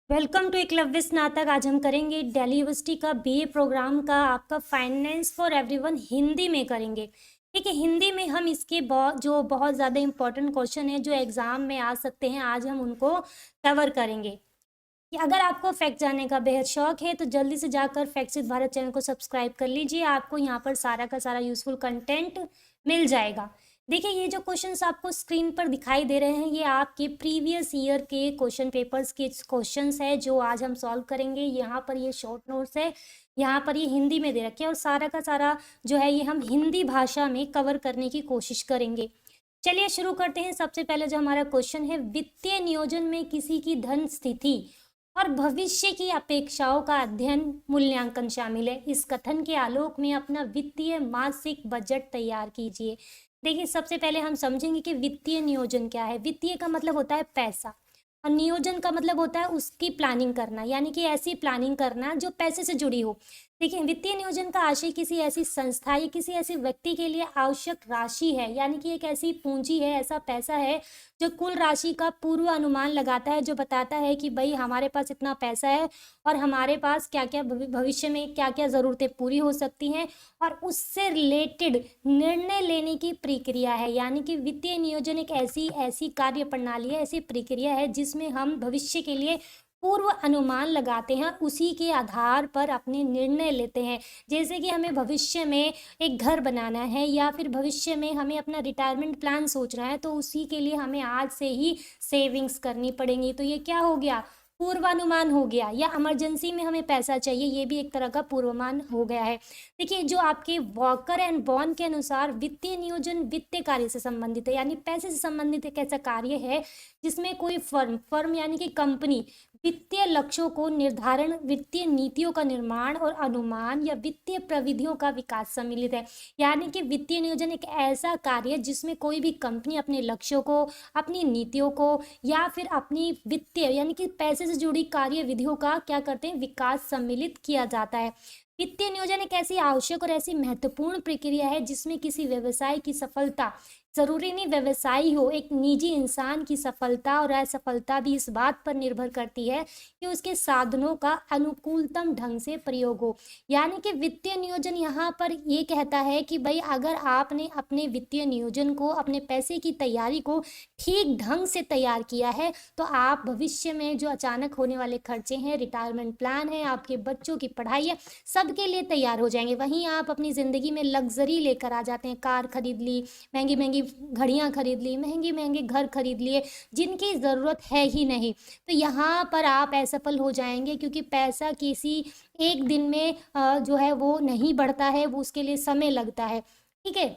Welcome to Eklavya स्नातक। आज हम करेंगे दिल्ली यूनिवर्सिटी का बीए प्रोग्राम का आपका फाइनेंस फॉर एवरीवन हिंदी में करेंगे। ठीक है, हिंदी में हम इसके बहुत ज़्यादा इंपॉर्टेंट क्वेश्चन है जो एग्जाम में आ सकते हैं, आज हम उनको कवर करेंगे। कि अगर आपको फैक्ट जानने का बेहद शौक है तो जल्दी से जाकर फैक्ट विद भारत चैनल को सब्सक्राइब कर लीजिए। आपको यहाँ पर सारा का सारा यूजफुल कंटेंट मिल जाएगा। देखिए, ये जो क्वेश्चंस आपको स्क्रीन पर दिखाई दे रहे हैं ये आपके प्रीवियस ईयर के क्वेश्चन पेपर्स के क्वेश्चंस है जो आज हम सॉल्व करेंगे। यहाँ पर ये शॉर्ट नोट्स है, यहाँ पर ये हिंदी में दे रखे हैं और सारा का सारा जो है ये हम हिंदी भाषा में कवर करने की कोशिश करेंगे। चलिए शुरू करते हैं। सबसे पहले जो हमारा क्वेश्चन है, वित्तीय नियोजन में किसी की धन स्थिति और भविष्य की अपेक्षाओं का अध्ययन मूल्यांकन शामिल है। इस कथन के आलोक में अपना वित्तीय मासिक बजट तैयार कीजिए। देखिए, सबसे पहले हम समझेंगे कि वित्तीय नियोजन क्या है। वित्तीय का मतलब होता है पैसा और नियोजन का मतलब होता है उसकी प्लानिंग करना, यानी कि ऐसी प्लानिंग करना जो पैसे से जुड़ी हो। देखिए, वित्तीय नियोजन का आशय किसी ऐसी संस्था या किसी ऐसे व्यक्ति के लिए आवश्यक राशि है, यानी कि एक ऐसी पूंजी है, ऐसा पैसा है जो कुल राशि का पूर्व अनुमान लगाता है, जो बताता है कि भाई हमारे पास इतना पैसा है और हमारे पास क्या क्या भविष्य में क्या क्या ज़रूरतें पूरी हो सकती हैं और उससे रिलेटेड निर्णय लेने की प्रक्रिया है। यानी कि वित्तीय नियोजन एक ऐसी ऐसी कार्य प्रणाली है, ऐसी प्रक्रिया है जिसमें हम भविष्य के लिए पूर्व अनुमान लगाते हैं, उसी के आधार पर अपने निर्णय लेते हैं। जैसे कि हमें भविष्य में एक घर बनाना है या फिर भविष्य में हमें अपना रिटायरमेंट प्लान सोचना है, तो उसी के लिए हमें आज से ही सेविंग्स करनी पड़ेंगी। तो ये क्या हो गया, पूर्वानुमान हो गया। या इमरजेंसी में हमें पैसा चाहिए, ये भी एक तरह का पूर्वानुमान हो गया है। देखिए, जो आपके वॉकर एंड बॉर्न के अनुसार वित्तीय नियोजन वित्तीय कार्य से संबंधित है, यानी पैसे से संबंधित एक ऐसा कार्य है जिसमें कोई फर्म यानी कि कंपनी वित्तीय लक्ष्यों को निर्धारण, वित्तीय नीतियों का निर्माण और अनुमान या वित्तीय प्रविधियों का विकास सम्मिलित है। यानी कि वित्तीय नियोजन एक ऐसा कार्य है जिसमें कोई भी कंपनी अपने लक्ष्यों को, अपनी नीतियों को या फिर अपनी वित्तीय यानी कि पैसे से जुड़ी कार्य विधियों का क्या करते हैं, विकास सम्मिलित किया जाता है। वित्तीय नियोजन एक ऐसी आवश्यक और ऐसी महत्वपूर्ण प्रक्रिया है जिसमें किसी व्यवसाय की सफलता, जरूरी नहीं व्यवसायी हो, एक निजी इंसान की सफलता और असफलता भी इस बात पर निर्भर करती है कि उसके साधनों का अनुकूलतम ढंग से प्रयोग हो। यानी कि वित्तीय नियोजन यहाँ पर ये कहता है कि भाई अगर आपने अपने वित्तीय नियोजन को, अपने पैसे की तैयारी को ठीक ढंग से तैयार किया है तो आप भविष्य में जो अचानक होने वाले खर्चे हैं, रिटायरमेंट प्लान है, आपके बच्चों की पढ़ाई है, सबके लिए तैयार हो जाएंगे। वहीं आप अपनी ज़िंदगी में लग्जरी लेकर आ जाते हैं, कार खरीद ली, महंगी महंगी घड़ियां खरीद ली, महंगे महंगे घर खरीद लिए जिनकी ज़रूरत है ही नहीं, तो यहाँ पर आप असफल हो जाएंगे। क्योंकि पैसा किसी एक दिन में जो है वो नहीं बढ़ता है, वो उसके लिए समय लगता है। ठीक है।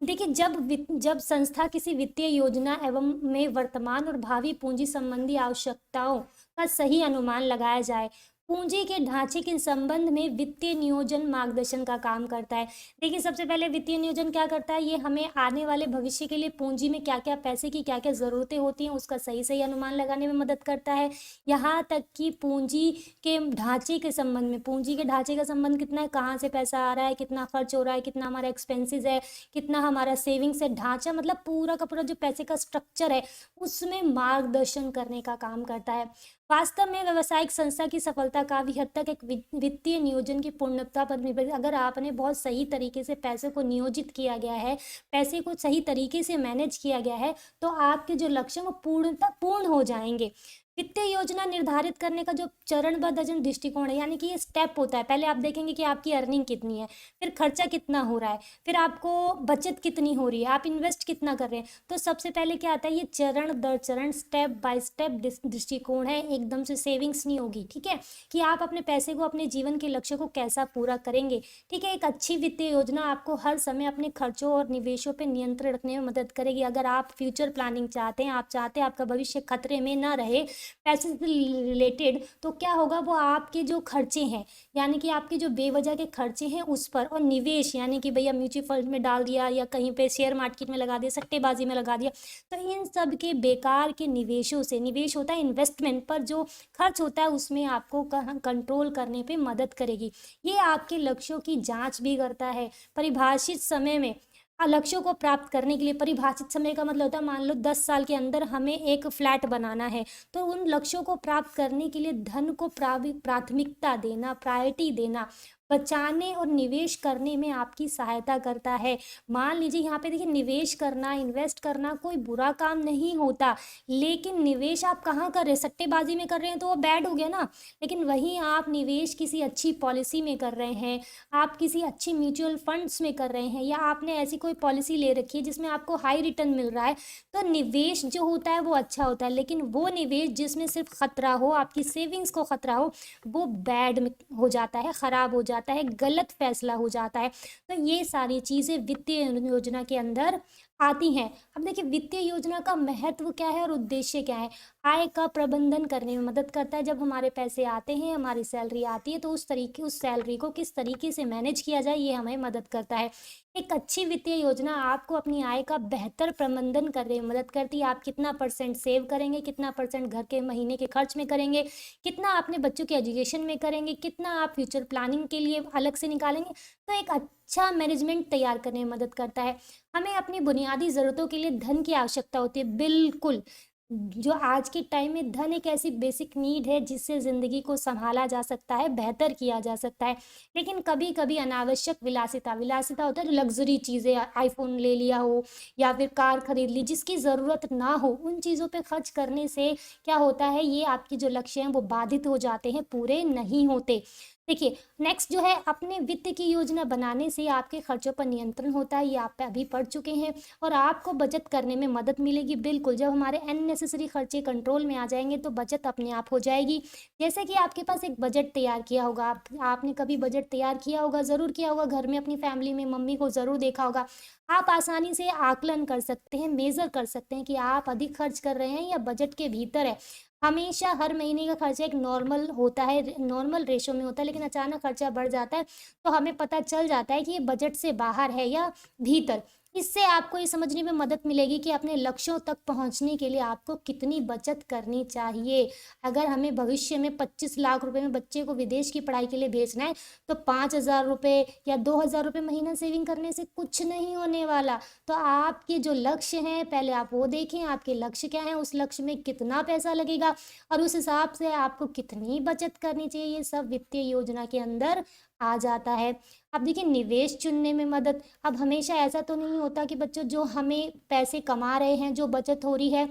देखिए, जब संस्था किसी वित्तीय योजना एवं में वर्तमान और भावी पूंजी संबंधी आवश्यकताओं का सही अनुमान लगाया जाए, पूंजी के ढांचे के संबंध में वित्तीय नियोजन मार्गदर्शन का काम करता है। देखिए, सबसे पहले वित्तीय नियोजन क्या करता है, ये हमें आने वाले भविष्य के लिए पूंजी में क्या क्या पैसे की क्या क्या ज़रूरतें होती हैं उसका सही सही अनुमान लगाने में मदद करता है। यहाँ तक कि पूंजी के ढांचे के संबंध में, पूंजी के ढांचे का संबंध कितना है, कहाँ से पैसा आ रहा है, कितना खर्च हो रहा है, कितना हमारा एक्सपेंसेस है, कितना हमारा सेविंग्स है, ढांचा मतलब पूरा का पूरा जो पैसे का स्ट्रक्चर है उसमें मार्गदर्शन करने का काम करता है। वास्तव में व्यावसायिक संस्था की सफलता काफी हद तक एक वित्तीय नियोजन की पूर्णता पर निर्भर है। अगर आपने बहुत सही तरीके से पैसे को नियोजित किया गया है, पैसे को सही तरीके से मैनेज किया गया है, तो आपके जो लक्ष्य वो पूर्ण हो जाएंगे। वित्तीय योजना निर्धारित करने का जो चरणबद्ध जो दृष्टिकोण है, यानी कि ये स्टेप होता है। पहले आप देखेंगे कि आपकी अर्निंग कितनी है, फिर खर्चा कितना हो रहा है, फिर आपको बचत कितनी हो रही है, आप इन्वेस्ट कितना कर रहे हैं। तो सबसे पहले क्या आता है, ये चरण दर चरण, स्टेप बाय स्टेप दृष्टिकोण है। एकदम से सेविंग्स नहीं होगी। ठीक है, कि आप अपने पैसे को, अपने जीवन के लक्ष्य को कैसा पूरा करेंगे। ठीक है, एक अच्छी वित्तीय योजना आपको हर समय अपने खर्चों और निवेशों पर नियंत्रण रखने में मदद करेगी। अगर आप फ्यूचर प्लानिंग चाहते हैं, आप चाहते हैं आपका भविष्य खतरे में ना रहे पैसे से रिलेटेड, तो क्या होगा, वो आपके जो खर्चे हैं, यानी कि आपके जो बेवजह के खर्चे हैं उस पर, और निवेश यानी कि भैया म्यूचुअल फंड में डाल दिया या कहीं पे शेयर मार्केट में लगा दिया, सट्टेबाजी में लगा दिया, तो इन सब के बेकार के निवेशों से, निवेश होता है इन्वेस्टमेंट पर, जो खर्च होता है उसमें आपको कंट्रोल करने पे मदद करेगी। ये आपके लक्ष्यों की जांच भी करता है। परिभाषित समय में लक्ष्यों को प्राप्त करने के लिए परिभाषित समय का मतलब होता है, मान लो 10 साल के अंदर हमें एक फ्लैट बनाना है, तो उन लक्ष्यों को प्राप्त करने के लिए धन को प्राथमिकता देना, प्रायोरिटी देना, बचाने और निवेश करने में आपकी सहायता करता है। मान लीजिए यहाँ पे देखिए, निवेश करना, इन्वेस्ट करना कोई बुरा काम नहीं होता, लेकिन निवेश आप कहाँ कर रहे हैं, सट्टेबाजी में कर रहे हैं तो वो बैड हो गया ना। लेकिन वहीं आप निवेश किसी अच्छी पॉलिसी में कर रहे हैं, आप किसी अच्छी म्यूचुअल फंड्स में कर रहे हैं, या आपने ऐसी कोई पॉलिसी ले रखी है जिसमें आपको हाई रिटर्न मिल रहा है, तो निवेश जो होता है वो अच्छा होता है। लेकिन वो निवेश जिसमें सिर्फ खतरा हो, आपकी सेविंग्स को खतरा हो, वो बैड हो जाता है, खराब हो जाता है, गलत फैसला हो जाता है। तो ये सारी चीज़ें वित्तीय योजना के अंदर आती हैं। अब देखिए, वित्तीय योजना का महत्व क्या है और उद्देश्य क्या है। आय का प्रबंधन करने में मदद करता है। जब हमारे पैसे आते हैं, हमारी सैलरी आती है, तो उस सैलरी को किस तरीके से मैनेज किया जाए, ये हमें मदद करता है। एक अच्छी वित्तीय योजना आपको अपनी आय का बेहतर प्रबंधन करने में मदद करती है। आप कितना परसेंट सेव करेंगे, कितना परसेंट घर के महीने के खर्च में करेंगे, कितना अपने बच्चों के एजुकेशन में करेंगे, कितना आप फ्यूचर प्लानिंग के लिए अलग से निकालेंगे, तो एक अच्छा मैनेजमेंट तैयार करने में मदद करता है। हमें अपनी बुनियादी ज़रूरतों के लिए धन की आवश्यकता होती है, बिल्कुल। जो आज के टाइम में धन एक ऐसी बेसिक नीड है जिससे ज़िंदगी को संभाला जा सकता है, बेहतर किया जा सकता है। लेकिन कभी कभी अनावश्यक विलासिता होता है, जो लग्जरी चीज़ें, आईफोन ले लिया हो या फिर कार खरीद ली जिसकी ज़रूरत ना हो, उन चीज़ों पे खर्च करने से क्या होता है, ये आपके जो लक्ष्य हैं वो बाधित हो जाते हैं, पूरे नहीं होते। देखिए, नेक्स्ट जो है, अपने वित्त की योजना बनाने से आपके खर्चों पर नियंत्रण होता है, ये आप अभी पढ़ चुके हैं। और आपको बचत करने में मदद मिलेगी, बिल्कुल। जब हमारे अननेसेसरी खर्चे कंट्रोल में आ जाएंगे तो बचत अपने आप हो जाएगी। जैसे कि आपके पास एक बजट तैयार किया होगा, आपने कभी बजट तैयार किया होगा, ज़रूर किया होगा, घर में अपनी फैमिली में मम्मी को ज़रूर देखा होगा। आप आसानी से आकलन कर सकते हैं, मेज़र कर सकते हैं कि आप अधिक खर्च कर रहे हैं या बजट के भीतर है। हमेशा हर महीने का खर्चा एक नॉर्मल होता है, नॉर्मल रेशो में होता है, लेकिन अचानक खर्चा बढ़ जाता है तो हमें पता चल जाता है कि ये बजट से बाहर है या भीतर। इससे आपको ये समझने में मदद मिलेगी कि अपने लक्ष्यों तक पहुंचने के लिए आपको कितनी बचत करनी चाहिए। अगर हमें भविष्य में 25 लाख रुपए में बच्चे को विदेश की पढ़ाई के लिए भेजना है, तो 5,000 रुपये या 2,000 रुपये महीना सेविंग करने से कुछ नहीं होने वाला। तो आपके जो लक्ष्य हैं, पहले आप वो देखें, आपके लक्ष्य क्या हैं, उस लक्ष्य में कितना पैसा लगेगा और उस हिसाब से आपको कितनी बचत करनी चाहिए, ये सब वित्तीय योजना के अंदर आ जाता है। अब देखिए, निवेश चुनने में मदद। अब हमेशा ऐसा तो नहीं होता कि बच्चों, जो हमें पैसे कमा रहे हैं, जो बचत हो रही है,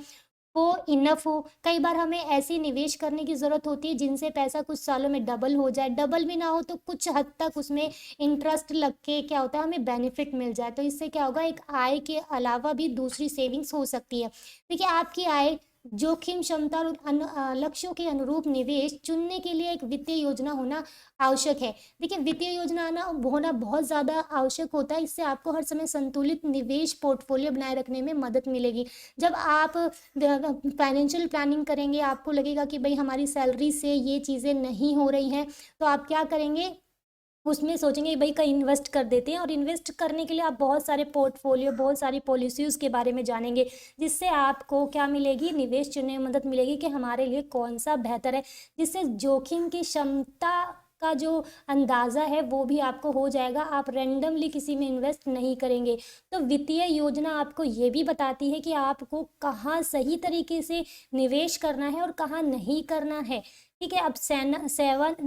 वो इनफ हो। कई बार हमें ऐसे निवेश करने की ज़रूरत होती है जिनसे पैसा कुछ सालों में डबल हो जाए, डबल भी ना हो तो कुछ हद तक उसमें इंटरेस्ट लग के क्या होता है, हमें बेनिफिट मिल जाए। तो इससे क्या होगा, एक आय के अलावा भी दूसरी सेविंग्स हो सकती है। देखिए, आपकी आय, जोखिम क्षमता और लक्ष्यों के अनुरूप निवेश चुनने के लिए एक वित्तीय योजना होना आवश्यक है। देखिए, वित्तीय योजना होना बहुत ज़्यादा आवश्यक होता है। इससे आपको हर समय संतुलित निवेश पोर्टफोलियो बनाए रखने में मदद मिलेगी। जब आप फाइनेंशियल प्लानिंग करेंगे, आपको लगेगा कि भाई हमारी सैलरी से ये चीज़ें नहीं हो रही हैं, तो आप क्या करेंगे, उसमें सोचेंगे भाई कहीं इन्वेस्ट कर देते हैं। और इन्वेस्ट करने के लिए आप बहुत सारे पोर्टफोलियो, बहुत सारी पॉलिसीज़ के बारे में जानेंगे, जिससे आपको क्या मिलेगी, निवेश चुनने में मदद मिलेगी कि हमारे लिए कौन सा बेहतर है, जिससे जोखिम की क्षमता का जो अंदाज़ा है वो भी आपको हो जाएगा। आप रैंडमली किसी में इन्वेस्ट नहीं करेंगे। तो वित्तीय योजना आपको ये भी बताती है कि आपको कहाँ सही तरीके से निवेश करना है और कहाँ नहीं करना है। ठीक है। अब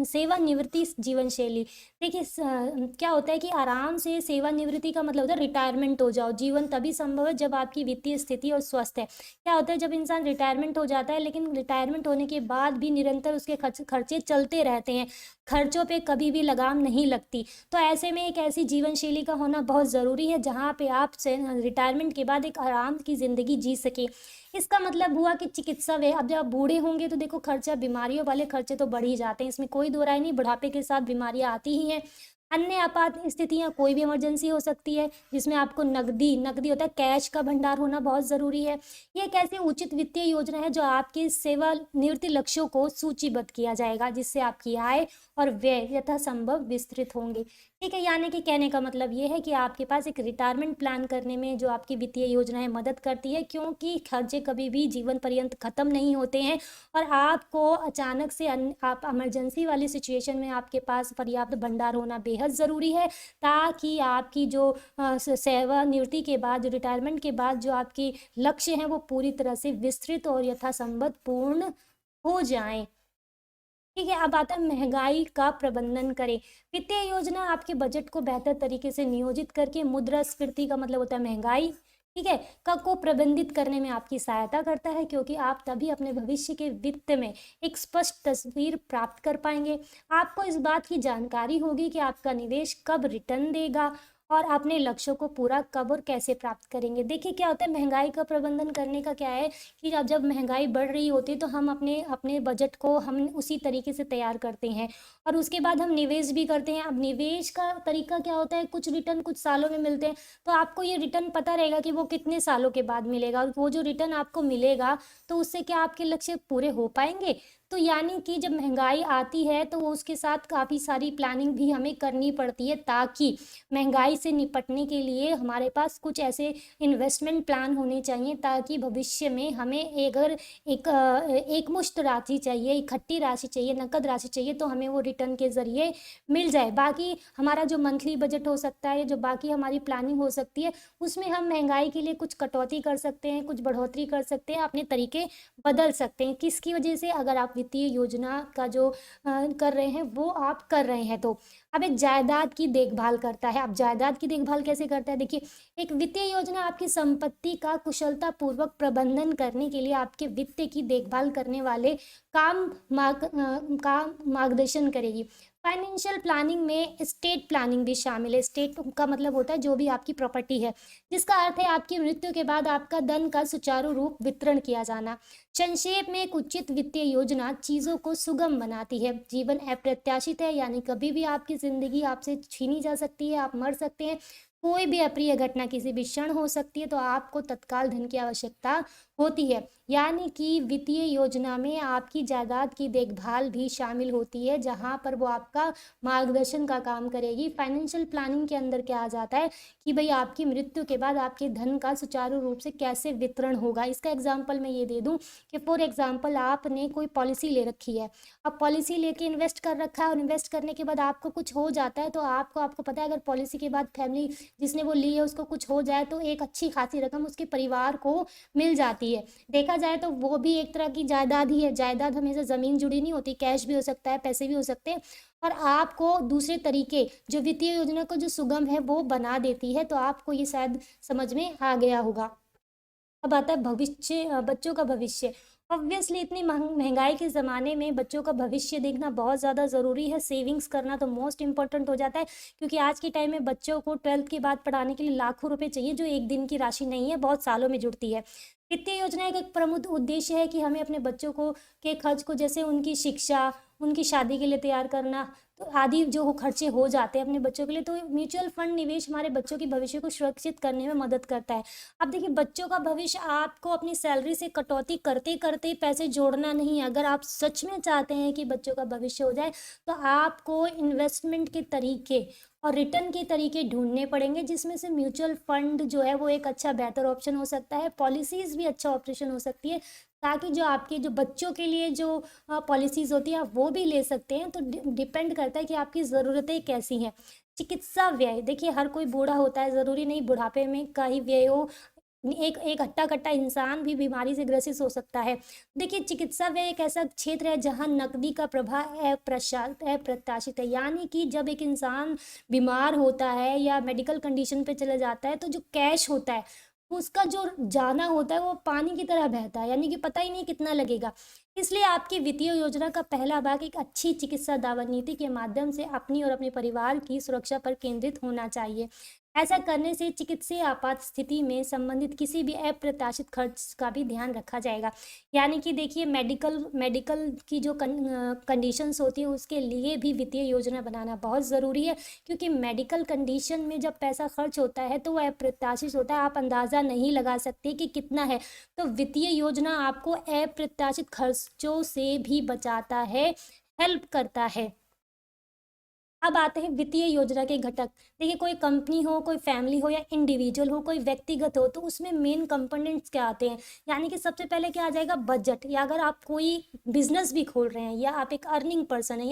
सेवानिवृत्ति जीवन शैली। देखिए, क्या होता है कि आराम से सेवानिवृत्ति का मतलब होता है रिटायरमेंट हो जाओ। जीवन तभी संभव है जब आपकी वित्तीय स्थिति और स्वस्थ है। क्या होता है, जब इंसान रिटायरमेंट हो जाता है, लेकिन रिटायरमेंट होने के बाद भी निरंतर उसके खर्चे चलते रहते हैं, खर्चों पे कभी भी लगाम नहीं लगती। तो ऐसे में एक ऐसी जीवन शैली का होना बहुत ज़रूरी है जहाँ पे आप रिटायरमेंट के बाद एक आराम की ज़िंदगी जी सके। इसका मतलब हुआ कि चिकित्सा वे, अब जब आप बूढ़े होंगे तो देखो खर्चा, बीमारियों वाले खर्चे तो बढ़ ही जाते हैं, इसमें कोई दो राय नहीं। बुढ़ापे के साथ बीमारियां आती ही हैं। अन्य आपात स्थितियां, कोई भी इमरजेंसी हो सकती है जिसमें आपको नकदी होता है, कैश का भंडार होना बहुत ज़रूरी है। ये एक ऐसी उचित वित्तीय योजना है जो आपके सेवानिवृत्ति लक्ष्यों को सूचीबद्ध किया जाएगा, जिससे आपकी आय और व्यय यथासंभव विस्तृत होंगे। ठीक है। यानी कि कहने का मतलब ये है कि आपके पास एक रिटायरमेंट प्लान करने में जो आपकी वित्तीय योजनाएं मदद करती है, क्योंकि खर्चे कभी भी जीवन पर्यंत खत्म नहीं होते हैं। और आपको अचानक से आप इमरजेंसी वाली सिचुएशन में आपके पास पर्याप्त भंडार होना बेहद बेहद ज़रूरी है, ताकि आपकी जो सेवानिवृत्ति के बाद, जो रिटायरमेंट के बाद जो आपके लक्ष्य हैं वो पूरी तरह से विस्तृत और यथासंभव पूर्ण हो जाएं। ठीक है, अब आता है महंगाई का प्रबंधन करें। वित्तीय योजना आपके बजट को बेहतर तरीके से नियोजित करके मुद्रास्फीति का मतलब होता है महंगाई, ठीक है, का को प्रबंधित करने में आपकी सहायता करता है, क्योंकि आप तभी अपने भविष्य के वित्त में एक स्पष्ट तस्वीर प्राप्त कर पाएंगे। आपको इस बात की जानकारी होगी कि आपका निवेश कब रिटर्न देगा और अपने लक्ष्यों को पूरा कब और कैसे प्राप्त करेंगे। देखिए क्या होता है, महंगाई का प्रबंधन करने का क्या है कि जब महंगाई बढ़ रही होती है तो हम अपने अपने बजट को हम उसी तरीके से तैयार करते हैं और उसके बाद हम निवेश भी करते हैं। अब निवेश का तरीका क्या होता है, कुछ रिटर्न कुछ सालों में मिलते हैं, तो आपको ये रिटर्न पता रहेगा कि वो कितने सालों के बाद मिलेगा, और वो जो रिटर्न आपको मिलेगा तो उससे क्या आपके लक्ष्य पूरे हो पाएंगे। तो यानी कि जब महंगाई आती है तो वो उसके साथ काफ़ी सारी प्लानिंग भी हमें करनी पड़ती है, ताकि महंगाई से निपटने के लिए हमारे पास कुछ ऐसे इन्वेस्टमेंट प्लान होने चाहिए, ताकि भविष्य में हमें अगर एक मुश्त राशि चाहिए, इकट्ठी राशि चाहिए, नकद राशि चाहिए, तो हमें वो रिटर्न के ज़रिए मिल जाए। बाकी हमारा जो मंथली बजट हो सकता है, जो बाकी हमारी प्लानिंग हो सकती है, उसमें हम महंगाई के लिए कुछ कटौती कर सकते हैं, कुछ बढ़ोतरी कर सकते हैं, अपने तरीके बदल सकते हैं। किसकी वजह से, अगर आप वित्तीय योजना का जो कर रहे हैं वो आप कर रहे हैं तो। अब एक जायदाद की देखभाल करता है। अब जायदाद की देखभाल कैसे करता है, देखिए एक वित्तीय योजना आपकी संपत्ति का कुशलता पूर्वक प्रबंधन करने के लिए आपके वित्त की देखभाल करने वाले का मार्गदर्शन करेगी। फाइनेंशियल प्लानिंग में स्टेट प्लानिंग भी शामिल है। स्टेट का मतलब होता है जो भी आपकी प्रॉपर्टी है, जिसका अर्थ है आपकी मृत्यु के बाद आपका धन का सुचारू रूप वितरण किया जाना। संक्षेप में एक उचित वित्तीय योजना चीज़ों को सुगम बनाती है। जीवन अप्रत्याशित है, यानी कभी भी आपकी ज़िंदगी आपसे छीनी जा सकती है, आप मर सकते हैं, कोई भी अप्रिय घटना किसी भी क्षण हो सकती है, तो आपको तत्काल धन की आवश्यकता होती है। यानी कि वित्तीय योजना में आपकी जायदाद की देखभाल भी शामिल होती है, जहाँ पर वो आपका मार्गदर्शन का काम करेगी। फाइनेंशियल प्लानिंग के अंदर क्या आ जाता है कि भाई आपकी मृत्यु के बाद आपके धन का सुचारू रूप से कैसे वितरण होगा। इसका एग्जाम्पल मैं ये दे दूँ कि फॉर एग्जाम्पल आपने कोई पॉलिसी ले रखी है, अब पॉलिसी लेके इन्वेस्ट कर रखा है, और इन्वेस्ट करने के बाद आपको कुछ हो जाता है, तो आपको पता है अगर पॉलिसी के बाद फैमिली जिसने वो ली है उसको कुछ हो जाए तो एक अच्छी खासी रकम उसके परिवार को मिल जाती है। देखा जाए तो वो भी एक तरह की जायदाद ही है। जायदाद हमेशा ज़मीन जुड़ी नहीं होती, कैश भी हो सकता है, पैसे भी हो सकते हैं, और आपको दूसरे तरीके जो वित्तीय योजना को जो सुगम है वो बना देती है। तो आपको ये शायद समझ में आ गया होगा। अब आता है भविष्य, बच्चों का भविष्य। ऑब्वियसली इतनी महंगाई के ज़माने में बच्चों का भविष्य देखना बहुत ज़्यादा ज़रूरी है। सेविंग्स करना तो मोस्ट इम्पॉर्टेंट हो जाता है, क्योंकि आज के टाइम में बच्चों को 12th के बाद पढ़ाने के लिए लाखों रुपए चाहिए, जो एक दिन की राशि नहीं है, बहुत सालों में जुड़ती है। वित्तीय योजना का एक प्रमुख उद्देश्य है कि हमें अपने बच्चों को के खर्च को, जैसे उनकी शिक्षा, उनकी शादी के लिए तैयार करना, तो आदि जो खर्चे हो जाते हैं अपने बच्चों के लिए, तो म्यूचुअल फंड निवेश हमारे बच्चों के भविष्य को सुरक्षित करने में मदद करता है। अब देखिए बच्चों का भविष्य आपको अपनी सैलरी से कटौती करते करते पैसे जोड़ना नहीं है। अगर आप सच में चाहते हैं कि बच्चों का भविष्य हो जाए, तो आपको इन्वेस्टमेंट के तरीके और रिटर्न के तरीके ढूंढने पड़ेंगे, जिसमें से म्यूचुअल फंड जो है वो एक अच्छा बेहतर ऑप्शन हो सकता है। पॉलिसीज़ भी अच्छा ऑप्शन हो सकती है, ताकि जो आपके जो बच्चों के लिए जो पॉलिसीज़ होती है आप वो भी ले सकते हैं। तो डिपेंड करता है कि आपकी ज़रूरतें कैसी हैं। चिकित्सा व्यय, देखिए हर कोई बूढ़ा होता है, ज़रूरी नहीं बुढ़ापे में का ही व्यय हो। एक एक हट्टा कट्टा इंसान भी बीमारी से ग्रसित हो सकता है। देखिए चिकित्सा व्यय एक ऐसा क्षेत्र है जहां नकदी का प्रभाव अप्रत्याशित है। यानी कि जब एक इंसान बीमार होता है या मेडिकल कंडीशन पे चला जाता है, तो जो कैश होता है उसका जो जाना होता है वो पानी की तरह बहता है, यानी कि पता ही नहीं कितना लगेगा। इसलिए आपकी वित्तीय योजना का पहला भाग एक अच्छी चिकित्सा दावा नीति के माध्यम से अपनी और अपने परिवार की सुरक्षा पर केंद्रित होना चाहिए। ऐसा करने से चिकित्सीय आपात स्थिति में संबंधित किसी भी अप्रत्याशित खर्च का भी ध्यान रखा जाएगा। यानी कि देखिए मेडिकल की जो कंडीशंस होती है उसके लिए भी वित्तीय योजना बनाना बहुत ज़रूरी है, क्योंकि मेडिकल कंडीशन में जब पैसा खर्च होता है तो वह अप्रत्याशित होता है, आप अंदाज़ा नहीं लगा सकते कि कितना है। तो वित्तीय योजना आपको अप्रत्याशित खर्चों से भी बचाता है, हेल्प करता है। अब आते हैं वित्तीय योजना के घटक। देखिए, कोई कंपनी हो, कोई फैमिली हो या इंडिविजुअल हो, कोई व्यक्तिगत हो, तो उसमें मेन कंपोनेंट्स क्या आते हैं? यानी कि सबसे पहले क्या आ जाएगा? बजट। या अगर आप कोई बिजनेस भी खोल रहे हैं या आप एक अर्निंग पर्सन है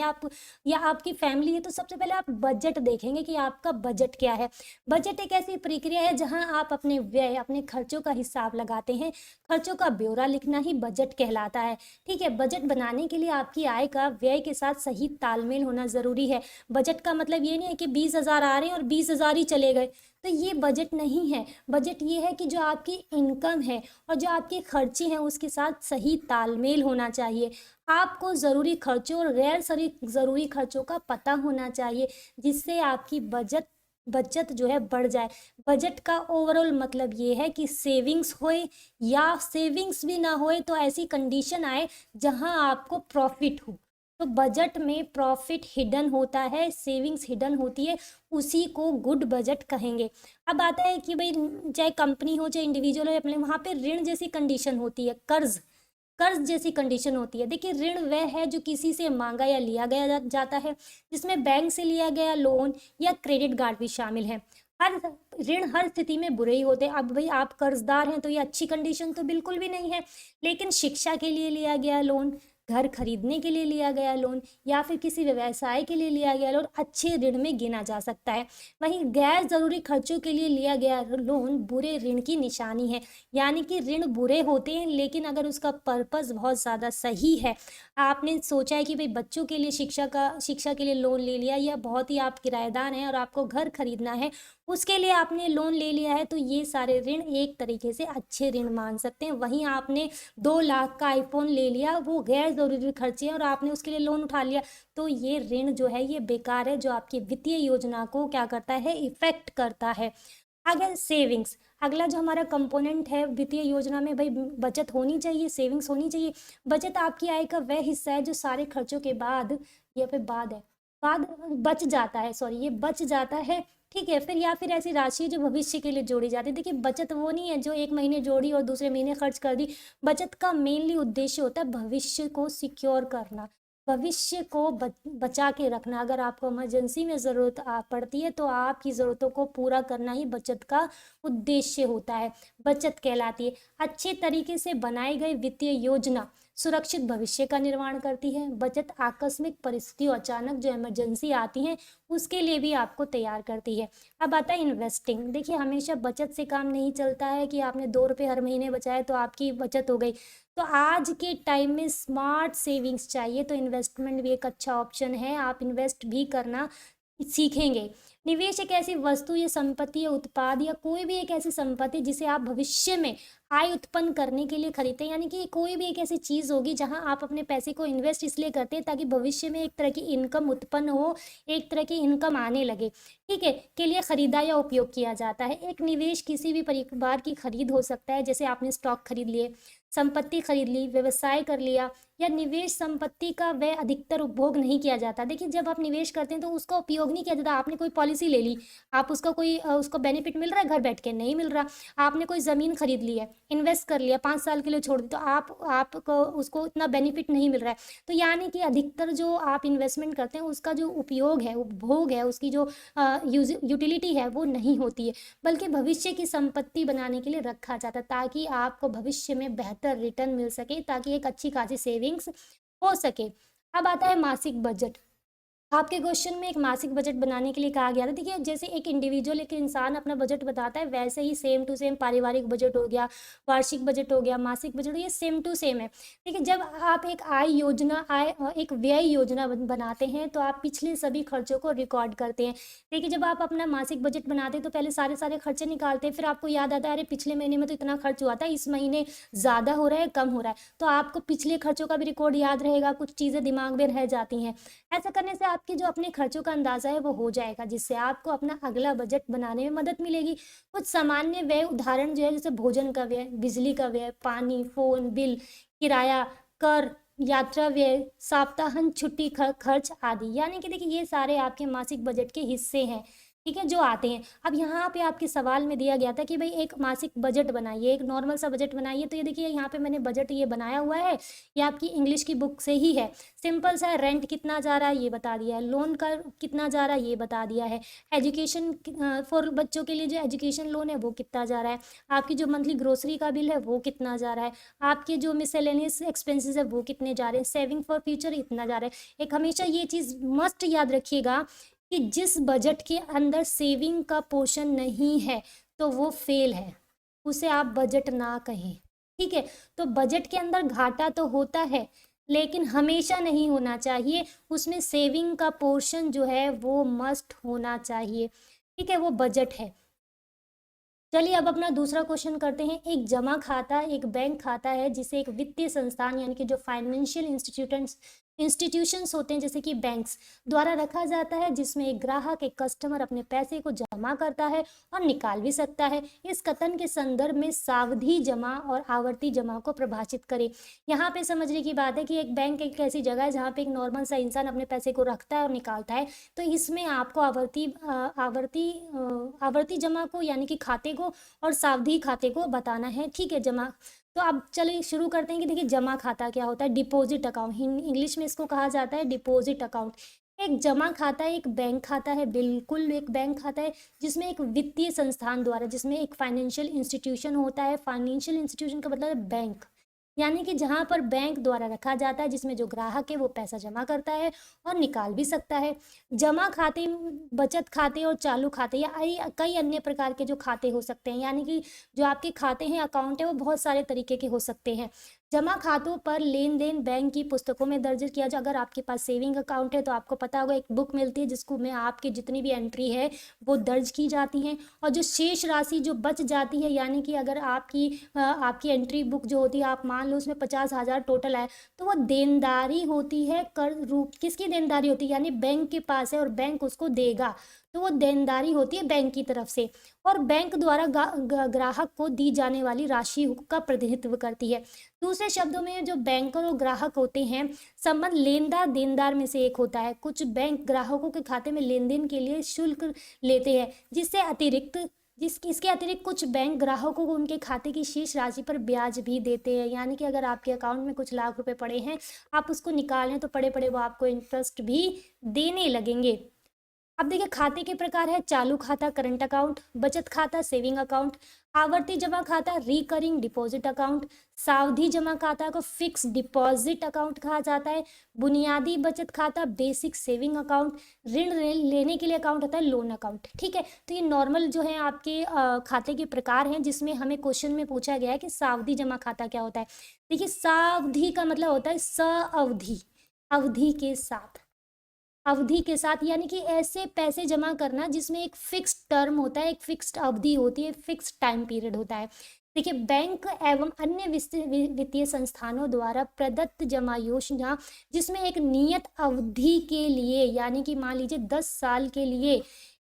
या आपकी फैमिली है, तो सबसे पहले आप बजट देखेंगे कि आपका बजट क्या है। बजट एक ऐसी प्रक्रिया है जहां आप अपने व्यय, अपने खर्चों का हिसाब लगाते हैं। खर्चों का ब्यौरा लिखना ही बजट कहलाता है। ठीक है, बजट बनाने के लिए आपकी आय का व्यय के साथ सही तालमेल होना जरूरी है। बजट का मतलब ये नहीं है कि 20,000 आ रहे हैं और 20,000 ही चले गए, तो ये बजट नहीं है। बजट ये है कि जो आपकी इनकम है और जो आपके खर्चे हैं उसके साथ सही तालमेल होना चाहिए। आपको ज़रूरी खर्चों और गैर सरी ज़रूरी खर्चों का पता होना चाहिए, जिससे आपकी बचत जो है बढ़ जाए। बजट का ओवरऑल मतलब ये है कि सेविंग्स होए या सेविंग्स भी ना होए तो ऐसी कंडीशन आए जहां आपको प्रॉफिट हो। तो बजट में प्रॉफिट हिडन होता है, सेविंग्स हिडन होती है, उसी को गुड बजट कहेंगे। अब आता है कि भाई, चाहे कंपनी हो चाहे इंडिविजुअल हो, अपने वहाँ पे ऋण जैसी कंडीशन होती है, कर्ज कर्ज जैसी कंडीशन होती है। देखिए, ऋण वह है जो किसी से मांगा या लिया गया जाता है, जिसमें बैंक से लिया गया लोन या क्रेडिट कार्ड भी शामिल है। हर ऋण हर स्थिति में बुरे ही होते हैं। अब भाई, आप कर्जदार हैं तो ये अच्छी कंडीशन तो बिल्कुल भी नहीं है। लेकिन शिक्षा के लिए लिया गया लोन, घर खरीदने के लिए लिया गया लोन या फिर किसी व्यवसाय के लिए लिया गया लोन अच्छे ऋण में गिना जा सकता है। वहीं गैर जरूरी खर्चों के लिए लिया गया लोन बुरे ऋण की निशानी है। यानी कि ऋण बुरे होते हैं, लेकिन अगर उसका पर्पस बहुत ज़्यादा सही है, आपने सोचा है कि भाई बच्चों के लिए शिक्षा के लिए लोन ले लिया, या बहुत ही आप किराएदार हैं और आपको घर खरीदना है, उसके लिए आपने लोन ले लिया है, तो ये सारे ऋण एक तरीके से अच्छे ऋण मान सकते हैं। वहीं आपने 2 लाख का आईफोन ले लिया, वो गैर जरूरी खर्चे हैं और आपने उसके लिए लोन उठा लिया, तो ये ऋण जो है ये बेकार है, जो आपकी वित्तीय योजना को क्या करता है? इफेक्ट करता है। अगर सेविंग्स, अगला जो हमारा कंपोनेंट है वित्तीय योजना में, भाई बचत होनी चाहिए, सेविंग्स होनी चाहिए। बचत आपकी आय का वह हिस्सा है जो सारे खर्चों के बाद, या फिर बाद है, बाद बच जाता है, सॉरी, ये बच जाता है। ठीक है, फिर या फिर ऐसी राशि है जो भविष्य के लिए जोड़ी जाती है। देखिए, बचत वो नहीं है जो एक महीने जोड़ी और दूसरे महीने खर्च कर दी। बचत का मेनली उद्देश्य होता है भविष्य को सिक्योर करना, भविष्य को बचा के रखना। अगर आपको इमरजेंसी में ज़रूरत पड़ती है तो आपकी ज़रूरतों को पूरा करना ही बचत का उद्देश्य होता है, बचत कहलाती है। अच्छे तरीके से बनाई गई वित्तीय योजना सुरक्षित भविष्य का निर्माण करती है। बचत आकस्मिक परिस्थितियों, अचानक जो इमरजेंसी आती है, उसके लिए भी आपको तैयार करती है। अब आता है इन्वेस्टिंग। देखिए, हमेशा बचत से काम नहीं चलता है कि आपने 2 रुपये हर महीने बचाए तो आपकी बचत हो गई। तो आज के टाइम में स्मार्ट सेविंग्स चाहिए, तो इन्वेस्टमेंट भी एक अच्छा ऑप्शन है। आप इन्वेस्ट भी करना सीखेंगे। निवेश एक ऐसी वस्तु या संपत्ति या उत्पाद या कोई भी एक ऐसी संपत्ति जिसे आप भविष्य में आय उत्पन्न करने के लिए खरीदते हैं। यानी कि कोई भी एक ऐसी चीज़ होगी जहां आप अपने पैसे को इन्वेस्ट इसलिए करते हैं ताकि भविष्य में एक तरह की इनकम उत्पन्न हो, एक तरह की इनकम आने लगे, ठीक है, के लिए खरीदा या उपयोग किया जाता है। एक निवेश किसी भी परिवार की खरीद हो सकता है, जैसे आपने स्टॉक खरीद लिए, संपत्ति खरीद ली, व्यवसाय कर लिया, या निवेश संपत्ति का वह अधिकतर उपभोग नहीं किया जाता। देखिए, जब आप निवेश करते हैं तो उसका उपयोग नहीं किया जाता। आपने कोई पॉलिसी ले ली, आप उसका कोई उसको बेनिफिट मिल रहा है घर बैठ के? नहीं मिल रहा। आपने कोई ज़मीन खरीद ली है, इन्वेस्ट कर लिया, 5 साल के लिए छोड़ दी, तो आपको उसको इतना बेनिफिट नहीं मिल रहा है। तो यानी कि अधिकतर जो आप इन्वेस्टमेंट करते हैं उसका जो उपयोग है, उपभोग है, उसकी जो यूटिलिटी है वो नहीं होती है, बल्कि भविष्य की संपत्ति बनाने के लिए रखा जाता है, ताकि आपको भविष्य में बेहतर रिटर्न मिल सके, ताकि एक अच्छी खासी सेविंग्स हो सके। अब आता है मासिक बजट। आपके क्वेश्चन में एक मासिक बजट बनाने के लिए कहा गया था। देखिए, जैसे एक इंडिविजुअल, एक इंसान अपना बजट बताता है, वैसे ही सेम टू सेम पारिवारिक बजट हो गया, वार्षिक बजट हो गया, मासिक बजट, ये सेम टू सेम है। देखिए, जब आप एक एक व्यय योजना बनाते हैं तो आप पिछले सभी खर्चों को रिकॉर्ड करते हैं। देखिए, जब आप अपना मासिक बजट बनाते हैं तो पहले सारे सारे खर्चे निकालते हैं, फिर आपको याद आता है अरे पिछले महीने में तो इतना खर्च हुआ था, इस महीने ज़्यादा हो रहा है, कम हो रहा है, तो आपको पिछले खर्चों का भी रिकॉर्ड याद रहेगा, कुछ चीज़ें दिमाग में रह जाती हैं। ऐसा करने से आपके जो अपने खर्चों का अंदाजा है वो हो जाएगा, जिससे आपको अपना अगला बजट बनाने में मदद मिलेगी। कुछ सामान्य व्यय उदाहरण जो है, जैसे भोजन का व्यय, बिजली का व्यय, पानी, फोन बिल, किराया, कर, यात्रा व्यय, साप्ताहन छुट्टी खर्च आदि। यानी कि देखिए, ये सारे आपके मासिक बजट के हिस्से हैं। ठीक है, जो आते हैं। अब यहाँ पे आपके सवाल में दिया गया था कि भाई एक मासिक बजट बनाइए, एक नॉर्मल सा बजट बनाइए। तो ये देखिए यहाँ पे मैंने बजट ये बनाया हुआ है, ये आपकी इंग्लिश की बुक से ही है। सिंपल सा है, रेंट कितना जा रहा है ये बता दिया है, लोन का कितना जा रहा है ये बता दिया है, एजुकेशन फॉर बच्चों के लिए जो एजुकेशन लोन है वो कितना जा रहा है, आपकी जो मंथली ग्रोसरी का बिल है वो कितना जा रहा है, आपके जो मिसलेनियस एक्सपेंसेस है वो कितने जा रहे हैं, सेविंग फॉर फ्यूचर इतना जा रहा है। एक हमेशा ये चीज़ मस्ट याद रखिएगा कि जिस बजट के अंदर सेविंग का पोर्शन नहीं है तो वो फेल है, उसे आप बजट ना कहें। ठीक है, तो बजट के अंदर घाटा तो होता है लेकिन हमेशा नहीं होना चाहिए, उसमें सेविंग का पोर्शन जो है वो मस्ट होना चाहिए। ठीक है, वो बजट है। चलिए अब अपना दूसरा क्वेश्चन करते हैं। एक जमा खाता एक बैंक खाता है जिसे एक वित्तीय संस्थान यानी कि जो फाइनेंशियल इंस्टीट्यूशंस होते हैं जैसे कि बैंक्स द्वारा रखा जाता है, जिसमें एक ग्राहक एक कस्टमर अपने पैसे को जमा करता है और निकाल भी सकता है। इस कथन के संदर्भ में सावधि जमा और आवर्ती जमा को परिभाषित करें। यहाँ पे समझने की बात है कि एक बैंक एक ऐसी जगह है जहाँ पे एक नॉर्मल सा इंसान अपने पैसे को रखता है और निकालता है। तो इसमें आपको आवर्ती जमा को यानी कि खाते को और सावधि खाते को बताना है। ठीक है, जमा। तो अब चलिए शुरू करते हैं कि देखिए जमा खाता क्या होता है। डिपॉजिट अकाउंट, इंग्लिश में इसको कहा जाता है डिपॉजिट अकाउंट। एक जमा खाता है, एक बैंक खाता है, बिल्कुल एक बैंक खाता है जिसमें एक वित्तीय संस्थान द्वारा, जिसमें एक फाइनेंशियल इंस्टीट्यूशन होता है। फाइनेंशियल इंस्टीट्यूशन का मतलब है बैंक, यानी कि जहाँ पर बैंक द्वारा रखा जाता है, जिसमें जो ग्राहक है वो पैसा जमा करता है और निकाल भी सकता है। जमा खाते, बचत खाते और चालू खाते या कई अन्य प्रकार के जो खाते हो सकते हैं, यानी कि जो आपके खाते हैं, अकाउंट है, वो बहुत सारे तरीके के हो सकते हैं। जमा खातों पर लेन देन बैंक की पुस्तकों में दर्ज किया जाए। अगर आपके पास सेविंग अकाउंट है तो आपको पता होगा एक बुक मिलती है जिसको में आपकी जितनी भी एंट्री है वो दर्ज की जाती हैं, और जो शेष राशि जो बच जाती है, यानी कि अगर आपकी एंट्री बुक जो होती है, आप मान लो उसमें 50,000 टोटल है, तो वो देनदारी होती है, कर रूप किसकी देनदारी होती है, यानी बैंक के पास है और बैंक उसको देगा, तो वो देनदारी होती है बैंक की तरफ से, और बैंक द्वारा ग्राहक को दी जाने वाली राशि का प्रतिनिधित्व करती है। दूसरे शब्दों में जो बैंकर और ग्राहक होते हैं, संबंध लेनदार देनदार में से एक होता है। कुछ बैंक ग्राहकों के खाते में लेन देन के लिए शुल्क लेते हैं, इसके अतिरिक्त कुछ बैंक ग्राहकों को उनके खाते की शेष राशि पर ब्याज भी देते हैं, यानी कि अगर आपके अकाउंट में कुछ लाख रुपए पड़े हैं, आप उसको निकालें तो पड़े पड़े वो आपको इंटरेस्ट भी देने लगेंगे। अब देखिए खाते के प्रकार है चालू खाता करंट अकाउंट, बचत खाता सेविंग अकाउंट, आवर्ती जमा खाता रिकरिंग डिपॉजिट अकाउंट, सावधि जमा खाता को फिक्स डिपॉजिट अकाउंट कहा जाता है, बुनियादी बचत खाता बेसिक सेविंग अकाउंट, ऋण लेने के लिए अकाउंट होता है लोन अकाउंट। ठीक है, तो ये नॉर्मल जो है आपके खाते के प्रकार हैं जिसमें हमें क्वेश्चन में पूछा गया है कि सावधि जमा खाता क्या होता है। देखिए सावधि का मतलब होता है सावधि, अवधि के साथ, अवधि के साथ, यानी कि ऐसे पैसे जमा करना जिसमें एक फिक्स्ड टर्म होता है, एक फिक्स्ड अवधि होती है, फिक्स्ड टाइम पीरियड होता है। देखिए बैंक एवं अन्य वित्तीय संस्थानों द्वारा प्रदत्त जमा योजना जिसमें एक नियत अवधि के लिए, यानी कि मान लीजिए 10 साल के लिए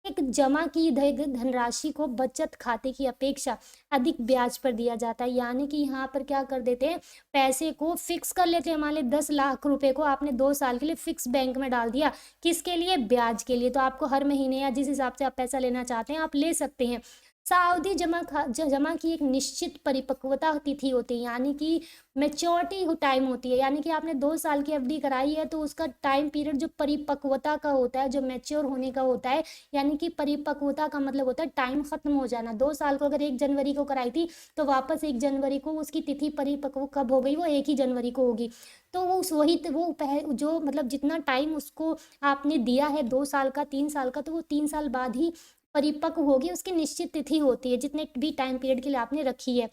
एक जमा की धनराशि को बचत खाते की अपेक्षा अधिक ब्याज पर दिया जाता है, यानी कि यहाँ पर क्या कर देते हैं, पैसे को फिक्स कर लेते हैं। मान ली 10 लाख रुपए को आपने 2 साल के लिए फिक्स बैंक में डाल दिया, किसके लिए, ब्याज के लिए। तो आपको हर महीने या जिस हिसाब से आप पैसा लेना चाहते हैं आप ले सकते हैं। सावधि जमा की एक निश्चित परिपक्वता तिथि होती है, यानी कि मेच्योरिटी टाइम होती है, यानी कि आपने 2 साल की एफडी कराई है तो उसका टाइम पीरियड जो परिपक्वता का होता है, जो मैच्योर होने का होता है, यानी कि परिपक्वता का मतलब होता है टाइम खत्म हो जाना। 2 साल को अगर 1 जनवरी को कराई थी तो वापस 1 जनवरी को उसकी तिथि परिपक्व कब हो गई, वो 1 ही जनवरी को होगी। तो वो जो मतलब जितना टाइम उसको आपने दिया है 2 साल का 3 साल का, तो वो 3 साल बाद ही परिपक्व होगी, उसकी निश्चित तिथि होती है जितने भी टाइम पीरियड के लिए आपने रखी है।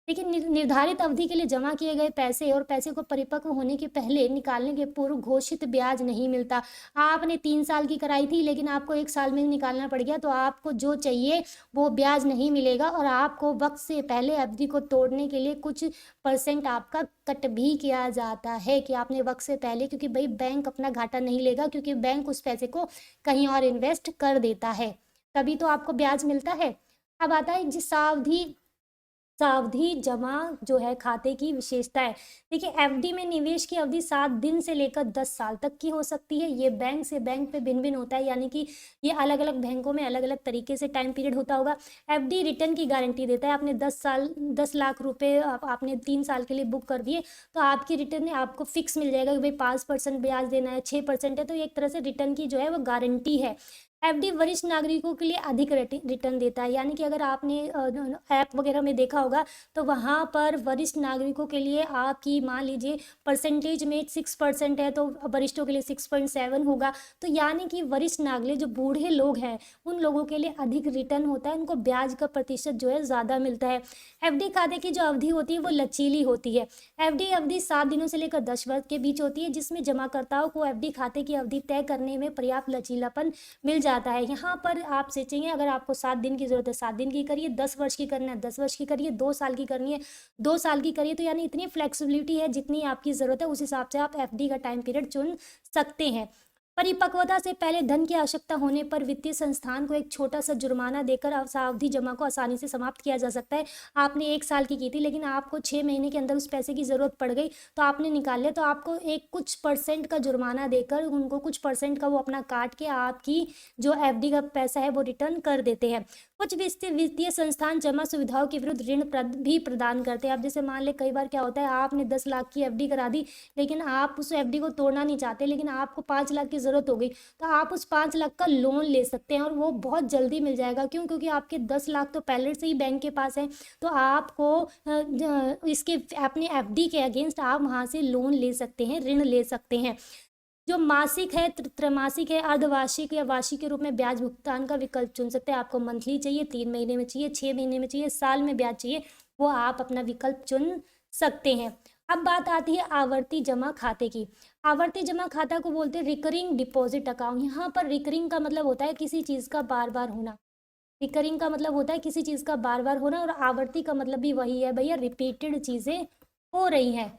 लेकिन निर्धारित अवधि के लिए जमा किए गए पैसे और पैसे को परिपक्व होने के पहले निकालने के पूर्व घोषित ब्याज नहीं मिलता। आपने 3 साल की कराई थी लेकिन आपको 1 साल में निकालना पड़ गया, तो आपको जो चाहिए वो ब्याज नहीं मिलेगा, और आपको वक्त से पहले अवधि को तोड़ने के लिए कुछ % आपका कट भी किया जाता है कि आपने वक्त से पहले, क्योंकि भाई बैंक अपना घाटा नहीं लेगा, क्योंकि बैंक उस पैसे को कहीं और इन्वेस्ट कर देता है, तभी तो आपको ब्याज मिलता है। अब आता है जी सावधि सावधि जमा जो है खाते की विशेषता है। देखिए एफडी में निवेश की अवधि 7 दिन से लेकर 10 साल तक की हो सकती है। ये बैंक से बैंक पे भिन्न भिन्न होता है, यानी कि ये अलग अलग बैंकों में अलग अलग तरीके से टाइम पीरियड होता होगा। एफडी रिटर्न की गारंटी देता है। आपने 10 लाख रुपए आपने 3 साल के लिए बुक कर दिए, तो आपकी रिटर्न आपको फिक्स मिल जाएगा कि भाई 5% ब्याज देना है, 6% है, तो एक तरह से रिटर्न की जो है वो गारंटी है। एफडी वरिष्ठ नागरिकों के लिए अधिक रिटर्न देता है, यानी कि अगर आपने ऐप वगैरह में देखा होगा तो वहाँ पर वरिष्ठ नागरिकों के लिए आपकी मान लीजिए परसेंटेज में 6% है, तो वरिष्ठों के लिए 6.7 होगा। तो यानी कि वरिष्ठ नागरिक जो बूढ़े लोग हैं उन लोगों के लिए अधिक रिटर्न होता है, उनको ब्याज का प्रतिशत जो है ज़्यादा मिलता है। एफडी खाते की जो अवधि होती है वो लचीली होती है। एफडी अवधि 7 दिनों से लेकर 10 वर्ष के बीच होती है, जिसमें जमाकर्ताओं को एफडी खाते की अवधि तय करने में पर्याप्त लचीलापन मिल जाता है। यहाँ पर आप सोचेंगे अगर आपको 7 दिन की जरूरत है 7 दिन की करिए, 10 वर्ष की करना है 10 वर्ष की करिए, 2 साल की करनी है 2 साल की करिए। तो यानी इतनी फ्लेक्सिबिलिटी है, जितनी आपकी जरूरत है उस हिसाब से आप एफडी का टाइम पीरियड चुन सकते हैं। परिपक्वता से पहले धन की आवश्यकता होने पर वित्तीय संस्थान को एक छोटा सा जुर्माना देकर सावधि जमा को आसानी से समाप्त किया जा सकता है। आपने 1 साल की थी लेकिन आपको 6 महीने के अंदर उस पैसे की ज़रूरत पड़ गई, तो आपने निकाल लिया, तो आपको एक कुछ परसेंट का जुर्माना देकर उनको कुछ परसेंट का वो अपना काट के आपकी जो एफडी का पैसा है वो रिटर्न कर देते हैं। कुछ वित्तीय संस्थान जमा सुविधाओं के विरुद्ध ऋण भी प्रदान करते हैं। अब जैसे मान ले कई बार क्या होता है, आपने 10 लाख की एफडी करा दी, लेकिन आप उस एफडी को तोड़ना नहीं चाहते, लेकिन आपको 5 लाख की ज़रूरत हो गई, तो आप उस 5 लाख का लोन ले सकते हैं और वो बहुत जल्दी मिल जाएगा। क्यों? क्योंकि आपके 10 लाख तो पहले से ही बैंक के पास है, तो आपको इसके अपने एफडी के अगेंस्ट आप वहाँ से लोन ले सकते हैं, ऋण ले सकते हैं। जो मासिक है, त्रैमासिक है, अर्धवार्षिक या वार्षिक के रूप में ब्याज भुगतान का विकल्प चुन सकते हैं। आपको मंथली चाहिए, 3 महीने में चाहिए, 6 महीने में चाहिए, साल में ब्याज चाहिए, वो आप अपना विकल्प चुन सकते हैं। अब बात आती है आवर्ती जमा खाते की। आवर्ती जमा खाता को बोलते हैं रिकरिंग डिपॉजिट अकाउंट। यहाँ पर रिकरिंग का मतलब होता है किसी चीज़ का बार बार होना। रिकरिंग का मतलब होता है किसी चीज़ का बार बार होना, और आवर्ती का मतलब भी वही है भैया, रिपीटेड चीज़ें हो रही हैं।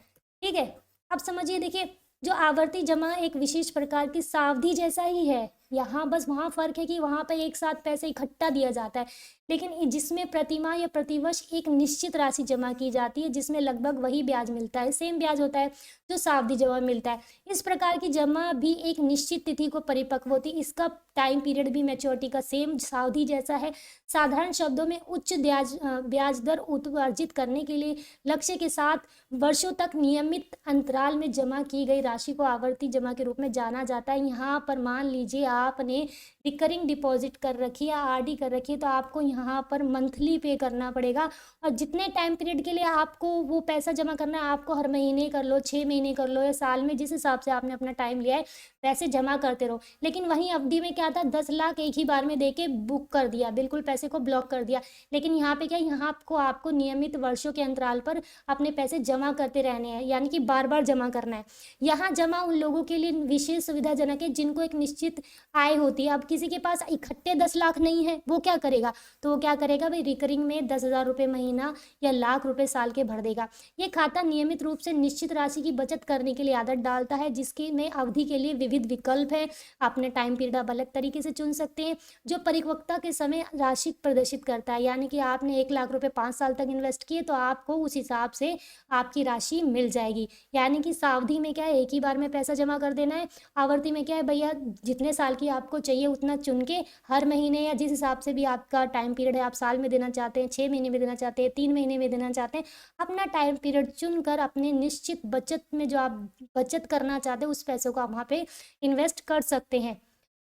ठीक है, अब समझिए, देखिए जो आवर्ती जमा एक विशेष प्रकार की सावधि जैसा ही है। यहाँ बस वहाँ फर्क है कि वहाँ पे एक साथ पैसे इकट्ठा दिया जाता है, लेकिन जिसमें प्रतिमाह या प्रतिवर्ष एक निश्चित राशि जमा की जाती है, जिसमें लगभग वही ब्याज मिलता है, सेम ब्याज होता है जो सावधि जमा मिलता है। इस प्रकार की जमा भी एक निश्चित तिथि को परिपक्व होती है। इसका टाइम पीरियड भी मैच्योरिटी का सेम सावधि जैसा है। साधारण शब्दों में उच्च ब्याज दर उपार्जित करने के लिए लक्ष्य के साथ वर्षों तक नियमित अंतराल में जमा की गई राशि को आवर्ती जमा के रूप में जाना जाता है। यहाँ पर मान लीजिए आपने रिकरिंग डिपॉजिट कर रखी है, आरडी कर रखी है, तो आपको यहाँ पर मंथली पे करना पड़ेगा, और जितने टाइम पीरियड के लिए आपको वो पैसा जमा करना है, आपको हर महीने कर लो, 6 महीने कर लो, या साल में, जिस हिसाब से आपने अपना टाइम लिया है पैसे जमा करते रहो। लेकिन वहीं अवधि में क्या था, 10 लाख एक ही बार में दे के बुक कर दिया, बिल्कुल पैसे को ब्लॉक कर दिया। लेकिन यहाँ पे क्या, यहाँ आपको नियमित वर्षों के अंतराल पर अपने पैसे जमा करते रहने हैं, यानी कि बार बार जमा करना है। यहाँ जमा उन लोगों के लिए विशेष सुविधाजनक है जिनको एक निश्चित आय होती है। अब किसी के पास इकट्ठे 10 लाख नहीं है, वो क्या करेगा, तो वो क्या करेगा भाई, रिकरिंग में 10,000 रुपये महीना या लाख रुपए साल के भर देगा। ये खाता नियमित रूप से निश्चित राशि की बचत करने के लिए आदत डालता है, जिसके में अवधि के लिए विविध विकल्प है। अपने टाइम पीरियड आप अलग तरीके से चुन सकते हैं, जो परिपक्वता के समय राशि प्रदर्शित करता है। यानी कि आपने 1 लाख रुपए 5 साल तक इन्वेस्ट किए, तो आपको उस हिसाब से आपकी राशि मिल जाएगी। यानी कि सावधि में क्या है, एक ही बार में पैसा जमा कर देना है। आवर्ती में क्या है भैया, जितने साल की आपको चाहिए उतना चुन के हर महीने या जिस हिसाब से भी आपका टाइम पीरियड है, आप साल में देना चाहते हैं, 6 महीने में देना चाहते हैं, 3 महीने में देना चाहते हैं, अपना टाइम पीरियड चुनकर अपने निश्चित बचत में जो आप बचत करना चाहते हैं उस पैसों को आप वहाँ पे इन्वेस्ट कर सकते हैं।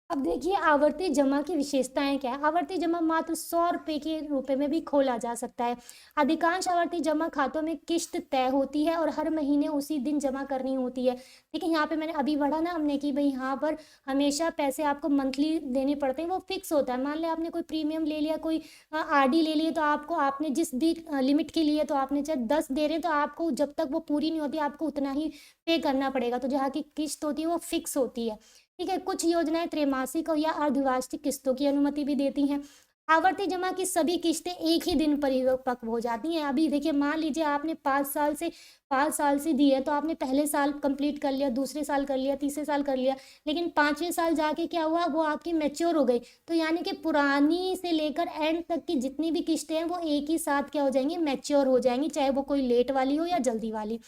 अब देखिए आवर्ती जमा की विशेषताएं क्या है। आवर्ती जमा मात्र 100 रुपये के रुपए में भी खोला जा सकता है। अधिकांश आवर्ती जमा खातों में किश्त तय होती है और हर महीने उसी दिन जमा करनी होती है। देखिए यहाँ पे मैंने अभी पढ़ा ना हमने कि भाई यहाँ पर हमेशा पैसे आपको मंथली देने पड़ते हैं, वो फिक्स होता है। मान लिया आपने कोई प्रीमियम ले लिया, कोई आरडी ले लिया, तो आपको आपने जिस दी लिमिट के लिए, तो आपने चाहे 10 दे रहे हैं, तो आपको जब तक वो पूरी नहीं होती आपको उतना ही पे करना पड़ेगा। तो जहाँ की किश्त होती है वो फिक्स होती है। ठीक है, कुछ योजनाएं त्रैमासिक या अर्धवार्षिक किस्तों की अनुमति भी देती हैं। आवर्ती जमा की सभी किस्तें एक ही दिन परिपक्व हो जाती हैं। अभी देखिए, मान लीजिए आपने 5 साल से दी है, तो आपने पहले साल कंप्लीट कर लिया, दूसरे साल कर लिया, तीसरे साल कर लिया, लेकिन 5वें साल जाके क्या हुआ, वो आपकी मैच्योर हो गई। तो यानी कि पुरानी से लेकर एंड तक की जितनी भी किस्तें हैं, वो एक ही साथ क्या हो जाएंगी, मैच्योर हो जाएंगी, चाहे वो कोई लेट वाली हो या जल्दी वाली।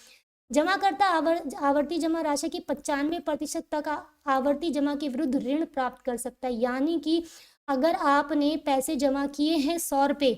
जमाकर्ता आवर्ती जमा राशि की 95% तक आवर्ती जमा के विरुद्ध ऋण प्राप्त कर सकता है। यानी कि अगर आपने पैसे जमा किए हैं 100 रुपये,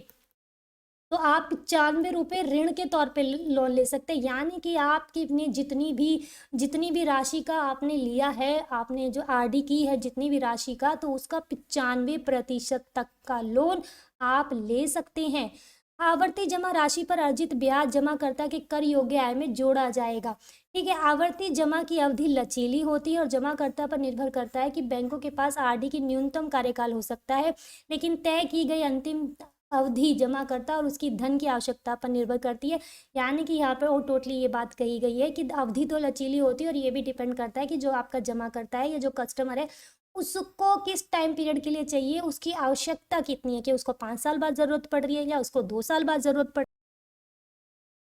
तो आप 95 रुपये ऋण के तौर पे लोन ले सकते हैं। यानी कि आपकी ने जितनी भी राशि का आपने लिया है, आपने जो आरडी की है जितनी भी राशि का, तो उसका 95% तक का लोन आप ले सकते हैं। आवर्ती जमा राशि पर अर्जित ब्याज जमाकर्ता के कर योग्य आय में जोड़ा जाएगा। ठीक है, आवर्ती जमा की अवधि लचीली होती है और जमाकर्ता पर निर्भर करता है कि बैंकों के पास आरडी की न्यूनतम कार्यकाल हो सकता है, लेकिन तय की गई अंतिम अवधि जमाकर्ता और उसकी धन की आवश्यकता पर निर्भर करती है। यानी कि यहाँ पर और टोटली ये बात कही गई है कि अवधि तो लचीली होती है, और ये भी डिपेंड करता है कि जो आपका जमा करता है या जो कस्टमर है, उसको किस टाइम पीरियड के लिए चाहिए, उसकी आवश्यकता कितनी है, कि उसको 5 साल बाद ज़रूरत पड़ रही है या उसको 2 साल बाद ज़रूरत पड़।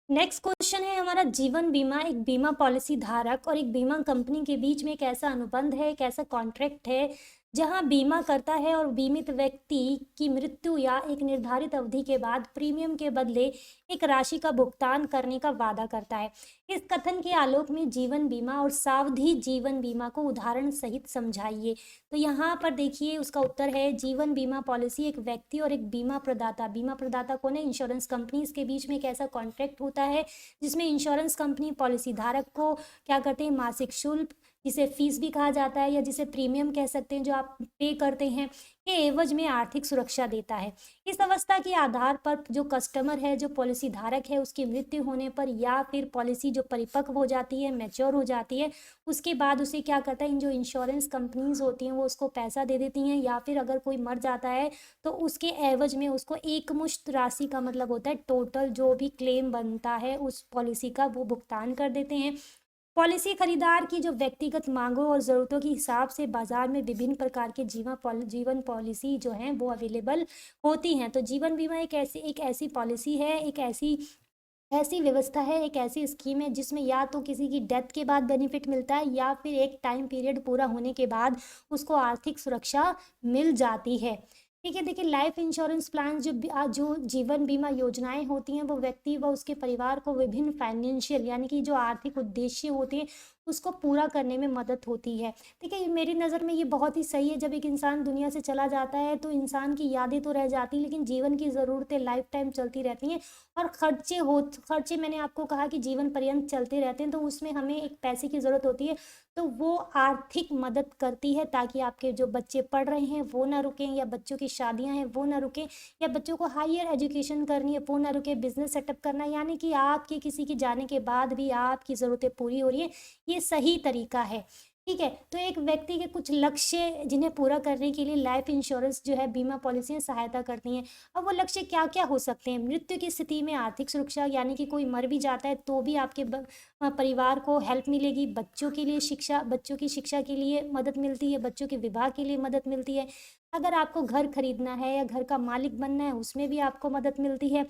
नेक्स्ट क्वेश्चन है हमारा, जीवन बीमा एक बीमा पॉलिसी धारक और एक बीमा कंपनी के बीच में एक ऐसा अनुबंध है, एक ऐसा कॉन्ट्रैक्ट है जहां बीमा करता है और बीमित व्यक्ति की मृत्यु या एक निर्धारित अवधि के बाद प्रीमियम के बदले एक राशि का भुगतान करने का वादा करता है। इस कथन के आलोक में जीवन बीमा और सावधि जीवन बीमा को उदाहरण सहित समझाइए। तो यहाँ पर देखिए, उसका उत्तर है जीवन बीमा पॉलिसी एक व्यक्ति और एक बीमा प्रदाता कौन है, इंश्योरेंस कंपनी, इसके बीच में एक ऐसा कॉन्ट्रैक्ट होता है जिसमें इंश्योरेंस कंपनी पॉलिसी धारक को क्या करते हैं, मासिक शुल्क, जिसे फीस भी कहा जाता है या जिसे प्रीमियम कह सकते हैं, जो आप पे करते हैं, के एवज में आर्थिक सुरक्षा देता है। इस अवस्था के आधार पर जो कस्टमर है, जो पॉलिसी धारक है, उसकी मृत्यु होने पर या फिर पॉलिसी जो परिपक्व हो जाती है, मैच्योर हो जाती है, उसके बाद उसे क्या करता है, इन जो इंश्योरेंस कंपनीज होती हैं वो उसको पैसा दे देती हैं, या फिर अगर कोई मर जाता है तो उसके एवज में उसको एक मुश्त राशि का मतलब होता है टोटल जो भी क्लेम बनता है उस पॉलिसी का, वो भुगतान कर देते हैं। पॉलिसी खरीदार की जो व्यक्तिगत मांगों और ज़रूरतों के हिसाब से बाजार में विभिन्न प्रकार के जीवन पॉलिसी जो हैं वो अवेलेबल होती हैं। तो जीवन बीमा एक ऐसी पॉलिसी है, एक ऐसी ऐसी व्यवस्था है, एक ऐसी स्कीम है जिसमें या तो किसी की डेथ के बाद बेनिफिट मिलता है या फिर एक टाइम पीरियड पूरा होने के बाद उसको आर्थिक सुरक्षा मिल जाती है। ठीक है, देखिए, लाइफ इंश्योरेंस प्लान जो जीवन बीमा योजनाएं होती हैं वो व्यक्ति व उसके परिवार को विभिन्न फाइनेंशियल यानी कि जो आर्थिक उद्देश्य होते हैं उसको पूरा करने में मदद होती है। ठीक है, मेरी नज़र में ये बहुत ही सही है। जब एक इंसान दुनिया से चला जाता है तो इंसान की यादें तो रह जाती हैं, लेकिन जीवन की ज़रूरतें लाइफ टाइम चलती रहती हैं, और खर्चे मैंने आपको कहा कि जीवन पर्यंत चलते रहते हैं, तो उसमें हमें एक पैसे की ज़रूरत होती है, तो वो आर्थिक मदद करती है ताकि आपके जो बच्चे पढ़ रहे हैं वो ना रुकें, या बच्चों की शादियां हैं वो ना रुकें, या बच्चों को हायर एजुकेशन करनी है वो ना रुके, बिजनेस सेटअप करना, यानी कि आपके किसी के जाने के बाद भी आपकी ज़रूरतें पूरी हो रही है, ये सही तरीका है। ठीक है, तो एक व्यक्ति के कुछ लक्ष्य जिन्हें पूरा करने के लिए लाइफ इंश्योरेंस जो है बीमा पॉलिसियां सहायता करती हैं। अब वो लक्ष्य क्या क्या हो सकते हैं, मृत्यु की स्थिति में आर्थिक सुरक्षा, यानी कि कोई मर भी जाता है तो भी आपके परिवार को हेल्प मिलेगी, बच्चों की शिक्षा के लिए मदद मिलती है, बच्चों के विवाह के लिए मदद मिलती है, अगर आपको घर खरीदना है या घर का मालिक बनना है उसमें भी आपको मदद मिलती है।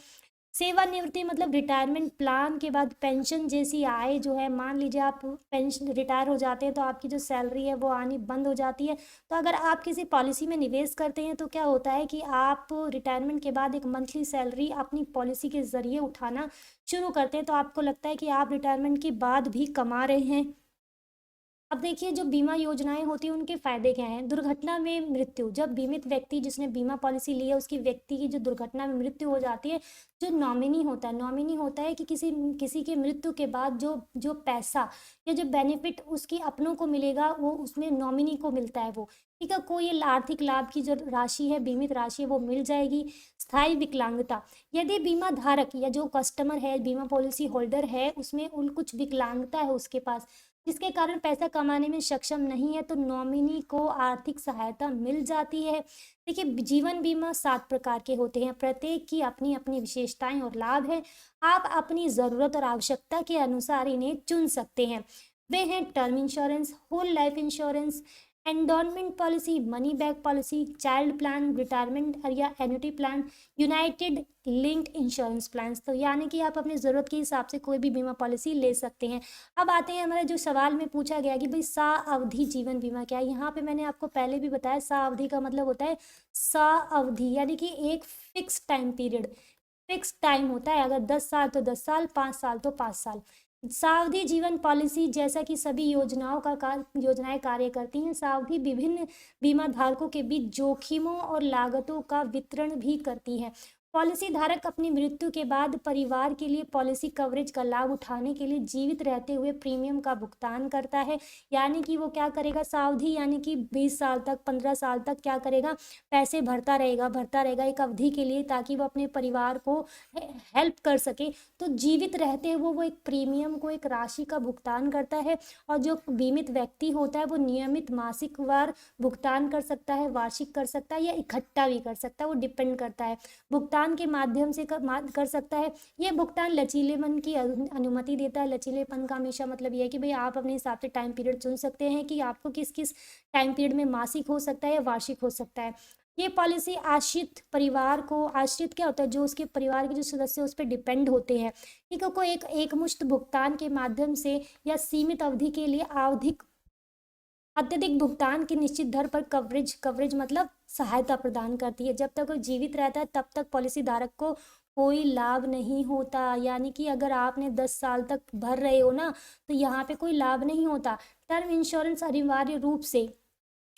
सेवानिवृत्ति मतलब रिटायरमेंट प्लान के बाद पेंशन जैसी आय जो है, मान लीजिए आप पेंशन रिटायर हो जाते हैं तो आपकी जो सैलरी है वो आनी बंद हो जाती है, तो अगर आप किसी पॉलिसी में निवेश करते हैं तो क्या होता है कि आप रिटायरमेंट के बाद एक मंथली सैलरी अपनी पॉलिसी के ज़रिए उठाना शुरू करते हैं, तो आपको लगता है कि आप रिटायरमेंट के बाद भी कमा रहे हैं। अब देखिए, जो बीमा योजनाएं होती हैं उनके फायदे क्या हैं। दुर्घटना में मृत्यु, जब बीमित व्यक्ति जिसने बीमा पॉलिसी ली है उसकी व्यक्ति की जो दुर्घटना में मृत्यु हो जाती है, जो नॉमिनी होता है कि किसी किसी के मृत्यु के बाद जो जो पैसा या जो बेनिफिट उसके अपनों को मिलेगा वो उसमें नॉमिनी को मिलता है वो। ठीक है, कोई आर्थिक लाभ की जो राशि है, बीमित राशि है, वो मिल जाएगी। स्थायी विकलांगता, यदि बीमा धारक या जो कस्टमर है, बीमा पॉलिसी होल्डर है, उसमें कुछ विकलांगता है उसके पास, जिसके कारण पैसा कमाने में सक्षम नहीं है, तो नॉमिनी को आर्थिक सहायता मिल जाती है। देखिए, जीवन बीमा 7 प्रकार के होते हैं, प्रत्येक की अपनी अपनी विशेषताएं और लाभ है। आप अपनी ज़रूरत और आवश्यकता के अनुसार इन्हें चुन सकते हैं। वे हैं term insurance, whole life insurance, endowment policy, money back policy, child plan, retirement या annuity plan, united linked insurance plans. तो यानी कि आप अपनी ज़रूरत के हिसाब से कोई भी बीमा पॉलिसी ले सकते हैं। अब आते हैं हमारे जो सवाल में पूछा गया कि भाई सावधि जीवन बीमा क्या है। यहाँ पे मैंने आपको पहले भी बताया, सावधि का मतलब होता है सावधि, यानी कि एक fix time period, fix time होता है। अगर 10 साल तो 10 साल, 5 साल तो 5 साल। सावधि जीवन पॉलिसी जैसा कि सभी योजनाएं कार्य करती हैं, सावधि विभिन्न बीमा धारकों के बीच जोखिमों और लागतों का वितरण भी करती है। पॉलिसी धारक अपनी मृत्यु के बाद परिवार के लिए पॉलिसी कवरेज का लाभ उठाने के लिए जीवित रहते हुए प्रीमियम का भुगतान करता है। यानी कि वो क्या करेगा, सावधि यानी कि 20 साल तक, 15 साल तक क्या करेगा, पैसे भरता रहेगा एक अवधि के लिए, ताकि वो अपने परिवार को हेल्प कर सके। तो जीवित रहते हुए वो एक प्रीमियम को, एक राशि का भुगतान करता है। और जो बीमित व्यक्ति होता है वो नियमित मासिक वार भुगतान कर सकता है, वार्षिक कर सकता है या इकट्ठा भी कर सकता है, वो डिपेंड करता है। भुगतान के माध्यम से कर सकता है। ये भुगतान लचीलेपन की अनुमति देता है। लचीलेपन का हमेशा मतलब ये है कि भाई आप अपने हिसाब से टाइम पीरियड चुन सकते हैं कि आपको किस किस टाइम पीरियड में मासिक हो सकता है या वार्षिक हो सकता है। ये पॉलिसी आश्रित परिवार को, आश्रित क्या होता है, जो उसके परिवार के जो सदस्य उस पर डिपेंड होते हैं, ठीक है, को एक मुश्त भुगतान के माध्यम से या सीमित अवधि के लिए आवधिक अत्यधिक भुगतान की निश्चित दर पर कवरेज मतलब सहायता प्रदान करती है। जब तक वो जीवित रहता है तब तक पॉलिसी धारक को कोई लाभ नहीं होता। यानी कि अगर आपने 10 साल तक भर रहे हो ना, तो यहाँ पे कोई लाभ नहीं होता। टर्म इंश्योरेंस अनिवार्य रूप से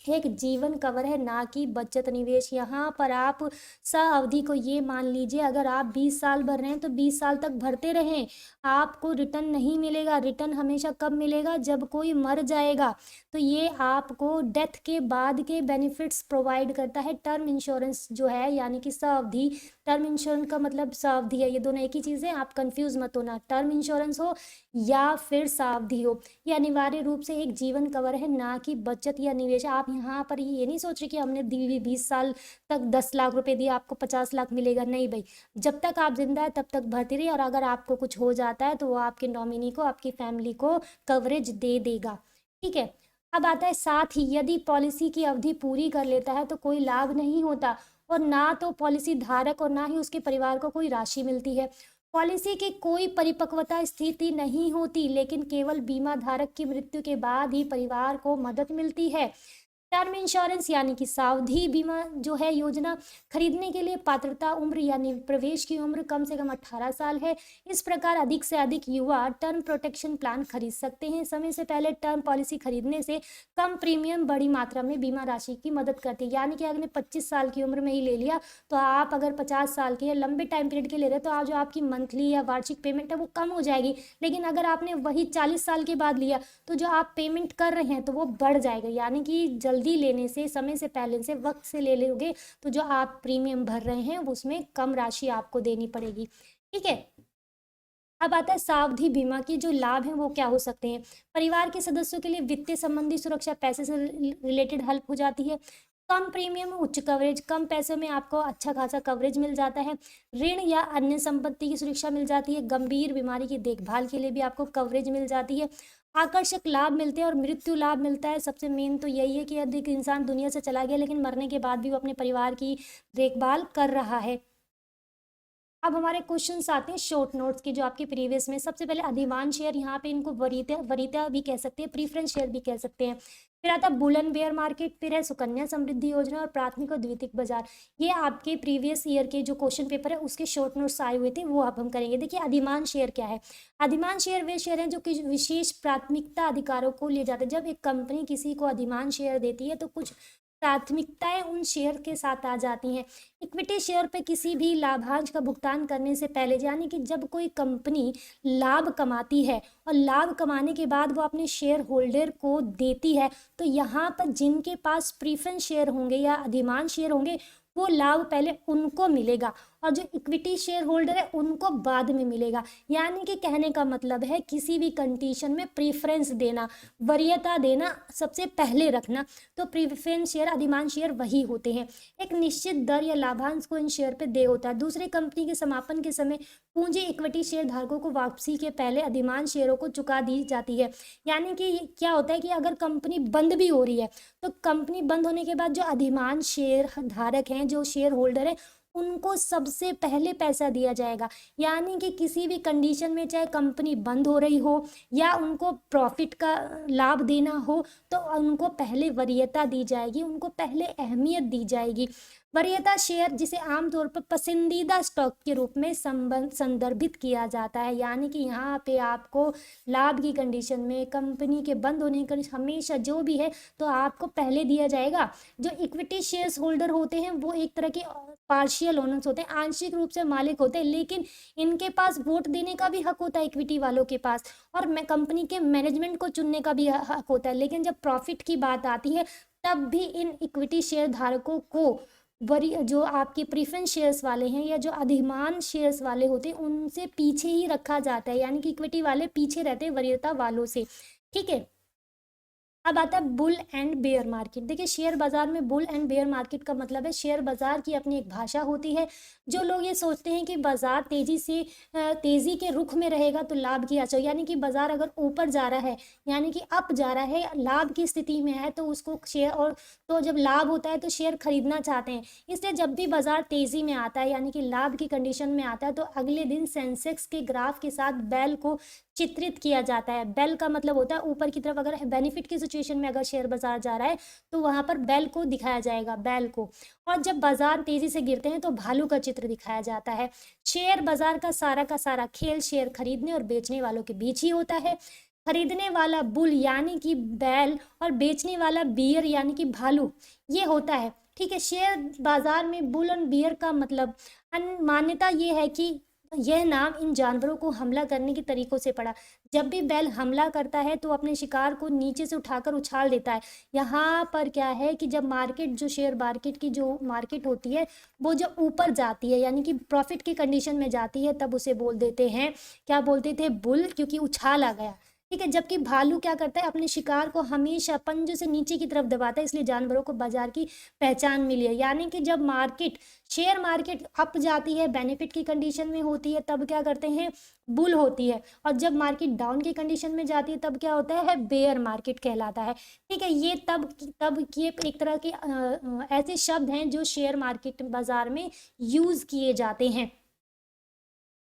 एक जीवन कवर है, ना कि बचत निवेश। यहाँ पर आप सावधि को ये मान लीजिए, अगर आप 20 साल भर रहे हैं तो 20 साल तक भरते रहें, आपको रिटर्न नहीं मिलेगा। रिटर्न हमेशा कब मिलेगा, जब कोई मर जाएगा। तो ये आपको डेथ के बाद के बेनिफिट्स प्रोवाइड करता है टर्म इंश्योरेंस जो है, यानी कि सावधि। टर्म इंश्योरेंस का मतलब सावधि है, ये दोनों एक ही चीज़ है, आप कंफ्यूज मत होना। टर्म इंश्योरेंस हो या फिर सावधि हो, ये अनिवार्य रूप से एक जीवन कवर है, ना कि बचत या निवेश। आप यहाँ पर ये नहीं सोच रहे कि हमने 20 साल तक 10 लाख रुपए दिए, आपको 50 लाख मिलेगा। नहीं भाई, जब तक आप जिंदा है तब तक भरती रहिए, और अगर आपको कुछ हो जाता है तो वो आपके नॉमिनी को, आपकी फैमिली को कवरेज दे देगा। ठीक है। अब आता है साथ ही यदि पॉलिसी की अवधि पूरी कर लेता है तो कोई लाभ नहीं होता, और ना तो पॉलिसी धारक और ना ही उसके परिवार को कोई राशि मिलती है। पॉलिसी की कोई परिपक्वता स्थिति नहीं होती, लेकिन केवल बीमा धारक की मृत्यु के बाद ही परिवार को मदद मिलती है। टर्म इंश्योरेंस यानी कि सावधि बीमा जो है योजना, खरीदने के लिए पात्रता उम्र यानी प्रवेश की उम्र कम से कम 18 साल है। इस प्रकार अधिक से अधिक युवा टर्म प्रोटेक्शन प्लान खरीद सकते हैं। समय से पहले टर्म पॉलिसी खरीदने से कम प्रीमियम बड़ी मात्रा में बीमा राशि की मदद करती है। यानी कि अगर 25 साल की उम्र में ही ले लिया, तो आप अगर 50 साल के या लंबे टाइम पीरियड के ले रहे हैं, तो आज जो आपकी मंथली या वार्षिक पेमेंट है वो कम हो जाएगी। लेकिन अगर आपने वही 40 साल के बाद लिया, तो जो आप पेमेंट कर रहे हैं तो वो बढ़ जाएगा। यानी कि जल्दी लेने से, समय से पहले से, वक्त से ले लोगे तो जो आप प्रीमियम भर रहे हैं उसमें कम राशि आपको देनी पड़ेगी। ठीक है। अब आता है सावधि बीमा की जो लाभ हैं वो क्या हो सकते हैं। परिवार के सदस्यों के लिए वित्तीय संबंधी सुरक्षा, पैसे से रिलेटेड हेल्प हो जाती है। कम प्रीमियम, उच्च कवरेज, कम पैसों में आपको अच्छा खासा कवरेज मिल जाता है। ऋण या अन्य संपत्ति की सुरक्षा मिल जाती है। गंभीर बीमारी की देखभाल के लिए भी आपको कवरेज मिल जाती है। आकर्षक लाभ मिलते हैं और मृत्यु लाभ मिलता है। सबसे मेन तो यही है कि यदि एक इंसान दुनिया से चला गया, लेकिन मरने के बाद भी वो अपने परिवार की देखभाल कर रहा है। अब हमारे क्वेश्चंस आते हैं शॉर्ट नोट्स के, जो आपके प्रीवियस में। सबसे पहले अधिमान शेयर, यहाँ पे इनको वरीयता भी कह सकते हैं, प्रीफरेंस शेयर भी कह सकते हैं। फिर आता है बुलन बेयर मार्केट, फिर है सुकन्या समृद्धि योजना और प्राथमिक और द्वितीयक बाजार। ये आपके प्रीवियस ईयर के जो क्वेश्चन पेपर है उसके शॉर्ट नोट्स आए हुए थे, वो अब हम करेंगे। देखिए अधिमान शेयर क्या है। अधिमान शेयर वे शेयर हैं जो कि विशेष प्राथमिकता अधिकारों को ले जाते हैं। जब एक कंपनी किसी को अधिमान शेयर देती है तो कुछ प्राथमिकताएं उन शेयर के साथ आ जाती हैं। इक्विटी शेयर पे किसी भी लाभांश का भुगतान करने से पहले, यानी कि जब कोई कंपनी लाभ कमाती है और लाभ कमाने के बाद वो अपने शेयर होल्डर को देती है, तो यहाँ पर जिनके पास प्रीफरेंस शेयर होंगे या अधिमान शेयर होंगे वो लाभ पहले उनको मिलेगा। और जो इक्विटी शेयर होल्डर है उनको बाद में मिलेगा। यानी कि कहने का मतलब है किसी भी कंडीशन में प्रेफरेंस देना, वरीयता देना, सबसे पहले रखना। तो प्रेफरेंस शेयर, अधिमान शेयर वही होते हैं। एक निश्चित दर या लाभांश को इन शेयर पे दे होता है। दूसरी कंपनी के समापन के समय पूंजी इक्विटी शेयर धारकों को वापसी के पहले अधिमान शेयरों को चुका दी जाती है। यानी कि क्या होता है कि अगर कंपनी बंद भी हो रही है तो कंपनी बंद होने के बाद जो अधिमान शेयर धारक हैं, जो शेयर होल्डर है, उनको सबसे पहले पैसा दिया जाएगा। यानी कि किसी भी कंडीशन में चाहे कंपनी बंद हो रही हो या उनको प्रॉफिट का लाभ देना हो तो उनको पहले वरीयता दी जाएगी, उनको पहले अहमियत दी जाएगी। वरीयता शेयर जिसे आमतौर पर पसंदीदा स्टॉक के रूप में संदर्भित किया जाता है। यानी कि यहाँ पे आपको लाभ की कंडीशन में, कंपनी के बंद होने की हमेशा जो भी है तो आपको पहले दिया जाएगा। जो इक्विटी शेयर्स होल्डर होते हैं वो एक तरह के पार्शियल ओनर्स होते हैं, आंशिक रूप से मालिक होते हैं, लेकिन इनके पास वोट देने का भी हक होता है इक्विटी वालों के पास, और कंपनी के मैनेजमेंट को चुनने का भी हक होता है। लेकिन जब प्रॉफिट की बात आती है तब भी इन इक्विटी शेयर धारकों को जो आपके प्रीफरेंस शेयर्स वाले हैं या जो अधिमान शेयर्स वाले होते हैं उनसे पीछे ही रखा जाता है। यानी कि इक्विटी वाले पीछे रहते हैं वरीयता वालों से। ठीक है, अब आता है बुल एंड बेयर मार्केट। देखिए, शेयर बाजार में बुल एंड बेयर मार्केट का मतलब है शेयर बाजार की अपनी एक भाषा होती है। जो लोग ये सोचते हैं कि बाजार तेजी के रुख में रहेगा तो लाभ की आशा, यानी कि बाजार अगर ऊपर जा रहा है, यानी कि अप जा रहा है, लाभ की स्थिति में है, तो उसको शेयर, और तो जब लाभ होता है तो शेयर खरीदना चाहते हैं। इसलिए जब भी बाजार तेजी में आता है यानी कि लाभ की कंडीशन में आता है तो अगले दिन सेंसेक्स के ग्राफ के साथ बेल को चित्रित किया जाता है। बेल का मतलब होता है ऊपर की तरफ, अगर बेनिफिट की सिचुएशन में अगर शेयर बाजार जा रहा है तो वहां पर बेल को दिखाया जाएगा, बेल को। और जब बाजार तेजी से गिरते हैं तो भालू का चित्र दिखाया जाता है। शेयर बाजार का सारा खेल शेयर खरीदने और बेचने वालों के बीच ही होता है। खरीदने वाला बुल यानी कि बैल और बेचने वाला बियर यानी कि भालू, ये होता है। ठीक है, शेयर बाजार में बुल और बियर का मतलब मान्यता ये है कि यह नाम इन जानवरों को हमला करने के तरीकों से पड़ा। जब भी बैल हमला करता है तो अपने शिकार को नीचे से उठाकर उछाल देता है। यहाँ पर क्या है कि जब मार्केट, जो शेयर मार्केट की जो मार्केट होती है वो जब ऊपर जाती है यानी कि प्रॉफिट की कंडीशन में जाती है तब उसे बोल देते हैं, क्या बोलते थे, बुल, क्योंकि उछाल आ गया। ठीक है, जबकि भालू क्या करता है, अपने शिकार को हमेशा पंजों से नीचे की तरफ दबाता है, इसलिए जानवरों को बाजार की पहचान मिली है। यानी कि जब शेयर मार्केट अप जाती है, बेनिफिट की कंडीशन में होती है, तब क्या करते हैं, बुल होती है, और जब मार्केट डाउन की कंडीशन में जाती है तब क्या होता है, बेयर मार्केट कहलाता है। ठीक है, ये तब ये एक तरह के ऐसे शब्द हैं जो शेयर मार्केट बाजार में यूज किए जाते हैं।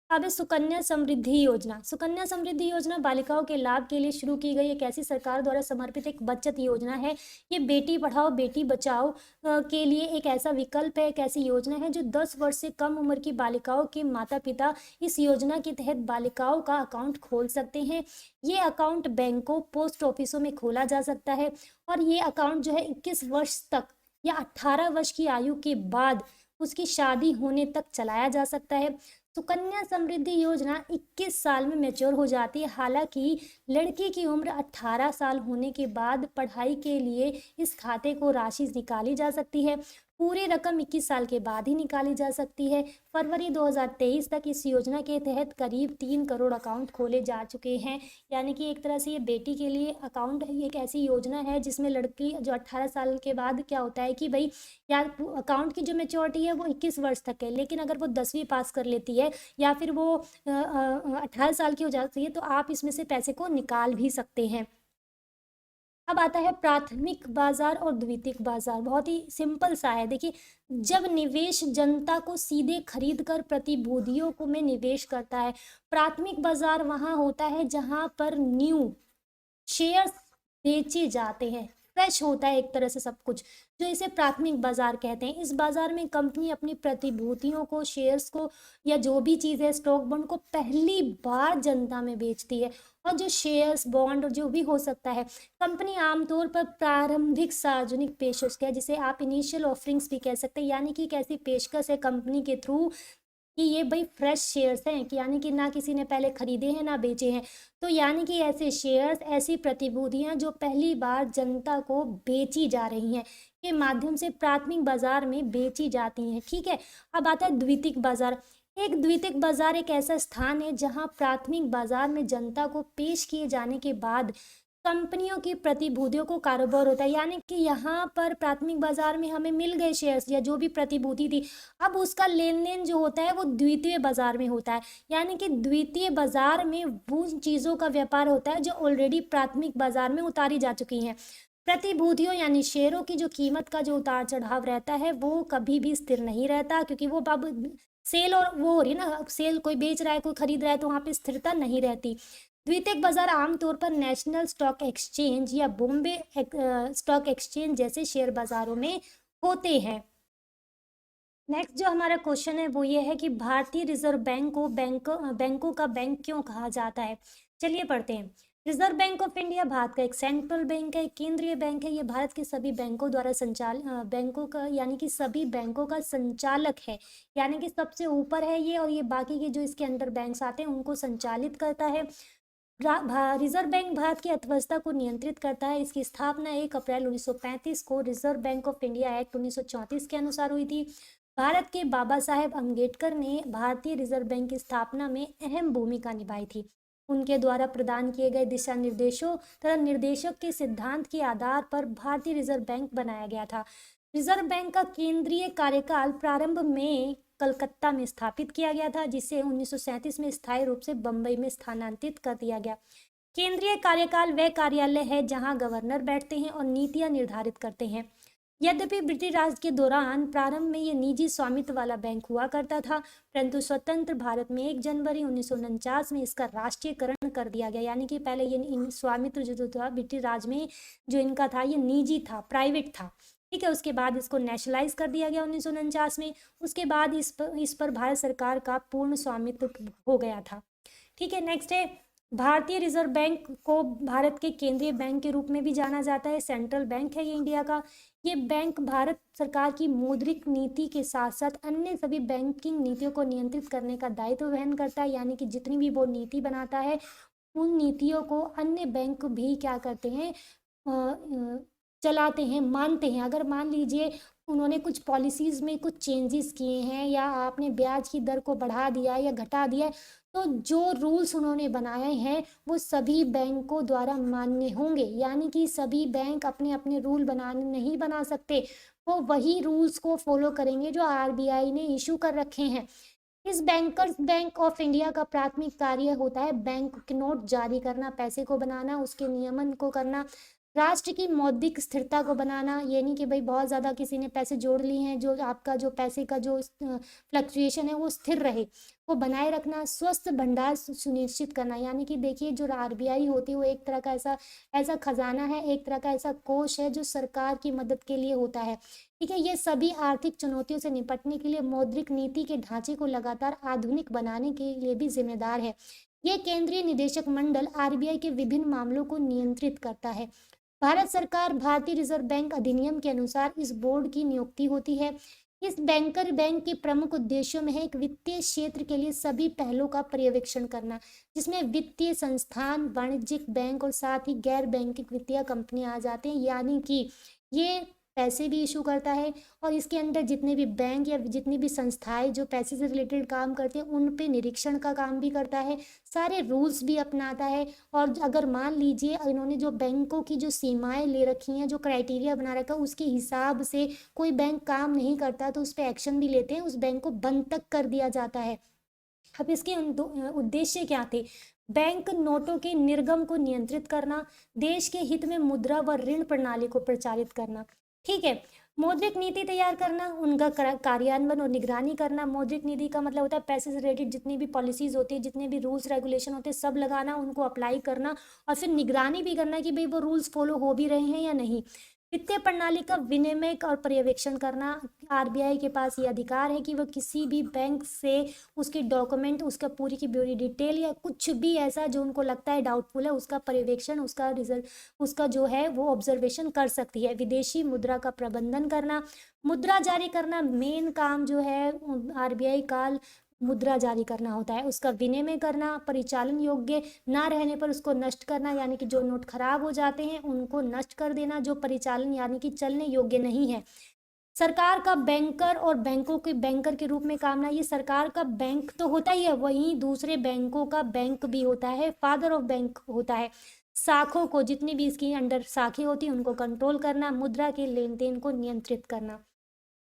अब है सुकन्या समृद्धि योजना। सुकन्या समृद्धि योजना बालिकाओं के लाभ के लिए शुरू की गई एक ऐसी सरकार द्वारा समर्पित एक बचत योजना है। ये बेटी पढ़ाओ बेटी बचाओ के लिए एक ऐसा विकल्प है, एक ऐसी योजना है जो 10 वर्ष से कम उम्र की बालिकाओं के माता पिता इस योजना के तहत बालिकाओं का अकाउंट खोल सकते हैं। ये अकाउंट बैंकों, पोस्ट ऑफिसों में खोला जा सकता है, और ये अकाउंट जो है 21 वर्ष तक या 18 वर्ष की आयु के बाद उसकी शादी होने तक चलाया जा सकता है। सुकन्या समृद्धि योजना 21 साल में मैच्योर हो जाती है। हालांकि लड़की की उम्र 18 साल होने के बाद पढ़ाई के लिए इस खाते को राशि निकाली जा सकती है। पूरी रकम 21 साल के बाद ही निकाली जा सकती है। फरवरी 2023 तक इस योजना के तहत करीब 3 करोड़ अकाउंट खोले जा चुके हैं। यानी कि एक तरह से ये बेटी के लिए अकाउंट एक ऐसी योजना है जिसमें लड़की जो 18 साल के बाद क्या होता है कि भाई यार, अकाउंट की जो मेच्योरिटी है वो 21 वर्ष तक है, लेकिन अगर वो 10वीं पास कर लेती है या फिर वो 18 साल की हो जाती है तो आप इसमें से पैसे को निकाल भी सकते हैं। अब आता है प्राथमिक बाजार और द्वितीयक बाजार। बहुत ही सिंपल सा है। देखिए, जब निवेश जनता को सीधे खरीद कर प्रतिभूतियों को में निवेश करता है। प्राथमिक बाजार वहां होता है जहां पर न्यू शेयर्स बेचे जाते हैं, फ्रेश होता है एक तरह से सब कुछ, जो इसे प्राथमिक बाजार कहते हैं। इस बाजार में कंपनी अपनी प्रतिभूतियों को, शेयर्स को या जो भी चीज़ है, स्टॉक बॉन्ड को पहली बार जनता में बेचती है। और जो शेयर्स, बॉन्ड और जो भी हो सकता है, कंपनी आमतौर पर प्रारंभिक सार्वजनिक पेशकश है, जिसे आप इनिशियल ऑफरिंग्स भी कह सकते हैं। यानी कि एक ऐसी पेशकश है कंपनी के थ्रू कि ये भाई फ्रेश शेयर्स हैं, कि यानी कि ना किसी ने पहले खरीदे हैं ना बेचे हैं। तो यानी कि ऐसे शेयर्स, ऐसी प्रतिभूतियां जो पहली बार जनता को बेची जा रही हैं, के माध्यम से प्राथमिक बाजार में बेची जाती हैं। ठीक है, अब आता है द्वितीयक बाजार। एक द्वितीयक बाजार एक ऐसा स्थान है जहां प्राथमिक बाजार में जनता को पेश किए जाने के बाद कंपनियों की प्रतिभूतियों को कारोबार होता है। यानी कि यहाँ पर प्राथमिक बाजार में हमें मिल गए शेयर्स या जो भी प्रतिभूति थी, अब उसका लेन देन जो होता है वो द्वितीय बाजार में होता है। यानी कि द्वितीय बाजार में उन चीज़ों का व्यापार होता है जो ऑलरेडी प्राथमिक बाजार में उतारी जा चुकी हैं। प्रतिभूतियों यानी शेयरों की जो कीमत का जो उतार चढ़ाव रहता है वो कभी भी स्थिर नहीं रहता, क्योंकि वो अब सेल और वो हो रही है ना, सेल कोई बेच रहा है कोई खरीद रहा है, तो वहाँ पे स्थिरता नहीं रहती। द्वितीयक बाजार आमतौर पर नेशनल स्टॉक एक्सचेंज या बॉम्बे स्टॉक एक्सचेंज जैसे शेयर बाजारों में होते हैं। नेक्स्ट जो हमारा क्वेश्चन है वो ये है कि भारतीय रिजर्व बैंक को बैंकों का बैंक क्यों कहा जाता है। चलिए पढ़ते हैं। Reserve bank of India Bharat का एक सेंट्रल बैंक है, केंद्रीय बैंक है। ये भारत के सभी बैंकों द्वारा बैंकों का यानी कि सभी बैंकों का संचालक है, यानी कि सबसे ऊपर है ये, और ये बाकी के जो इसके अंडर बैंक्स आते हैं उनको संचालित करता है। रिजर्व बैंक भारत की अर्थव्यवस्था को नियंत्रित करता है। इसकी स्थापना 1 अप्रैल 1935 को reserve bank of India act 1934 के अनुसार हुई थी। भारत के बाबा साहेब अम्बेडकर ने भारतीय रिजर्व बैंक की स्थापना में अहम भूमिका निभाई थी। उनके द्वारा प्रदान किए गए दिशा निर्देशों तथा निर्देशक के सिद्धांत के आधार पर भारतीय रिजर्व बैंक बनाया गया था। रिजर्व बैंक का केंद्रीय कार्यकाल प्रारंभ में कलकत्ता में स्थापित किया गया था, जिसे 1937 में स्थायी रूप से बंबई में स्थानांतरित कर दिया गया। केंद्रीय कार्यकाल वह कार्यालय है जहां गवर्नर बैठते हैं और नीतियां निर्धारित करते हैं। यद्यपि ब्रिटिश राज के दौरान प्रारंभ में ये निजी स्वामित्व वाला बैंक हुआ करता था, परंतु स्वतंत्र भारत में 1 जनवरी 1949 में इसका राष्ट्रीयकरण कर दिया गया। यानी कि पहले ये स्वामित्व जो था ब्रिटिश राज में जो इनका था ये निजी था, प्राइवेट था। ठीक है, उसके बाद इसको नेशनलाइज कर दिया गया 1949 में। उसके बाद इस पर भारत सरकार का पूर्ण स्वामित्व हो गया था। ठीक है, नेक्स्ट है भारतीय रिजर्व बैंक को भारत के केंद्रीय बैंक के रूप में भी जाना जाता है। सेंट्रल बैंक है ये इंडिया का। ये बैंक भारत सरकार की मौद्रिक नीति के साथ साथ अन्य सभी बैंकिंग नीतियों को नियंत्रित करने का दायित्व वहन करता है। यानी कि जितनी भी वो नीति बनाता है उन नीतियों को अन्य बैंक भी क्या करते हैं, चलाते हैं, मानते हैं। अगर मान लीजिए उन्होंने कुछ पॉलिसीज़ में कुछ चेंजेस किए हैं या आपने ब्याज की दर को बढ़ा दिया या घटा दिया, तो जो रूल्स उन्होंने बनाए हैं वो सभी बैंकों द्वारा मान्य होंगे। यानी कि सभी बैंक अपने अपने रूल नहीं बना सकते, वो वही रूल्स को फॉलो करेंगे जो आरबीआई ने इशू कर रखे हैं। इस बैंक ऑफ इंडिया का प्राथमिक कार्य होता है बैंक के नोट जारी करना, पैसे को बनाना, उसके नियमन को करना, राष्ट्र की मौद्रिक स्थिरता को बनाना। ये नहीं कि भाई बहुत ज़्यादा किसी ने पैसे जोड़ लिए हैं, जो आपका जो पैसे का जो फ्लक्चुएशन है वो स्थिर रहे, वो बनाए रखना, स्वस्थ भंडार सुनिश्चित करना। यानी कि देखिए जो आरबीआई होती है वो एक तरह का ऐसा खजाना है, एक तरह का ऐसा कोष है जो सरकार की मदद के लिए होता है। ठीक है, ये सभी आर्थिक चुनौतियों से निपटने के लिए मौद्रिक नीति के ढांचे को लगातार आधुनिक बनाने के लिए भी जिम्मेदार है। ये केंद्रीय निदेशक मंडल आरबीआई के विभिन्न मामलों को नियंत्रित करता है। भारत सरकार भारतीय रिजर्व बैंक अधिनियम के अनुसार इस बोर्ड की नियुक्ति होती है। इस बैंक के प्रमुख उद्देश्यों में है एक वित्तीय क्षेत्र के लिए सभी पहलों का पर्यवेक्षण करना, जिसमें वित्तीय संस्थान, वाणिज्यिक बैंक और साथ ही गैर बैंकिंग वित्तीय कंपनियां आ जाते हैं। यानी कि ये पैसे भी इशू करता है और इसके अंदर जितने भी बैंक या जितनी भी संस्थाएं जो पैसे से रिलेटेड काम करते हैं उन पे निरीक्षण का काम भी करता है, सारे रूल्स भी अपनाता है। और अगर मान लीजिए इन्होंने जो बैंकों की जो सीमाएं ले रखी हैं, जो क्राइटेरिया बना रखा है, उसके हिसाब से कोई बैंक काम नहीं करता तो उस पर एक्शन भी लेते हैं, उस बैंक को बंद तक कर दिया जाता है। अब इसके उद्देश्य क्या थे? बैंक नोटों के निर्गम को नियंत्रित करना, देश के हित में मुद्रा व ऋण प्रणाली को प्रचारित करना। ठीक है, मौद्रिक नीति तैयार करना, उनका कार्यान्वयन और निगरानी करना। मौद्रिक नीति का मतलब होता है पैसे से रिलेटेड जितनी भी पॉलिसीज होती है, जितने भी रूल्स रेगुलेशन होते हैं, सब लगाना, उनको अप्लाई करना और फिर निगरानी भी करना कि भाई वो रूल्स फॉलो हो भी रहे हैं या नहीं। वित्तीय प्रणाली का विनियमन और पर्यवेक्षण करना, आरबीआई के पास ये अधिकार है कि वो किसी भी बैंक से उसके डॉक्यूमेंट, उसका पूरी की पूरी डिटेल या कुछ भी ऐसा जो उनको लगता है डाउटफुल है उसका पर्यवेक्षण, उसका रिजल्ट, उसका जो है वो ऑब्जर्वेशन कर सकती है। विदेशी मुद्रा का प्रबंधन करना, मुद्रा जारी करना मेन काम जो है आरबीआई का मुद्रा जारी करना होता है, उसका विनिमय करना, परिचालन योग्य ना रहने पर उसको नष्ट करना, यानी कि जो नोट खराब हो जाते हैं उनको नष्ट कर देना, जो परिचालन यानी कि चलने योग्य नहीं है। सरकार का बैंकर और बैंकों के बैंकर के रूप में काम ना, ये सरकार का बैंक तो होता ही है, वहीं दूसरे बैंकों का बैंक भी होता है, फादर ऑफ बैंक होता है। शाखों को, जितनी भी इसकी अंडर शाखें होती हैं उनको कंट्रोल करना, मुद्रा के लेन देन को नियंत्रित करना।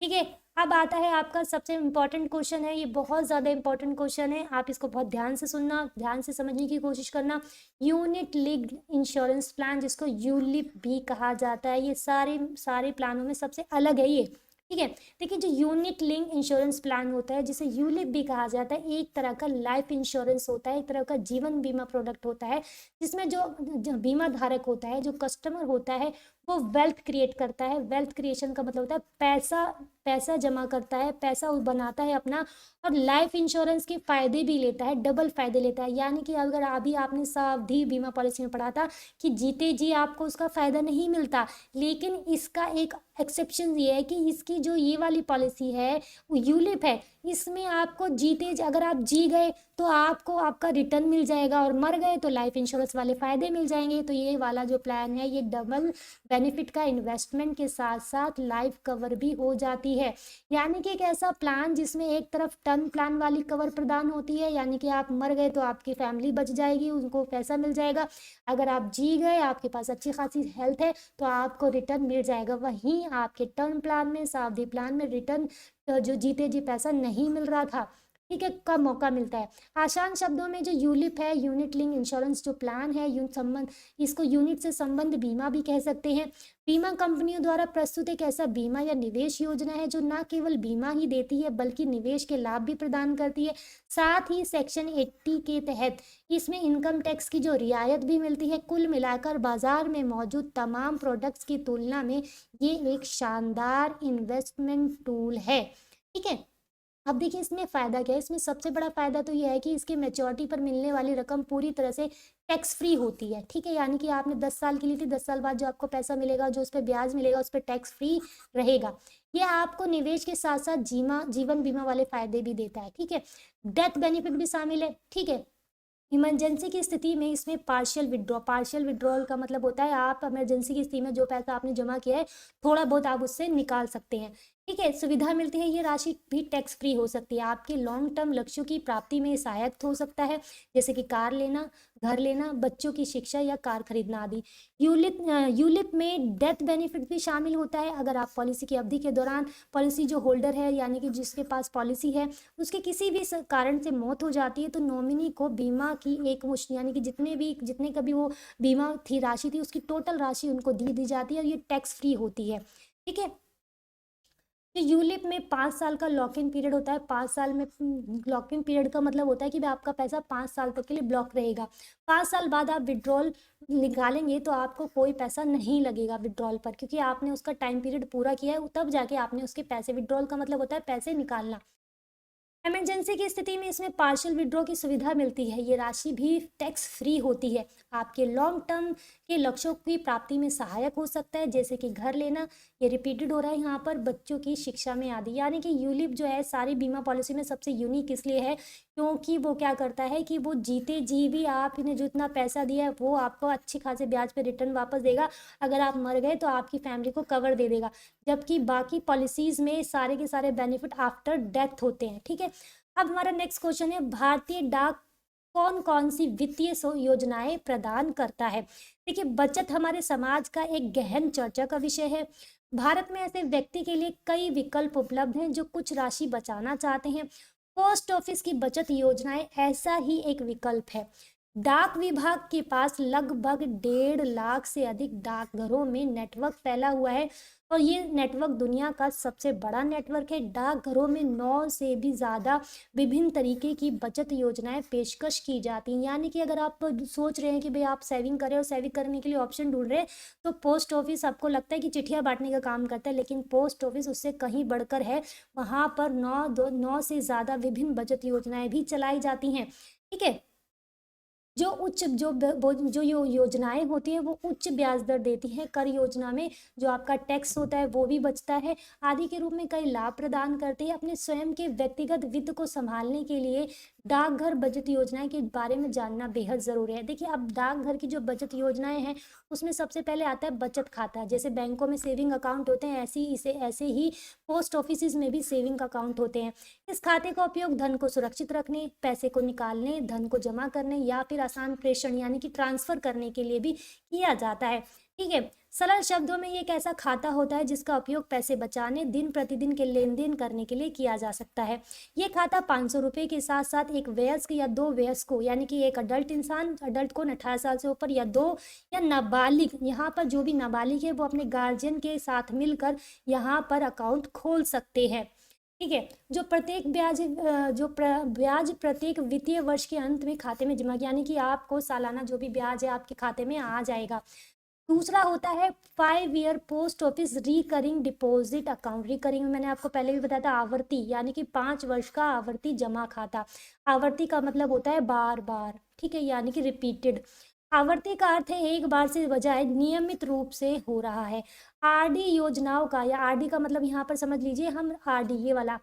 ठीक है, अब आता है आपका सबसे इम्पोर्टेंट क्वेश्चन है, ये बहुत ज़्यादा इम्पोर्टेंट क्वेश्चन है, आप इसको बहुत ध्यान से सुनना, ध्यान से समझने की कोशिश करना। यूनिट लिंक्ड इंश्योरेंस प्लान, जिसको यूलिप भी कहा जाता है, ये सारे सारे प्लानों में सबसे अलग है ये। ठीक है, देखिए जो यूनिट लिंक इंश्योरेंस प्लान होता है, जिसे यूलिप भी कहा जाता है, एक तरह का लाइफ इंश्योरेंस होता है, एक तरह का जीवन बीमा प्रोडक्ट होता है, जिसमें जो बीमा धारक होता है, जो कस्टमर होता है, वो वेल्थ क्रिएट करता है। वेल्थ क्रिएशन का मतलब होता है पैसा, पैसा जमा करता है, पैसा बनाता है अपना, और लाइफ इंश्योरेंस के फायदे भी लेता है, डबल फायदे लेता है। यानी कि अगर अभी आपने सावधि बीमा पॉलिसी में पढ़ा था कि जीते जी आपको उसका फायदा नहीं मिलता, लेकिन इसका एक एक्सेप्शन ये है कि इसकी जो ये वाली पॉलिसी है वो यूलिप है, इसमें आपको जीते अगर आप जी गए तो आपको आपका रिटर्न मिल जाएगा, और मर गए तो लाइफ इंश्योरेंस वाले फायदे मिल जाएंगे। तो ये वाला जो प्लान है ये डबल बेनिफिट का, इन्वेस्टमेंट के साथ साथ लाइफ कवर भी हो जाती है। यानी कि एक ऐसा प्लान जिसमें एक तरफ टर्म प्लान वाली कवर प्रदान होती है, यानी कि आप मर गए तो आपकी फैमिली बच जाएगी, उनको पैसा मिल जाएगा। अगर आप जी गए, आपके पास अच्छी खासी हेल्थ है, तो आपको रिटर्न मिल जाएगा। वहीं आपके टर्म प्लान में, सावधि प्लान में रिटर्न जो जीते जी पैसा नहीं मिल रहा था, ठीक है, का मौका मिलता है। आसान शब्दों में जो यूलिप है, यूनिट लिंक इंश्योरेंस जो प्लान है, इसको यूनिट से संबंध बीमा भी कह सकते हैं। बीमा कंपनियों द्वारा प्रस्तुत एक ऐसा बीमा या निवेश योजना है जो न केवल बीमा ही देती है बल्कि निवेश के लाभ भी प्रदान करती है। साथ ही सेक्शन 80 के तहत इसमें इनकम टैक्स की जो रियायत भी मिलती है। कुल मिलाकर बाजार में मौजूद तमाम प्रोडक्ट्स की तुलना में ये एक शानदार इन्वेस्टमेंट टूल है। ठीक है, अब देखिए इसमें फ़ायदा क्या है। इसमें सबसे बड़ा फ़ायदा तो यह है कि इसकी मैच्योरिटी पर मिलने वाली रकम पूरी तरह से टैक्स फ्री होती है। ठीक है, यानी कि आपने 10 साल की ली थी, 10 साल बाद जो आपको पैसा मिलेगा, जो उस पर ब्याज मिलेगा, उस पर टैक्स फ्री रहेगा। यह आपको निवेश के साथ साथ जीवन बीमा वाले फायदे भी देता है। ठीक है, डेथ बेनिफिट भी शामिल है। ठीक है, इमरजेंसी की स्थिति में इसमें पार्शियल विड्रॉल का मतलब होता है आप इमरजेंसी की स्थिति में जो पैसा आपने जमा किया है, थोड़ा बहुत आप उससे निकाल सकते हैं। ठीक है, सुविधा मिलती है, ये राशि भी टैक्स फ्री हो सकती है। आपके लॉन्ग टर्म लक्ष्यों की प्राप्ति में सहायक हो सकता है, जैसे कि कार लेना, घर लेना, बच्चों की शिक्षा या कार खरीदना आदि। यूलिप में डेथ बेनिफिट भी शामिल होता है। अगर आप पॉलिसी की अवधि के दौरान, पॉलिसी जो होल्डर है यानी कि जिसके पास पॉलिसी है, उसके किसी भी कारण से मौत हो जाती है, तो नॉमिनी को बीमा की एक मुश्त, यानी कि जितने कभी वो बीमा थी राशि थी, उसकी टोटल राशि उनको दी जाती है, और ये टैक्स फ्री होती है। ठीक है, तो यूलिप में 5 साल का लॉक इन पीरियड होता है। 5 साल में लॉक इन पीरियड का मतलब होता है कि भाई आपका पैसा 5 साल तक के लिए ब्लॉक रहेगा। 5 साल बाद आप विड्रॉल निकालेंगे तो आपको कोई पैसा नहीं लगेगा विड्रॉल पर, क्योंकि आपने उसका टाइम पीरियड पूरा किया है, तब जाके आपने उसके पैसे, विड्रॉल का मतलब होता है पैसे निकालना। इमरजेंसी की स्थिति में इसमें पार्शियल विड्रॉ की सुविधा मिलती है। ये राशि भी टैक्स फ्री होती है। आपके लॉन्ग टर्म के लक्ष्यों की प्राप्ति में सहायक हो सकता है, जैसे कि घर लेना, ये रिपीटेड हो रहा है यहाँ पर, बच्चों की शिक्षा में आदि। यानी कि यूलिप जो है सारी बीमा पॉलिसी में सबसे यूनिक इसलिए है क्योंकि वो क्या करता है कि वो जीते जी भी आपने जो इतना पैसा दिया है वो आपको अच्छी खासे ब्याज पे रिटर्न वापस देगा। अगर आप मर गए तो आपकी फैमिली को कवर दे देगा, जबकि बाकी पॉलिसीज में सारे के सारे बेनिफिट आफ्टर डेथ होते हैं। ठीक है, अब हमारा नेक्स्ट क्वेश्चन है, भारतीय डाक कौन कौन सी वित्तीय योजनाएं प्रदान करता है। देखिए, बचत हमारे समाज का एक गहन चर्चा का विषय है। भारत में ऐसे व्यक्ति के लिए कई विकल्प उपलब्ध हैं जो कुछ राशि बचाना चाहते हैं। पोस्ट ऑफिस की बचत योजनाएं ऐसा ही एक विकल्प है। डाक विभाग के पास लगभग 1.5 लाख से अधिक डाकघरों में नेटवर्क फैला हुआ है, और ये नेटवर्क दुनिया का सबसे बड़ा नेटवर्क है। डाकघरों में 9 से भी ज़्यादा विभिन्न तरीके की बचत योजनाएं पेशकश की जाती हैं। यानी कि अगर आप सोच रहे हैं कि भाई आप सेविंग करें और सेविंग करने के लिए ऑप्शन ढूंढ रहे हैं, तो पोस्ट ऑफिस, आपको लगता है कि चिट्ठियां बांटने का काम करता है, लेकिन पोस्ट ऑफिस उससे कहीं बढ़कर है। वहाँ पर 9 से ज़्यादा विभिन्न बचत योजनाएं भी चलाई जाती हैं। ठीक है, जो उच्च जो योजनाएं होती हैं वो उच्च ब्याज दर देती हैं। कर योजना में जो आपका टैक्स होता है वो भी बचता है, आदि के रूप में कई लाभ प्रदान करते हैं। अपने स्वयं के व्यक्तिगत वित्त को संभालने के लिए डाकघर बचत योजनाएं के बारे में जानना बेहद जरूरी है। देखिए, अब डाकघर की जो बचत योजनाएं हैं उसमें सबसे पहले आता है बचत खाता। जैसे बैंकों में सेविंग अकाउंट होते हैं, ऐसे ही पोस्ट ऑफिस में भी सेविंग अकाउंट होते हैं। इस खाते का उपयोग धन को सुरक्षित रखने, पैसे को निकालने, धन को जमा करने या फिर आसान प्रेषण यानी कि ट्रांसफर करने के लिए भी किया जाता है। ठीक है, सरल शब्दों में ये एक ऐसा खाता होता है जिसका उपयोग पैसे बचाने, दिन प्रतिदिन के लेन देन करने के लिए किया जा सकता है। ये खाता 500 रुपये के साथ साथ एक वयस्क या दो वयस्कों यानी कि एक अडल्ट इंसान, अडल्ट को 18 साल से ऊपर, या दो या नाबालिग, यहाँ पर जो भी नाबालिग है वो अपने गार्जियन के साथ मिलकर यहाँ पर अकाउंट खोल सकते हैं। ठीक है, जो प्रत्येक ब्याज प्रत्येक वित्तीय वर्ष के अंत में खाते में जमा, यानी कि आपको सालाना जो भी ब्याज है आपके खाते में आ जाएगा। दूसरा होता है 5 year post office recurring deposit account. Recurring मैंने आपको पहले भी बताया था, आवर्ती, यानी कि 5 वर्ष का आवर्ती जमा खाता। आवर्ती का मतलब होता है बार बार, ठीक है, यानी कि रिपीटेड। आवर्ती का अर्थ है एक बार से बजाय नियमित रूप से हो रहा है। आरडी योजनाओं का, या आरडी का मतलब यहाँ पर समझ लीजिए हम आरडी, ये वाला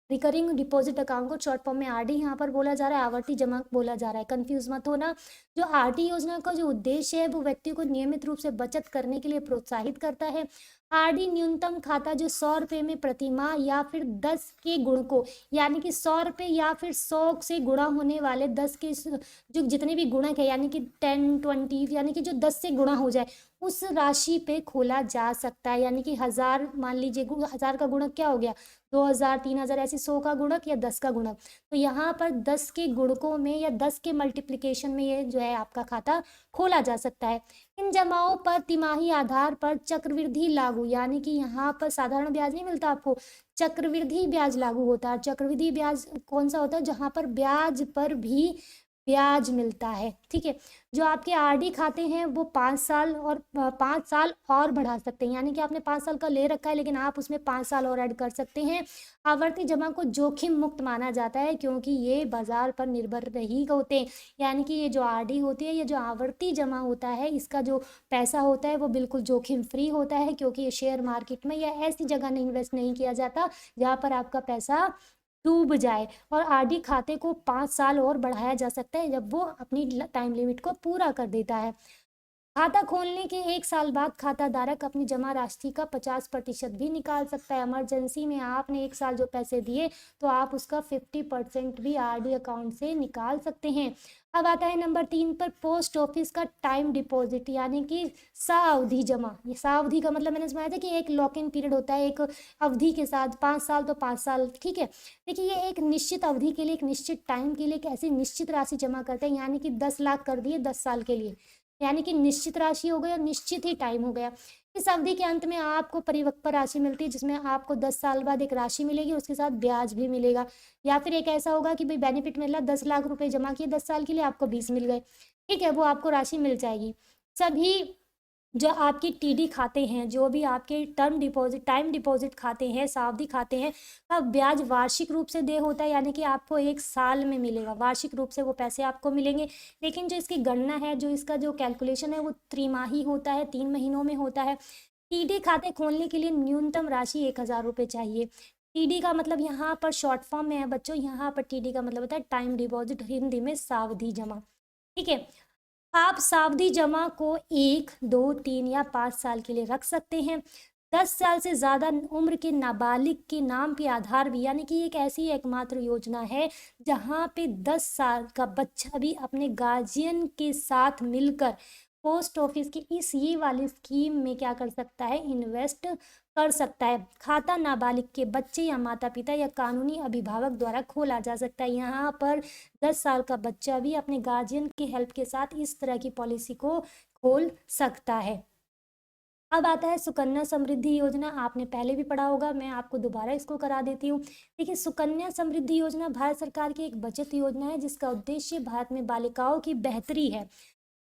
रिकरिंग डिपॉजिट अकाउंट को शॉर्ट फॉर्म में आरडी यहाँ पर बोला जा रहा है, आवर्ती जमा बोला जा रहा है, कंफ्यूज मत होना। जो आरडी योजना का जो उद्देश्य है वो व्यक्ति को नियमित रूप से बचत करने के लिए प्रोत्साहित करता है। आरडी न्यूनतम खाता जो 100 रुपये में प्रतिमाह या फिर 10 के गुणकों, यानी कि 100 रुपये या फिर 100 से गुणा होने वाले 10 के जो जितने भी गुणक है, यानी कि 10, 20, यानी कि जो 10 से गुणा हो जाए उस राशि पे खोला जा सकता है। यानी कि 1000, मान लीजिए 1000 का गुणक क्या हो गया, 2000, 3000, ऐसे 100 का गुणक या 10 का गुणक। तो यहाँ पर 10 के गुणकों में या 10 के मल्टीप्लिकेशन में ये जो है आपका खाता खोला जा सकता है। इन जमाओं पर तिमाही आधार पर चक्रवृद्धि लागू, यानी कि यहाँ पर साधारण ब्याज नहीं मिलता आपको, चक्रवृद्धि ब्याज लागू होता है। चक्रवृद्धि ब्याज कौन सा होता है, जहाँ पर ब्याज पर भी ब्याज मिलता है। ठीक है, जो आपके आरडी खाते हैं वो 5 साल और 5 साल और बढ़ा सकते हैं, यानी कि आपने 5 साल का ले रखा है लेकिन आप उसमें 5 साल और ऐड कर सकते हैं। आवर्ती जमा को जोखिम मुक्त माना जाता है क्योंकि ये बाजार पर निर्भर नहीं होते हैं, यानी कि ये जो आरडी होती है, ये जो आवर्ती जमा होता है, इसका जो पैसा होता है वो बिल्कुल जोखिम फ्री होता है, क्योंकि ये शेयर मार्केट में या ऐसी जगह नहीं इन्वेस्ट नहीं किया जाता जहाँ पर आपका पैसा डूब जाए। और आरडी खाते को 5 साल और बढ़ाया जा सकता है जब वो अपनी टाइम लिमिट को पूरा कर देता है। खाता खोलने के 1 साल बाद खाता धारक अपनी जमा राशि का 50% भी निकाल सकता है। इमरजेंसी में आपने 1 साल जो पैसे दिए तो आप उसका 50% भी आरडी अकाउंट से निकाल सकते हैं। अब आता है नंबर 3 पर पोस्ट ऑफिस का टाइम डिपॉजिट, यानी कि सावधि जमा। ये सावधि का मतलब मैंने समझाया था कि एक लॉक इन पीरियड होता है एक अवधि के साथ, 5 साल तो 5 साल, ठीक है। देखिए, ये एक निश्चित अवधि के लिए, एक निश्चित टाइम के लिए एक ऐसी निश्चित राशि जमा करते हैं, यानी कि 10 लाख कर दिए 10 साल के लिए, यानी कि निश्चित राशि हो गया, निश्चित ही टाइम हो गया। इस अवधि के अंत में आपको परिपक्व राशि मिलती है जिसमें आपको 10 साल बाद एक राशि मिलेगी, उसके साथ ब्याज भी मिलेगा। या फिर एक ऐसा होगा कि भाई बेनिफिट मिला, 10 लाख रुपए जमा किए 10 साल के लिए, आपको 20 मिल गए, ठीक है, वो आपको राशि मिल जाएगी। सभी जो आपकी टीडी खाते हैं, जो भी आपके टर्म डिपॉजिट, टाइम डिपॉजिट खाते हैं, सावधि खाते हैं, का ब्याज वार्षिक रूप से दे होता है, यानी कि आपको 1 साल में मिलेगा, वार्षिक रूप से वो पैसे आपको मिलेंगे। लेकिन जो इसकी गणना है, जो इसका जो कैलकुलेशन है वो त्रिमाही होता है, 3 महीनों में होता है। टीडी खाते खोलने के लिए न्यूनतम राशि 1000 रुपये चाहिए। टीडी का मतलब यहाँ पर शॉर्ट फॉर्म में है बच्चों, यहाँ पर टीडी का मतलब होता है टाइम डिपॉजिट, हिंदी में सावधि जमा, ठीक है। आप सावधि जमा को 1, 2, 3 या 5 साल के लिए रख सकते हैं। 10 साल से ज़्यादा उम्र के नाबालिग के नाम के आधार भी, यानी कि एक ऐसी एकमात्र योजना है जहाँ पे 10 साल का बच्चा भी अपने गार्जियन के साथ मिलकर पोस्ट ऑफिस की इस ये वाली स्कीम में क्या कर सकता है, इन्वेस्ट कर सकता है। खाता नाबालिग के बच्चे या माता पिता या कानूनी अभिभावक द्वारा खोला जा सकता है। यहाँ पर 10 साल का बच्चा भी अपने गार्जियन की हेल्प के साथ इस तरह की पॉलिसी को खोल सकता है। अब आता है सुकन्या समृद्धि योजना। आपने पहले भी पढ़ा होगा, मैं आपको दोबारा इसको करा देती हूँ। देखिए, सुकन्या समृद्धि योजना भारत सरकार की एक बचत योजना है जिसका उद्देश्य भारत में बालिकाओं की बेहतरी है।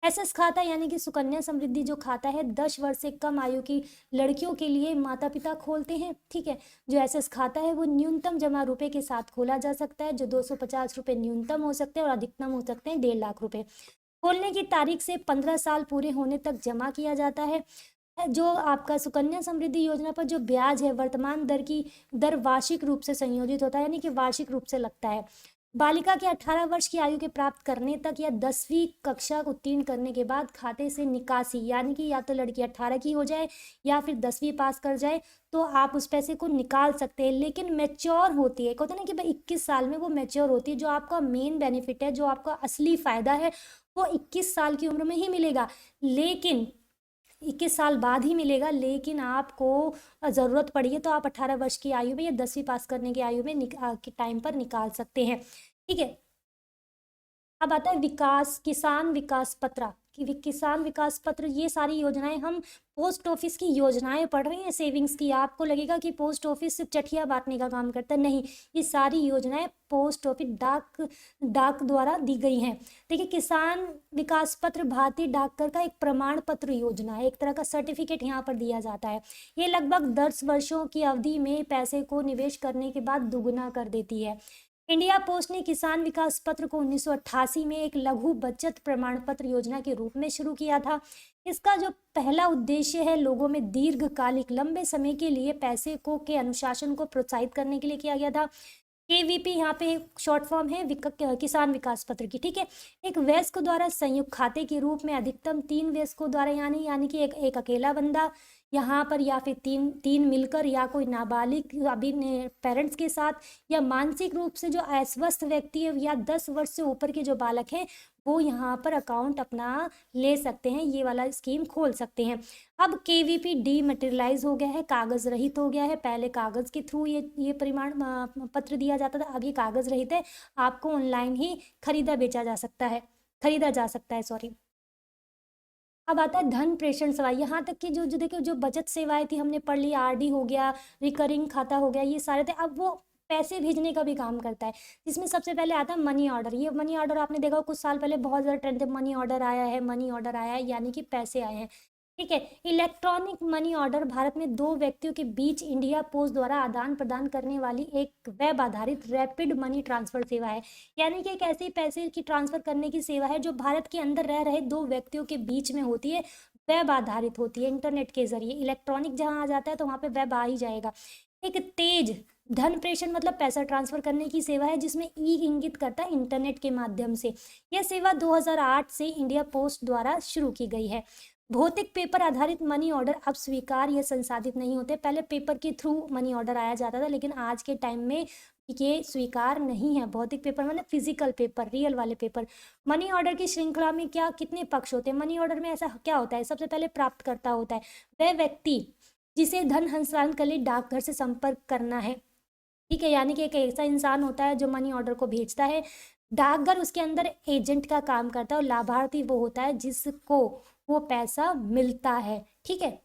एसएस खाता यानी कि सुकन्या समृद्धि जो खाता है 10 वर्ष से कम आयु की लड़कियों के लिए माता पिता खोलते हैं, ठीक है। जो एसएस खाता है वो न्यूनतम जमा रुपए के साथ खोला जा सकता है, जो 250 रुपये न्यूनतम हो सकते हैं और अधिकतम हो सकते हैं 1.5 लाख रुपए। खोलने की तारीख से 15 साल पूरे होने तक जमा किया जाता है। जो आपका सुकन्या समृद्धि योजना पर जो ब्याज है वर्तमान दर की दर वार्षिक रूप से संयोजित होता है, यानी कि वार्षिक रूप से लगता है। बालिका के 18 वर्ष की आयु के प्राप्त करने तक या 10वीं कक्षा उत्तीर्ण करने के बाद खाते से निकासी, यानी कि या तो लड़की 18 की हो जाए या फिर 10वीं पास कर जाए तो आप उस पैसे को निकाल सकते हैं, लेकिन मैच्योर होती है, कहते हैं ना कि भाई 21 साल में वो मैच्योर होती है। जो आपका मेन बेनिफिट है, जो आपका असली फायदा है, वो 21 साल की उम्र में ही मिलेगा, लेकिन 21 साल बाद ही मिलेगा। लेकिन आपको ज़रूरत पड़ी है तो आप 18 वर्ष की आयु में या 10वीं पास करने की आयु में के टाइम पर निकाल सकते हैं, ठीक है। अब आता है विकास किसान विकास पत्र कि किसान विकास पत्र। ये सारी योजनाएं हम पोस्ट ऑफिस की योजनाएं पढ़ रहे हैं सेविंग्स की। आपको लगेगा कि पोस्ट ऑफिस सिर्फ चिट्ठियां बांटने का काम करता है, नहीं, ये सारी योजनाएं पोस्ट ऑफिस डाक द्वारा दी गई हैं। देखिए, किसान विकास पत्र भारतीय डाकघर का एक प्रमाण पत्र योजना है, एक तरह का सर्टिफिकेट यहाँ पर दिया जाता है। ये लगभग 10 वर्षों की अवधि में पैसे को निवेश करने के बाद दुगुना कर देती है। इंडिया पोस्ट ने किसान विकास पत्र को 1988 में एक लघु बचत प्रमाण पत्र योजना के रूप में शुरू किया था। इसका जो पहला उद्देश्य है लोगों में दीर्घकालिक लंबे समय के लिए पैसे को के अनुशासन को प्रोत्साहित करने के लिए किया गया था। केवीपी यहाँ पे शॉर्ट फॉर्म है किसान विकास पत्र की, ठीक है। एक वयस्क द्वारा संयुक्त खाते के रूप में अधिकतम 3 वयस्कों द्वारा यानी कि एक अकेला बंदा यहाँ पर या फिर तीन मिलकर या कोई नाबालिग अभी पेरेंट्स के साथ या मानसिक रूप से जो अस्वस्थ व्यक्ति है या 10 वर्ष से ऊपर के जो बालक हैं वो यहाँ पर अकाउंट अपना ले सकते हैं, ये वाला स्कीम खोल सकते हैं। अब केवीपी डीमटेरियलाइज हो गया है, कागज रहित हो गया है। पहले कागज के थ्रू ये प्रमाण पत्र दिया जाता था, अब ये कागज रहित है, आपको ऑनलाइन ही खरीदा जा सकता है सॉरी। अब आता है धन प्रेषण सेवा। यहाँ तक कि जो जो देखो जो बचत सेवाएं थी हमने पढ़ ली, आरडी हो गया, रिकरिंग खाता हो गया, ये सारे थे। अब वो पैसे भेजने का भी काम करता है, जिसमें सबसे पहले आता है मनी ऑर्डर। ये मनी ऑर्डर आपने देखा कुछ साल पहले बहुत ज़्यादा ट्रेंड थे, मनी ऑर्डर आया है, मनी ऑर्डर आया है, यानी कि पैसे आए हैं, ठीक है। इलेक्ट्रॉनिक मनी ऑर्डर भारत में दो व्यक्तियों के बीच इंडिया पोस्ट द्वारा आदान प्रदान करने वाली एक वेब आधारित रैपिड मनी ट्रांसफर सेवा है। यानी कि एक ऐसी पैसे की ट्रांसफर करने की सेवा है जो भारत के अंदर रह रहे दो व्यक्तियों के बीच में होती है, वेब आधारित होती है, इंटरनेट के जरिए। इलेक्ट्रॉनिक जहाँ आ जाता है तो वहाँ पे वेब आ ही जाएगा। एक तेज धन प्रेषण मतलब पैसा ट्रांसफर करने की सेवा है जिसमें ई इंगित करता है इंटरनेट के माध्यम से। यह सेवा 2008 से इंडिया पोस्ट द्वारा शुरू की गई है। भौतिक पेपर आधारित मनी ऑर्डर अब स्वीकार या संसाधित नहीं होते। पहले पेपर के थ्रू मनी ऑर्डर आया जाता था, लेकिन आज के टाइम में ये स्वीकार नहीं है। भौतिक पेपर मतलब फिजिकल पेपर, रियल वाले पेपर। मनी ऑर्डर की श्रृंखला में कितने पक्ष होते हैं? मनी ऑर्डर में ऐसा क्या होता है? सबसे पहले प्राप्तकर्ता होता है, वह व्यक्ति जिसे धन हस्तांतरण के लिए डाकघर से संपर्क करना है, ठीक है। यानी कि एक ऐसा इंसान होता है जो मनी ऑर्डर को भेजता है, डाकघर उसके अंदर एजेंट का काम करता है, और लाभार्थी वो होता है जिसको वो पैसा मिलता है, ठीक है।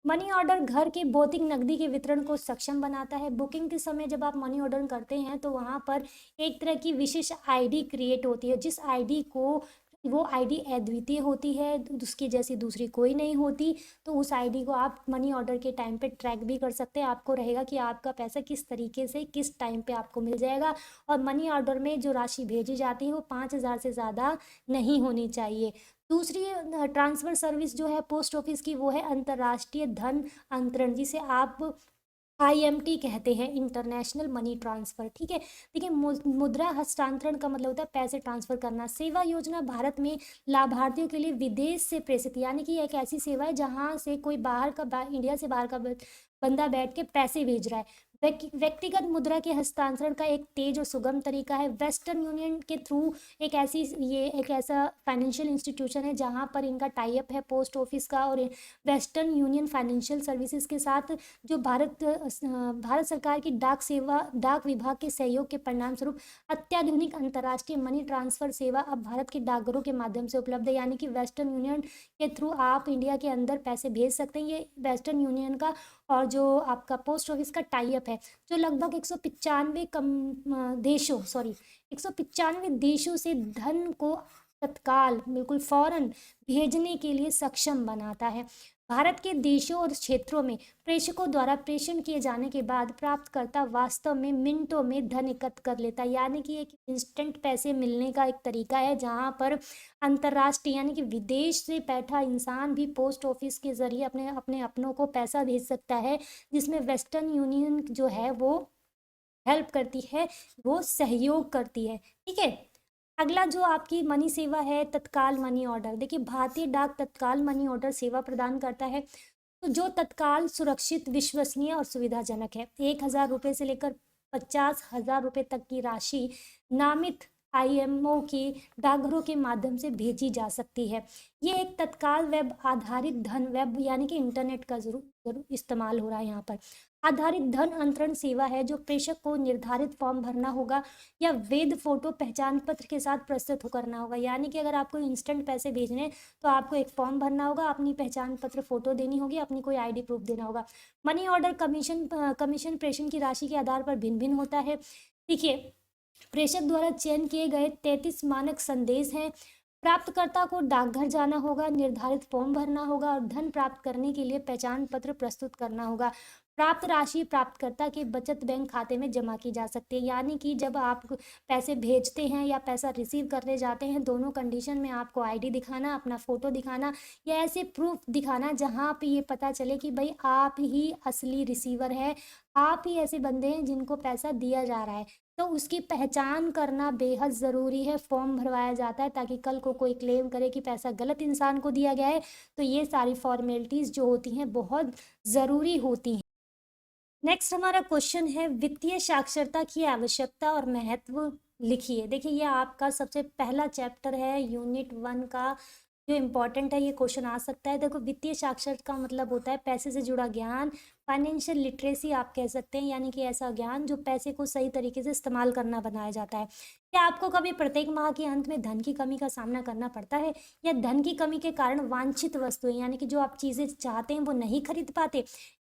मनी ऑर्डर घर के भौतिक नकदी के वितरण को सक्षम बनाता है। बुकिंग के समय जब आप मनी ऑर्डर करते हैं तो वहाँ पर एक तरह की विशेष आईडी क्रिएट होती है, जिस आईडी को वो आईडी अद्वितीय होती है, उसकी जैसी दूसरी कोई नहीं होती। तो उस आईडी को आप मनी ऑर्डर के टाइम पे ट्रैक भी कर सकते हैं, आपको रहेगा कि आपका पैसा किस तरीके से किस टाइम पे आपको मिल जाएगा। और मनी ऑर्डर में जो राशि भेजी जाती है वो 5,000 से ज़्यादा नहीं होनी चाहिए। दूसरी ट्रांसफ़र सर्विस जो है पोस्ट ऑफिस की वो है अंतर्राष्ट्रीय धन अंतरण, जिसे आप IMT कहते हैं, इंटरनेशनल मनी ट्रांसफ़र, ठीक है। देखिए, मुद्रा हस्तांतरण का मतलब होता है पैसे ट्रांसफ़र करना। सेवा योजना भारत में लाभार्थियों के लिए विदेश से प्रेषित, यानी कि एक ऐसी सेवा है जहाँ से कोई इंडिया से बाहर का बंदा बैठ के पैसे भेज रहा है। व्यक्तिगत मुद्रा के हस्तांतरण का एक तेज और सुगम तरीका है। वेस्टर्न यूनियन के थ्रू एक ऐसा फाइनेंशियल इंस्टीट्यूशन है जहाँ पर इनका टाई अप है पोस्ट ऑफिस का और वेस्टर्न यूनियन फाइनेंशियल सर्विसेज के साथ, जो भारत सरकार की डाक विभाग के सहयोग के परिणाम स्वरूप अत्याधुनिक अंतर्राष्ट्रीय मनी ट्रांसफर सेवा अब भारत के डाकघरों के माध्यम से उपलब्ध है। यानी कि वेस्टर्न यूनियन के थ्रू आप इंडिया के अंदर पैसे भेज सकते हैं। ये वेस्टर्न यूनियन का और जो आपका पोस्ट ऑफिस का टाई अप है, जो लगभग 195 देशों से धन को तत्काल बिल्कुल फौरन भेजने के लिए सक्षम बनाता है। भारत के देशों और क्षेत्रों में प्रेषकों द्वारा प्रेषण किए जाने के बाद प्राप्तकर्ता वास्तव में मिनटों में धन एकत्र कर लेता है, यानी कि एक इंस्टेंट पैसे मिलने का एक तरीका है जहां पर अंतर्राष्ट्रीय यानी कि विदेश से बैठा इंसान भी पोस्ट ऑफिस के जरिए अपने अपने अपनों को पैसा भेज सकता है, जिसमें वेस्टर्न यूनियन जो है वो हेल्प करती है, वो सहयोग करती है। ठीक है, अगला जो आपकी मनी सेवा है तत्काल मनी ऑर्डर। देखिए भारतीय डाक तत्काल मनी ऑर्डर सेवा प्रदान करता है, तो जो तत्काल सुरक्षित विश्वसनीय और सुविधाजनक है। 1,000 रुपये से लेकर 50,000 रुपये तक की राशि नामित आईएमओ की डाकघरों के माध्यम से भेजी जा सकती है। ये एक तत्काल वेब आधारित धन वेब यानी कि इंटरनेट का जरूर इस्तेमाल हो रहा है यहाँ पर आधारित धन अंतरण सेवा है, जो प्रेषक को निर्धारित फॉर्म भरना होगा या वैध फोटो पहचान पत्र के साथ प्रस्तुत करना होगा। यानी कि अगर आपको इंस्टेंट पैसे भेजने हैं तो आपको एक फॉर्म भरना होगा, अपनी पहचान पत्र फोटो देनी होगी, अपनी कोई आईडी प्रूफ देना होगा। मनी ऑर्डर कमीशन प्रेषण की राशि के आधार पर भिन्न भिन्न होता है। देखिए प्रेषक द्वारा चयन किए गए 33 मानक संदेश हैं। प्राप्तकर्ता को डाकघर जाना होगा, निर्धारित फॉर्म भरना होगा और धन प्राप्त करने के लिए पहचान पत्र प्रस्तुत करना होगा। प्राप्त राशि प्राप्तकर्ता के बचत बैंक खाते में जमा की जा सकती है। यानी कि जब आप पैसे भेजते हैं या पैसा रिसीव करने जाते हैं, दोनों कंडीशन में आपको आईडी दिखाना, अपना फोटो दिखाना या ऐसे प्रूफ दिखाना जहां पे ये पता चले कि भाई आप ही असली रिसीवर है, आप ही ऐसे बंदे हैं जिनको पैसा दिया जा रहा है। तो उसकी पहचान करना बेहद ज़रूरी है। फॉर्म भरवाया जाता है ताकि कल को कोई क्लेम करे कि पैसा गलत इंसान को दिया गया है। तो ये सारी फॉर्मेलिटीज़ जो होती हैं बहुत ज़रूरी होती हैं। नेक्स्ट हमारा क्वेश्चन है वित्तीय साक्षरता की आवश्यकता और महत्व लिखिए। देखिए ये आपका सबसे पहला चैप्टर है यूनिट 1 का, जो इम्पोर्टेंट है, ये क्वेश्चन आ सकता है। देखो वित्तीय साक्षरता का मतलब होता है पैसे से जुड़ा ज्ञान, फाइनेंशियल लिटरेसी आप कह सकते हैं, यानी कि ऐसा ज्ञान जो पैसे को सही तरीके से इस्तेमाल करना बनाया जाता है। क्या आपको कभी प्रत्येक माह के अंत में धन की कमी का सामना करना पड़ता है, या धन की कमी के कारण वांछित वस्तुएं यानी कि जो आप चीज़ें चाहते हैं वो नहीं खरीद पाते?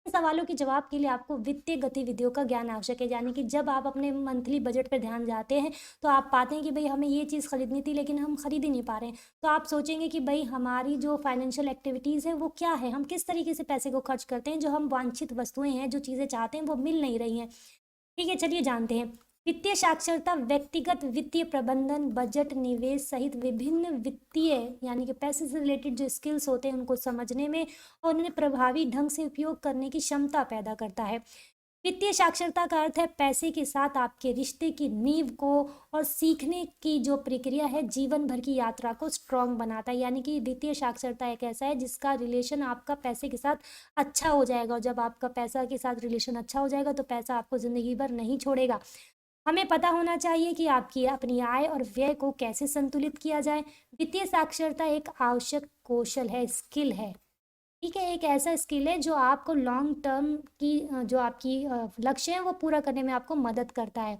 इन सवालों के जवाब के लिए आपको वित्तीय गतिविधियों का ज्ञान आवश्यक है। यानी कि जब आप अपने मंथली बजट पर ध्यान जाते हैं तो आप पाते हैं कि भाई हमें ये चीज़ खरीदनी थी लेकिन हम खरीद ही नहीं पा रहे हैं, तो आप सोचेंगे कि भाई हमारी जो फाइनेंशियल एक्टिविटीज़ है वो क्या है, हम किस तरीके से पैसे को खर्च करते हैं, जो हम वांछित वस्तुएं हैं, जो चीज़ें चाहते हैं वो मिल नहीं रही हैं। ठीक है, चलिए जानते हैं। वित्तीय साक्षरता व्यक्तिगत वित्तीय प्रबंधन, बजट, निवेश सहित विभिन्न वित्तीय यानी कि पैसे से रिलेटेड जो स्किल्स होते हैं उनको समझने में और उन्हें प्रभावी ढंग से उपयोग करने की क्षमता पैदा करता है। वित्तीय साक्षरता का अर्थ है पैसे के साथ आपके रिश्ते की नींव को और सीखने की जो प्रक्रिया है जीवन भर की यात्रा को स्ट्रॉन्ग बनाता है। यानी कि वित्तीय साक्षरता एक ऐसा है जिसका रिलेशन आपका पैसे के साथ अच्छा हो जाएगा, और जब आपका पैसा के साथ रिलेशन अच्छा हो जाएगा तो पैसा आपको ज़िंदगी भर नहीं छोड़ेगा। हमें पता होना चाहिए कि आपकी अपनी आय और व्यय को कैसे संतुलित किया जाए। वित्तीय साक्षरता एक आवश्यक कौशल है, स्किल है। ठीक है, एक ऐसा स्किल है जो आपको लॉन्ग टर्म की जो आपकी लक्ष्य है वो पूरा करने में आपको मदद करता है।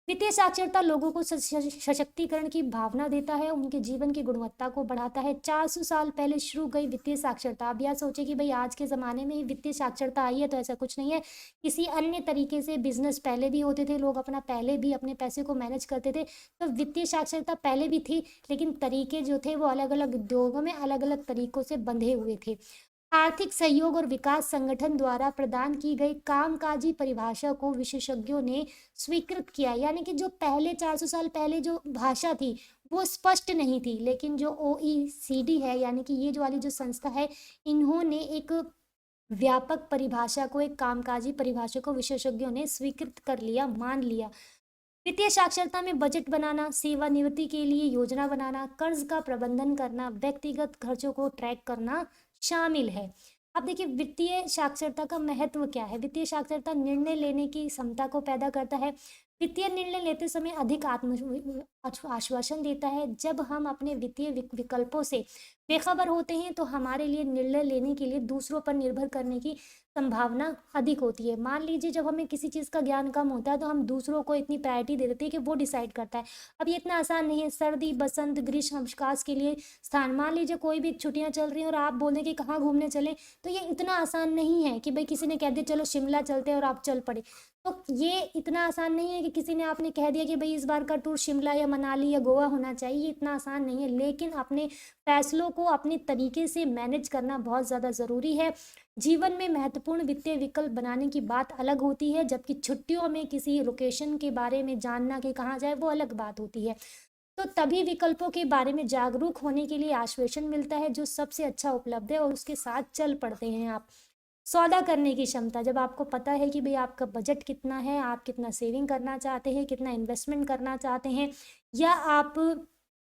वित्तीय साक्षरता लोगों को सशक्तिकरण की भावना देता है, उनके जीवन की गुणवत्ता को बढ़ाता है। 400 साल पहले शुरू गई वित्तीय साक्षरता, अब यह सोचे कि भाई आज के ज़माने में ही वित्तीय साक्षरता आई है, तो ऐसा कुछ नहीं है। किसी अन्य तरीके से बिजनेस पहले भी होते थे, लोग अपना पहले भी अपने पैसे को मैनेज करते थे, तो वित्तीय साक्षरता पहले भी थी, लेकिन तरीके जो थे वो अलग अलग उद्योगों में अलग अलग तरीकों से बंधे हुए थे। आर्थिक सहयोग और विकास संगठन द्वारा प्रदान की गई कामकाजी परिभाषा को विशेषज्ञों ने स्वीकृत किया। यानी कि जो पहले 400 साल पहले जो भाषा थी वो स्पष्ट नहीं थी, लेकिन जो OECD है यानी कि ये जो वाली जो संस्था है, इन्होंने एक व्यापक परिभाषा को, एक कामकाजी परिभाषा को विशेषज्ञों ने स्वीकृत कर लिया, मान लिया। वित्तीय साक्षरता में बजट बनाना, सेवानिवृत्ति के लिए योजना बनाना, कर्ज का प्रबंधन करना, व्यक्तिगत खर्चों को ट्रैक करना शामिल है। अब देखिए वित्तीय साक्षरता का महत्व क्या है। वित्तीय साक्षरता निर्णय लेने की क्षमता को पैदा करता है। वित्तीय निर्णय लेते समय अधिक आश्वासन देता है। जब हम अपने वित्तीय विकल्पों से बेखबर होते हैं तो हमारे लिए निर्णय लेने के लिए दूसरों पर निर्भर करने की संभावना अधिक होती है। मान लीजिए जब हमें किसी चीज़ का ज्ञान कम होता है तो हम दूसरों को इतनी प्रायोरिटी दे देते हैं कि वो डिसाइड करता है। अब ये इतना आसान नहीं है। सर्दी, बसंत, ग्रीष्म अवकाश के लिए स्थान, मान लीजिए कोई भी छुट्टियां चल रही हैं और आप बोलें कि कहाँ घूमने चले, तो ये इतना आसान नहीं है कि भाई किसी ने कह दिया चलो शिमला चलते हैं और आप चल पड़े। तो ये इतना आसान नहीं है कि किसी ने आपने कह दिया कि भाई इस बार का टूर शिमला या मनाली या गोवा होना चाहिए, ये इतना आसान नहीं है, लेकिन अपने फैसलों को अपने तरीके से मैनेज करना बहुत ज़्यादा ज़रूरी है। जीवन में महत्वपूर्ण वित्तीय विकल्प बनाने की बात अलग होती है, जबकि छुट्टियों में किसी लोकेशन के बारे में जानना कि कहाँ जाए वो अलग बात होती है। तो तभी विकल्पों के बारे में जागरूक होने के लिए आश्वासन मिलता है जो सबसे अच्छा उपलब्ध है और उसके साथ चल पड़ते हैं आप। सौदा करने की क्षमता, जब आपको पता है कि भाई आपका बजट कितना है, आप कितना सेविंग करना चाहते हैं, कितना इन्वेस्टमेंट करना चाहते हैं, या आप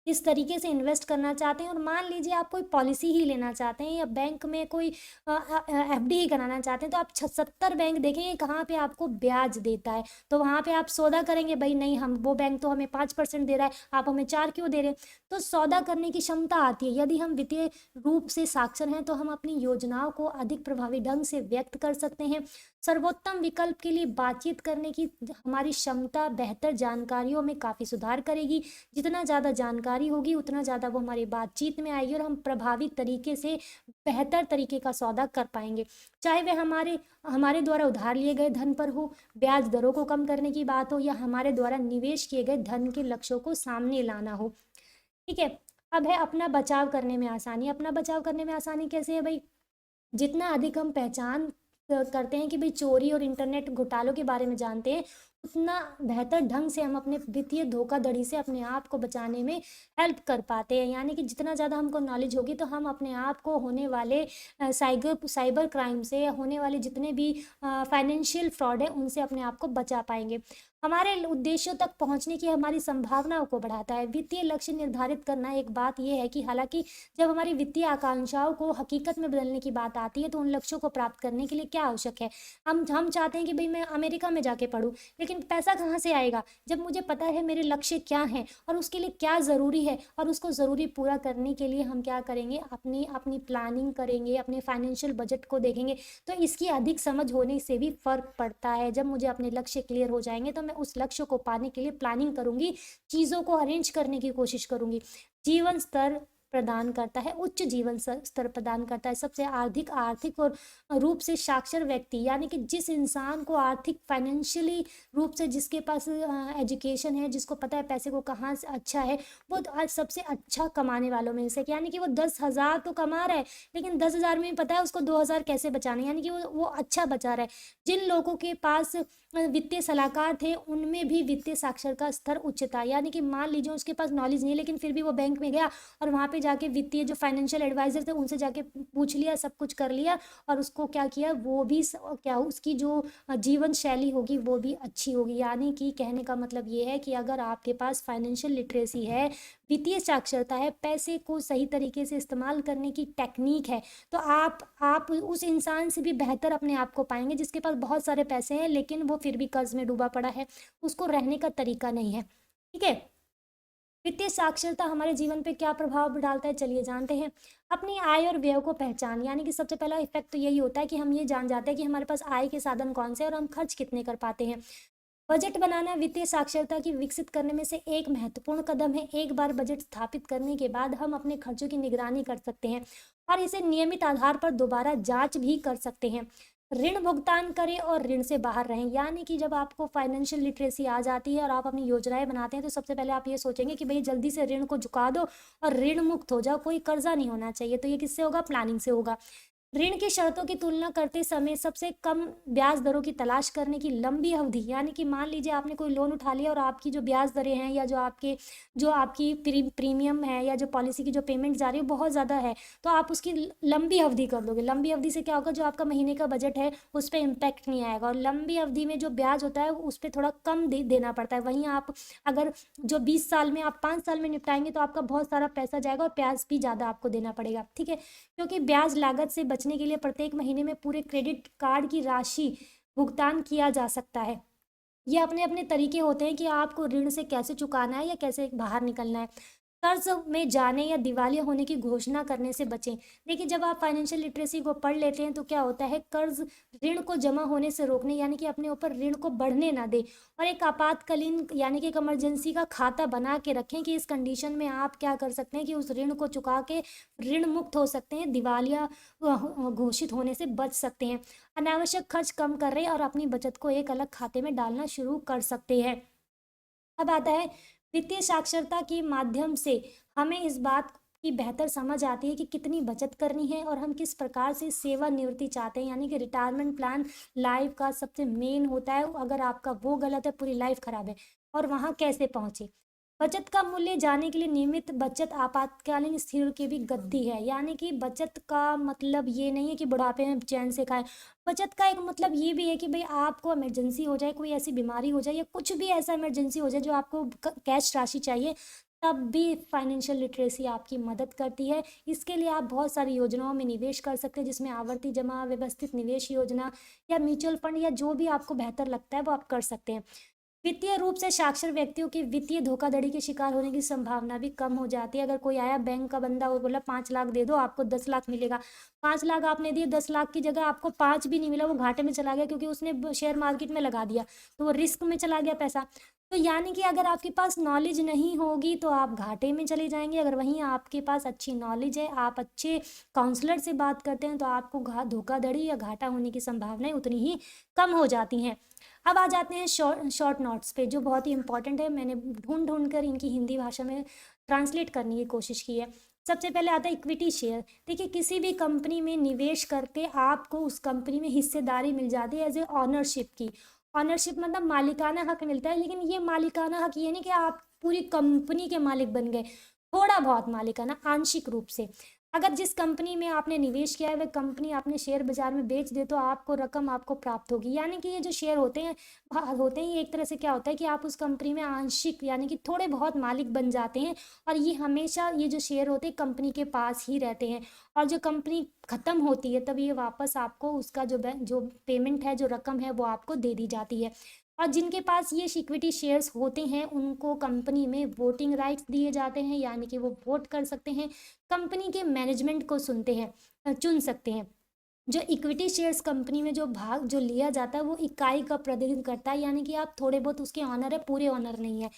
किस तरीके से इन्वेस्ट करना चाहते हैं, और मान लीजिए आप कोई पॉलिसी ही लेना चाहते हैं या बैंक में कोई एफडी ही कराना चाहते हैं, तो आप 70 बैंक देखेंगे कहाँ पे आपको ब्याज देता है, तो वहाँ पे आप सौदा करेंगे, भाई नहीं, हम वो बैंक तो हमें 5% दे रहा है, आप हमें 4 क्यों दे रहे हैं। तो सौदा करने की क्षमता आती है। यदि हम वित्तीय रूप से साक्षर हैं तो हम अपनी योजनाओं को अधिक प्रभावी ढंग से व्यक्त कर सकते हैं। सर्वोत्तम विकल्प के लिए बातचीत करने की हमारी क्षमता बेहतर जानकारियों में काफ़ी सुधार करेगी। जितना ज़्यादा जानकारी होगी उतना ज़्यादा वो हमारी बातचीत में आएगी और हम प्रभावी तरीके से बेहतर तरीके का सौदा कर पाएंगे, चाहे वह हमारे हमारे द्वारा उधार लिए गए धन पर हो, ब्याज दरों को कम करने की बात हो, या हमारे द्वारा निवेश किए गए धन के लक्ष्यों को सामने लाना हो। ठीक है। अब है अपना बचाव करने में आसानी। अपना बचाव करने में आसानी कैसे है भाई? जितना अधिक हम पहचान करते हैं कि भाई चोरी और इंटरनेट घोटालों के बारे में जानते हैं, उतना बेहतर ढंग से हम अपने वित्तीय धोखाधड़ी से अपने आप को बचाने में हेल्प कर पाते हैं। यानी कि जितना ज़्यादा हमको नॉलेज होगी तो हम अपने आप को होने वाले साइबर क्राइम से या होने वाले जितने भी फाइनेंशियल फ्रॉड है उनसे अपने आप को बचा पाएंगे। हमारे उद्देश्यों तक पहुंचने की हमारी संभावनाओं को बढ़ाता है। वित्तीय लक्ष्य निर्धारित करना एक बात यह है कि हालांकि जब हमारी वित्तीय आकांक्षाओं को हकीकत में बदलने की बात आती है तो उन लक्ष्यों को प्राप्त करने के लिए क्या आवश्यक है। हम चाहते हैं कि भाई मैं अमेरिका में जाके पढूं, लेकिन पैसा कहाँ से आएगा? जब मुझे पता है मेरे लक्ष्य क्या हैं और उसके लिए क्या ज़रूरी है, और उसको ज़रूरी पूरा करने के लिए हम क्या करेंगे, अपनी अपनी प्लानिंग करेंगे, अपने फाइनेंशियल बजट को देखेंगे। तो इसकी अधिक समझ होने से भी फ़र्क पड़ता है। जब मुझे अपने लक्ष्य क्लियर हो जाएंगे तो मैं उस लक्ष्य को पाने के लिए प्लानिंग करूंगी, चीज़ों को अरेंज करने की कोशिश करूंगी। जीवन स्तर प्रदान करता है, उच्च जीवन स्तर प्रदान करता है सबसे आर्थिक और रूप से साक्षर व्यक्ति, यानी कि जिस इंसान को आर्थिक फाइनेंशियली रूप से, जिसके पास एजुकेशन है, जिसको पता है पैसे को कहाँ से अच्छा है, वो तो आज सबसे अच्छा कमाने वालों में से, यानी कि वो 10,000 तो कमा रहा है लेकिन 10,000 में भी पता है उसको 2,000 कैसे बचाने, यानी कि वो अच्छा बचा रहा है। जिन लोगों के पास वित्तीय सलाहकार थे उनमें भी वित्तीय साक्षरता स्तर उच्च था। यानी कि मान लीजिए उसके पास नॉलेज नहीं है लेकिन फिर भी वो बैंक में गया और वहाँ पे जाके वित्तीय जो फाइनेंशियल एडवाइजर थे उनसे जाके पूछ लिया, सब कुछ कर लिया, और उसको क्या किया, वो भी क्या उसकी जो जीवन शैली होगी वो भी अच्छी होगी। यानी कि कहने का मतलब ये है कि अगर आपके पास फाइनेंशियल लिटरेसी है, वित्तीय साक्षरता है, पैसे को सही तरीके से इस्तेमाल करने की टेक्निक है, तो आप उस इंसान से भी बेहतर अपने आप को पाएंगे जिसके पास बहुत सारे पैसे हैं लेकिन वो फिर भी कर्ज में डूबा पड़ा है, उसको रहने का तरीका नहीं है। ठीक है। वित्तीय साक्षरता हमारे जीवन पे क्या प्रभाव डालता है, चलिए जानते हैं। अपनी आय और व्यय को पहचान, यानी कि सबसे पहला इफेक्ट तो यही होता है कि हम ये जान जाते हैं कि हमारे पास आय के साधन कौन से हैं और हम खर्च कितने कर पाते हैं। बजट बनाना वित्तीय साक्षरता की विकसित करने में से एक महत्वपूर्ण कदम है। एक बार बजट स्थापित करने के बाद हम अपने खर्चों की निगरानी कर सकते हैं और इसे नियमित आधार पर दोबारा जांच भी कर सकते हैं। ऋण भुगतान करें और ऋण से बाहर रहें, यानी कि जब आपको फाइनेंशियल लिटरेसी आ जाती है और आप अपनी योजनाएं बनाते हैं तो सबसे पहले आप ये सोचेंगे कि भाई जल्दी से ऋण को चुका दो और ऋण मुक्त हो जाओ, कोई कर्जा नहीं होना चाहिए। तो ये किससे होगा? प्लानिंग से होगा। ऋण की शर्तों की तुलना करते समय सबसे कम ब्याज दरों की तलाश करने की लंबी अवधि, यानी कि मान लीजिए आपने कोई लोन उठा लिया और आपकी जो ब्याज दरें हैं या जो आपकी प्रीमियम है या जो पॉलिसी की जो पेमेंट जा रही है बहुत ज़्यादा है, तो आप उसकी लंबी अवधि कर दोगे। लंबी अवधि से क्या होगा, जो आपका महीने का बजट है उस पर इम्पैक्ट नहीं आएगा, और लंबी अवधि में जो ब्याज होता है उस पर थोड़ा कम देना पड़ता है। वहीं आप अगर जो 20 साल में आप 5 साल में निपटाएंगे तो आपका बहुत सारा पैसा जाएगा और ब्याज भी ज़्यादा आपको देना पड़ेगा। ठीक है। क्योंकि ब्याज लागत से बचने के लिए प्रत्येक महीने में पूरे क्रेडिट कार्ड की राशि भुगतान किया जा सकता है। ये अपने अपने तरीके होते हैं कि आपको ऋण से कैसे चुकाना है या कैसे बाहर निकलना है। कर्ज में जाने या दिवालिया होने की घोषणा करने से बचें। देखिए, जब आप फाइनेंशियल लिटरेसी को पढ़ लेते हैं तो क्या होता है, कर्ज ऋण को जमा होने से रोकने, यानी कि अपने ऊपर ऋण को बढ़ने ना दें, और एक आपातकालीन यानी कि एक इमरजेंसी का खाता बना के रखें कि इस कंडीशन में आप क्या कर सकते हैं कि उस ऋण को चुका के ऋण मुक्त हो सकते हैं, दिवालिया घोषित होने से बच सकते हैं। अनावश्यक खर्च कम कर रहे हैं और अपनी बचत को एक अलग खाते में डालना शुरू कर सकते हैं। अब आता है वित्तीय साक्षरता के माध्यम से हमें इस बात की बेहतर समझ आती है कि कितनी बचत करनी है और हम किस प्रकार से सेवानिवृत्ति चाहते हैं, यानी कि रिटायरमेंट प्लान लाइफ का सबसे मेन होता है। अगर आपका वो गलत है, पूरी लाइफ खराब है। और वहाँ कैसे पहुंचे? बचत का मूल्य जानने के लिए नियमित बचत आपातकालीन स्थितियों की भी गद्दी है। यानी कि बचत का मतलब ये नहीं है कि बुढ़ापे में चैन से खाएं। बचत का एक मतलब ये भी है कि भाई आपको इमरजेंसी हो जाए, कोई ऐसी बीमारी हो जाए या कुछ भी ऐसा इमरजेंसी हो जाए जो आपको कैश राशि चाहिए, तब भी फाइनेंशियल लिटरेसी आपकी मदद करती है। इसके लिए आप बहुत सारी योजनाओं में निवेश कर सकते हैं, जिसमें आवर्ती जमा, व्यवस्थित निवेश योजना या म्यूचुअल फंड या जो भी आपको बेहतर लगता है वो आप कर सकते हैं। वित्तीय रूप से साक्षर व्यक्तियों की वित्तीय धोखाधड़ी के शिकार होने की संभावना भी कम हो जाती है। अगर कोई आया बैंक का बंदा, वो बोला 5 लाख दे दो आपको 10 लाख मिलेगा, 5 लाख आपने दिए, 10 लाख की जगह आपको 5 भी नहीं मिला, वो घाटे में चला गया क्योंकि उसने शेयर मार्केट में लगा दिया, तो वो रिस्क में चला गया पैसा। तो यानी कि अगर आपके पास नॉलेज नहीं होगी तो आप घाटे में चले जाएंगे। अगर वहीं आपके पास अच्छी नॉलेज है, आप अच्छे काउंसलर से बात करते हैं, तो आपको धोखाधड़ी या घाटा होने की संभावनाएं उतनी ही कम हो जाती हैं। अब आ जाते हैं शॉर्ट नोट्स पे, जो बहुत ही इंपॉर्टेंट है। मैंने ढूंढ ढूंढ कर इनकी हिंदी भाषा में ट्रांसलेट करने की कोशिश की है। सबसे पहले आता है इक्विटी शेयर। देखिए, किसी भी कंपनी में निवेश करके आपको उस कंपनी में हिस्सेदारी मिल जाती है एज ए ऑनरशिप की। ऑनरशिप मतलब मालिकाना हक मिलता है, लेकिन ये मालिकाना हक ये नहीं कि आप पूरी कंपनी के मालिक बन गए, थोड़ा बहुत मालिकाना, आंशिक रूप से। अगर जिस कंपनी में आपने निवेश किया है वह कंपनी आपने शेयर बाजार में बेच दे, तो आपको रकम आपको प्राप्त होगी। यानी कि ये जो शेयर होते हैं ये एक तरह से क्या होता है कि आप उस कंपनी में आंशिक यानी कि थोड़े बहुत मालिक बन जाते हैं, और ये हमेशा ये जो शेयर होते हैं कंपनी के पास ही रहते हैं। और जो कंपनी खत्म होती है तब ये वापस आपको उसका जो पेमेंट है, जो रकम है, वो आपको दे दी जाती है। और जिनके पास ये इक्विटी शेयर्स होते हैं उनको कंपनी में वोटिंग राइट्स दिए जाते हैं, यानी कि वो वोट कर सकते हैं, कंपनी के मैनेजमेंट को चुन सकते हैं। जो इक्विटी शेयर्स कंपनी में जो भाग जो लिया जाता है वो इकाई का प्रतिनिधित्व करता है, यानी कि आप थोड़े बहुत उसके ऑनर है, पूरे ऑनर नहीं है।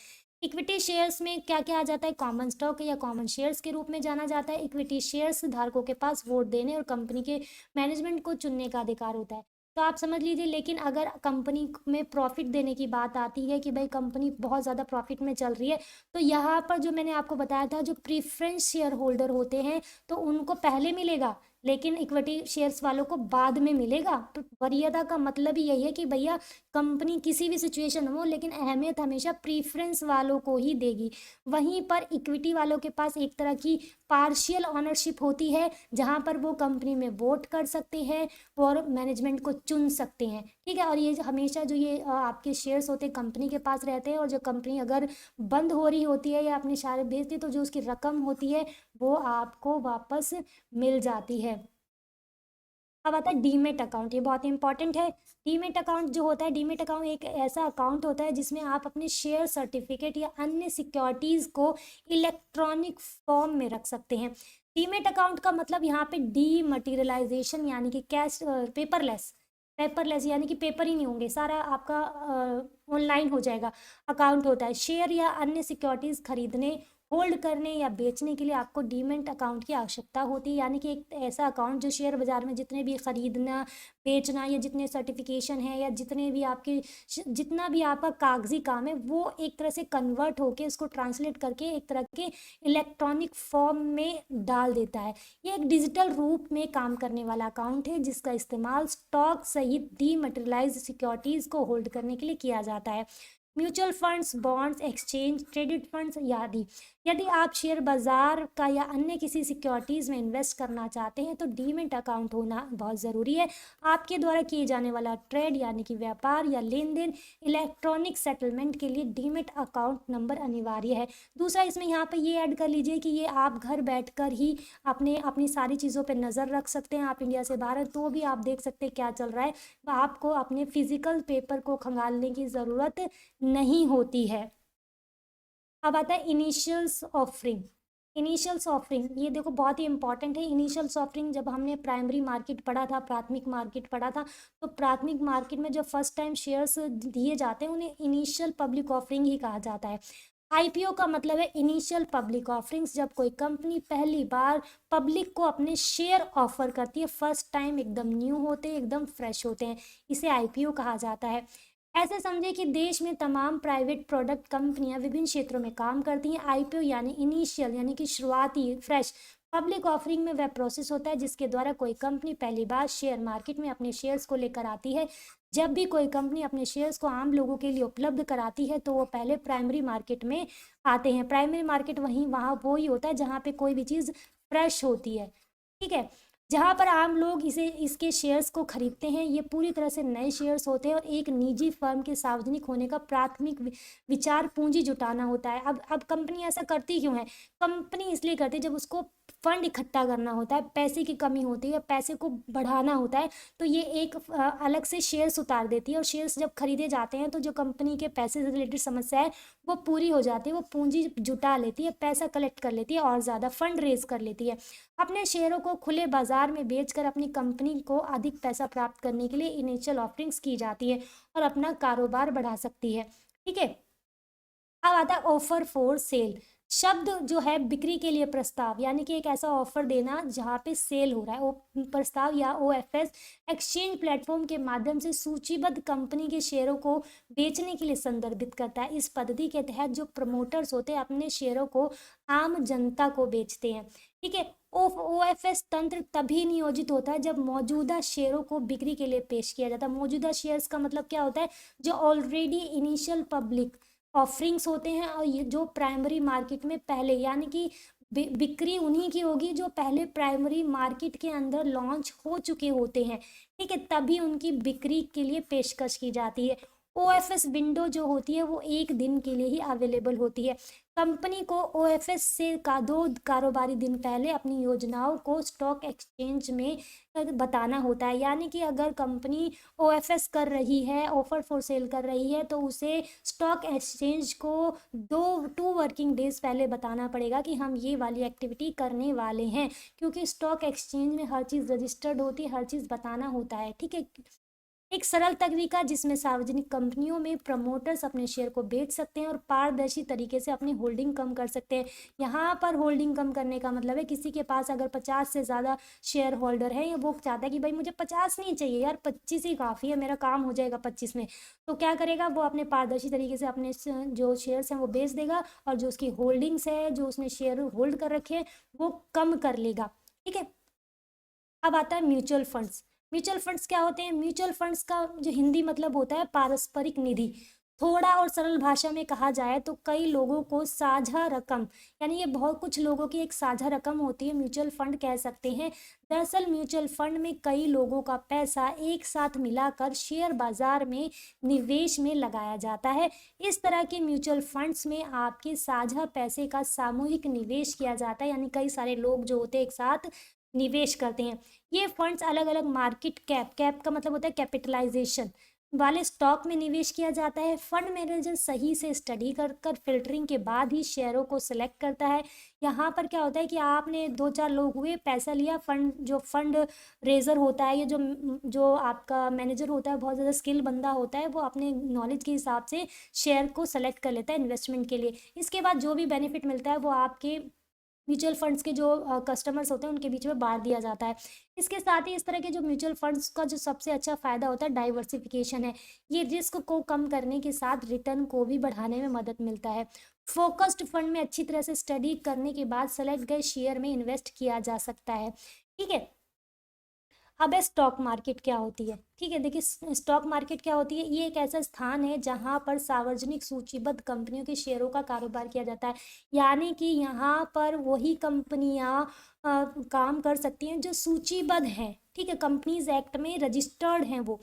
इक्विटी शेयर्स में क्या क्या आ जाता है? कॉमन स्टॉक या कॉमन शेयर्स के रूप में जाना जाता है। इक्विटी शेयर्स धारकों के पास वोट देने और कंपनी के मैनेजमेंट को चुनने का अधिकार होता है। तो आप समझ लीजिए। लेकिन अगर कंपनी में प्रॉफिट देने की बात आती है कि भाई कंपनी बहुत ज़्यादा प्रॉफिट में चल रही है, तो यहाँ पर जो मैंने आपको बताया था, जो प्रीफरेंस शेयर होल्डर होते हैं तो उनको पहले मिलेगा, लेकिन इक्विटी शेयर्स वालों को बाद में मिलेगा। तो वरीयता का मतलब ही यही है कि भैया कंपनी किसी भी सिचुएशन हो, लेकिन अहमियत हमेशा प्रीफरेंस वालों को ही देगी। वहीं पर इक्विटी वालों के पास एक तरह की पार्शियल ऑनरशिप होती है, जहां पर वो कंपनी में वोट कर सकते हैं और मैनेजमेंट को चुन सकते हैं। ठीक है। और ये हमेशा जो ये आपके शेयर्स होते हैं कंपनी के पास रहते हैं, और जो कंपनी अगर बंद हो रही होती है या अपने शेयर बेचती है, तो जो उसकी रकम होती है वो आपको वापस मिल जाती है। अब आता है डीमेट अकाउंट। ये बहुत इंपॉर्टेंट है। डीमेट अकाउंट जो होता है, डीमेट अकाउंट एक ऐसा अकाउंट होता है जिसमें आप अपने शेयर सर्टिफिकेट या अन्य सिक्योरिटीज को इलेक्ट्रॉनिक फॉर्म में रख सकते हैं। डीमेट अकाउंट का मतलब यहाँ पे डीमटेरियलाइजेशन, यानी कि कैश पेपरलेस। पेपरलेस यानी कि पेपर ही नहीं होंगे, सारा आपका ऑनलाइन हो जाएगा। अकाउंट होता है शेयर या अन्य सिक्योरिटीज खरीदने, होल्ड करने या बेचने के लिए आपको डीमेट अकाउंट की आवश्यकता होती है। यानी कि एक ऐसा अकाउंट जो शेयर बाजार में जितने भी खरीदना, बेचना, या जितने सर्टिफिकेशन है, या जितने भी आपके जितना भी आपका कागजी काम है, वो एक तरह से कन्वर्ट होके उसको ट्रांसलेट करके एक तरह के इलेक्ट्रॉनिक फॉर्म में डाल देता है। ये एक डिजिटल रूप में काम करने वाला अकाउंट है, जिसका इस्तेमाल स्टॉक सहित डीमटेरियलाइज्ड सिक्योरिटीज को होल्ड करने के लिए किया जाता है। Mutual funds, bonds, exchange traded funds आदि। यदि आप शेयर बाजार का या अन्य किसी सिक्योरिटीज में इन्वेस्ट करना चाहते हैं तो डीमेट अकाउंट होना बहुत ज़रूरी है। आपके द्वारा किए जाने वाला ट्रेड यानी कि व्यापार या लेन देन, इलेक्ट्रॉनिक सेटलमेंट के लिए डीमेट अकाउंट नंबर अनिवार्य है। दूसरा, इसमें यहाँ पे ये ऐड कर लीजिए कि ये आप घर बैठकर ही अपनी सारी चीज़ों पे नज़र रख सकते हैं। आप इंडिया से बाहर हैं तो भी आप देख सकते हैं क्या चल रहा है। आपको अपने फिजिकल पेपर को खंगालने की ज़रूरत नहीं होती है। अब आता है इनिशियल्स ऑफरिंग। इनिशियल्स ऑफरिंग, ये देखो बहुत ही इंपॉर्टेंट है। इनिशियल्स ऑफरिंग जब हमने प्राइमरी मार्केट पढ़ा था, प्राथमिक मार्केट पढ़ा था, तो प्राथमिक मार्केट में जब फर्स्ट टाइम शेयर्स दिए जाते हैं उन्हें इनिशियल पब्लिक ऑफरिंग ही कहा जाता है। आईपीओ का मतलब है इनिशियल पब्लिक ऑफरिंग्स, जब कोई कंपनी पहली बार पब्लिक को अपने शेयर ऑफर करती है, फर्स्ट टाइम, एकदम न्यू होते हैं, एकदम फ्रेश होते हैं, इसे आईपीओ कहा जाता है। ऐसे समझे कि देश में तमाम प्राइवेट प्रोडक्ट कंपनियां विभिन्न क्षेत्रों में काम करती हैं। आईपीओ यानी इनिशियल यानी कि शुरुआती फ्रेश पब्लिक ऑफरिंग में वह प्रोसेस होता है जिसके द्वारा कोई कंपनी पहली बार शेयर मार्केट में अपने शेयर्स को लेकर आती है। जब भी कोई कंपनी अपने शेयर्स को आम लोगों के लिए उपलब्ध कराती है तो वो पहले प्राइमरी मार्केट में आते हैं। प्राइमरी मार्केट वहीं वहाँ वो ही होता है जहाँ पे कोई भी चीज़ फ्रेश होती है, ठीक है, जहाँ पर आम लोग इसे इसके शेयर्स को खरीदते हैं। ये पूरी तरह से नए शेयर्स होते हैं और एक निजी फर्म के सार्वजनिक होने का प्राथमिक विचार पूंजी जुटाना होता है। अब कंपनी ऐसा करती क्यों है? कंपनी इसलिए करती है जब उसको फंड इकट्ठा करना होता है, पैसे की कमी होती है, पैसे को बढ़ाना होता है, तो ये एक अलग से शेयर्स उतार देती है और शेयर्स जब खरीदे जाते हैं तो जो कंपनी के पैसे से रिलेटेड समस्या है वो पूरी हो जाती है। वो पूंजी जुटा लेती है, पैसा कलेक्ट कर लेती है और ज़्यादा फंड रेज कर लेती है। अपने शेयरों को खुले बाजार में बेचकर अपनी कंपनी को अधिक पैसा प्राप्त करने के लिए इनिशियल ऑफरिंग्स की जाती है और अपना कारोबार बढ़ा सकती है, ठीक है। अब आता है ऑफर फॉर सेल। शब्द जो है बिक्री के लिए प्रस्ताव, यानी कि एक ऐसा ऑफर देना जहाँ पे सेल हो रहा है। वो प्रस्ताव या ओएफएस एक्सचेंज प्लेटफॉर्म के माध्यम से सूचीबद्ध कंपनी के शेयरों को बेचने के लिए संदर्भित करता है। इस पद्धति के तहत जो प्रमोटर्स होते हैं अपने शेयरों को आम जनता को बेचते हैं, ठीक है। ओएफएस तंत्र तभी नियोजित होता है जब मौजूदा शेयरों को बिक्री के लिए पेश किया जाता है। मौजूदा शेयर्स का मतलब क्या होता है? जो ऑलरेडी इनिशियल पब्लिक ऑफरिंग्स होते हैं और ये जो प्राइमरी मार्केट में पहले, यानी कि बिक्री उन्हीं की होगी जो पहले प्राइमरी मार्केट के अंदर लॉन्च हो चुके होते हैं, ठीक है, तभी उनकी बिक्री के लिए पेशकश की जाती है। ओएफएस विंडो जो होती है वो एक दिन के लिए ही अवेलेबल होती है। कंपनी को ओएफएस से का 2 कारोबारी दिन पहले अपनी योजनाओं को स्टॉक एक्सचेंज में बताना होता है। यानी कि अगर कंपनी ओएफएस कर रही है, ऑफर फॉर सेल कर रही है, तो उसे स्टॉक एक्सचेंज को 2 वर्किंग डेज पहले बताना पड़ेगा कि हम ये वाली एक्टिविटी करने वाले हैं, क्योंकि स्टॉक एक्सचेंज में हर चीज़ रजिस्टर्ड होती है, हर चीज़ बताना होता है, ठीक है। एक सरल तरीका जिसमें सार्वजनिक कंपनियों में प्रमोटर्स अपने शेयर को बेच सकते हैं और पारदर्शी तरीके से अपनी होल्डिंग कम कर सकते हैं। यहाँ पर होल्डिंग कम करने का मतलब है किसी के पास अगर 50 से ज़्यादा शेयर होल्डर है, या वो चाहता है कि भाई मुझे 50 नहीं चाहिए यार, 25 ही काफ़ी है, मेरा काम हो जाएगा 25 में, तो क्या करेगा? वो अपने पारदर्शी तरीके से अपने जो शेयर्स हैं वो बेच देगा और जो उसकी होल्डिंग्स है, जो उसने शेयर होल्ड कर रखे हैं, वो कम कर लेगा, ठीक है। अब आता है म्यूचुअल फंड्स। म्यूचुअल फंड्स क्या होते हैं? म्यूचुअल फंड्स का जो हिंदी मतलब होता है पारस्परिक निधि। थोड़ा और सरल भाषा में कहा जाए तो कई लोगों को साझा रकम, यानी ये बहुत कुछ लोगों की एक साझा रकम होती है, म्यूचुअल फंड कह सकते हैं। दरअसल म्यूचुअल फंड में कई लोगों का पैसा एक साथ मिलाकर शेयर बाजार में निवेश में लगाया जाता है। इस तरह के म्यूचुअल फंड्स में आपके साझा पैसे का सामूहिक निवेश किया जाता है, यानी कई सारे लोग जो होते हैं एक साथ निवेश करते हैं। ये फंड्स अलग अलग मार्केट कैप, कैप का मतलब होता है कैपिटलाइजेशन, वाले स्टॉक में निवेश किया जाता है। फंड मैनेजर सही से स्टडी कर कर फिल्टरिंग के बाद ही शेयरों को सिलेक्ट करता है। यहाँ पर क्या होता है कि आपने 2-4 लोग हुए, पैसा लिया, फंड रेजर होता है, ये जो आपका मैनेजर होता है बहुत ज़्यादा स्किल बंदा होता है, वो अपने नॉलेज के हिसाब से शेयर को सेलेक्ट कर लेता है इन्वेस्टमेंट के लिए। इसके बाद जो भी बेनिफिट मिलता है वो आपके म्यूचुअल फंड्स के जो कस्टमर्स होते हैं उनके बीच में बांट दिया जाता है। इसके साथ ही इस तरह के जो म्यूचुअल फंड्स का जो सबसे अच्छा फ़ायदा होता है डाइवर्सिफिकेशन है। ये रिस्क को कम करने के साथ रिटर्न को भी बढ़ाने में मदद मिलता है। फोकस्ड फंड में अच्छी तरह से स्टडी करने के बाद सेलेक्ट गए शेयर में इन्वेस्ट किया जा सकता है, ठीक है। अब है स्टॉक मार्केट क्या होती है, ठीक है। देखिए स्टॉक मार्केट क्या होती है, ये एक ऐसा स्थान है जहाँ पर सार्वजनिक सूचीबद्ध कंपनियों के शेयरों का कारोबार किया जाता है। यानी कि यहाँ पर वही कंपनियाँ काम कर सकती हैं जो सूचीबद्ध हैं, ठीक है, कंपनीज एक्ट में रजिस्टर्ड हैं। वो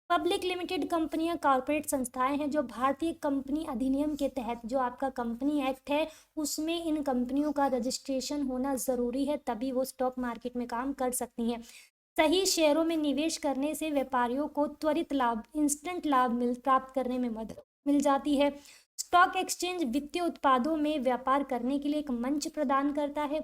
पब्लिक लिमिटेड कंपनियां कॉरपोरेट संस्थाएं हैं जो भारतीय कंपनी अधिनियम के तहत, जो आपका कंपनी एक्ट है उसमें इन कंपनियों का रजिस्ट्रेशन होना ज़रूरी है, तभी वो स्टॉक मार्केट में काम कर सकती हैं। सही शेयरों में निवेश करने से व्यापारियों को त्वरित लाभ, इंस्टेंट लाभ प्राप्त करने में मदद मिल जाती है। स्टॉक एक्सचेंज वित्तीय उत्पादों में व्यापार करने के लिए एक मंच प्रदान करता है।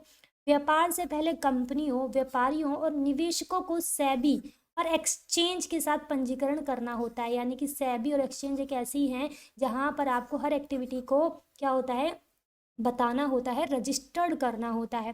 व्यापार से पहले कंपनियों, व्यापारियों और निवेशकों को सेबी और एक्सचेंज के साथ पंजीकरण करना होता है। यानी कि सेबी और एक्सचेंज एक ऐसी हैं जहां पर आपको हर एक्टिविटी को क्या होता है बताना होता है, रजिस्टर्ड करना होता है।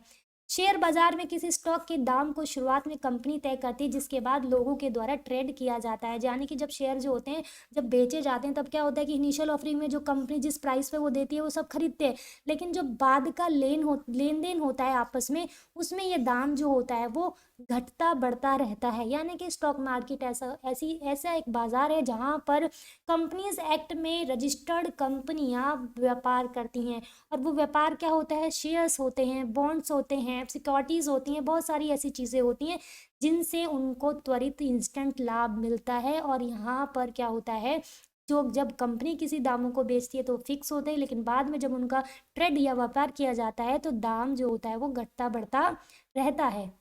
शेयर बाजार में किसी स्टॉक के दाम को शुरुआत में कंपनी तय करती है, जिसके बाद लोगों के द्वारा ट्रेड किया जाता है। यानी कि जब शेयर जो होते हैं जब बेचे जाते हैं, तब क्या होता है कि इनिशियल ऑफरिंग में जो कंपनी जिस प्राइस पे वो देती है वो सब खरीदते हैं, लेकिन जो बाद का लेन देन होता है आपस में, उसमें ये दाम जो होता है वो घटता बढ़ता रहता है। यानी कि स्टॉक मार्केट ऐसा एक बाजार है जहाँ पर कंपनीज एक्ट में रजिस्टर्ड कंपनियां व्यापार करती हैं। और वो व्यापार क्या होता है, शेयर्स होते हैं, बॉन्ड्स होते हैं, सिक्योरिटीज होती हैं, बहुत सारी ऐसी चीज़ें होती हैं जिनसे उनको त्वरित इंस्टेंट लाभ मिलता है। और यहाँ पर क्या होता है, जो जब कंपनी किसी दामों को बेचती है तो फिक्स होते हैं, लेकिन बाद में जब उनका ट्रेड या व्यापार किया जाता है तो दाम जो होता है वो घटता बढ़ता रहता है।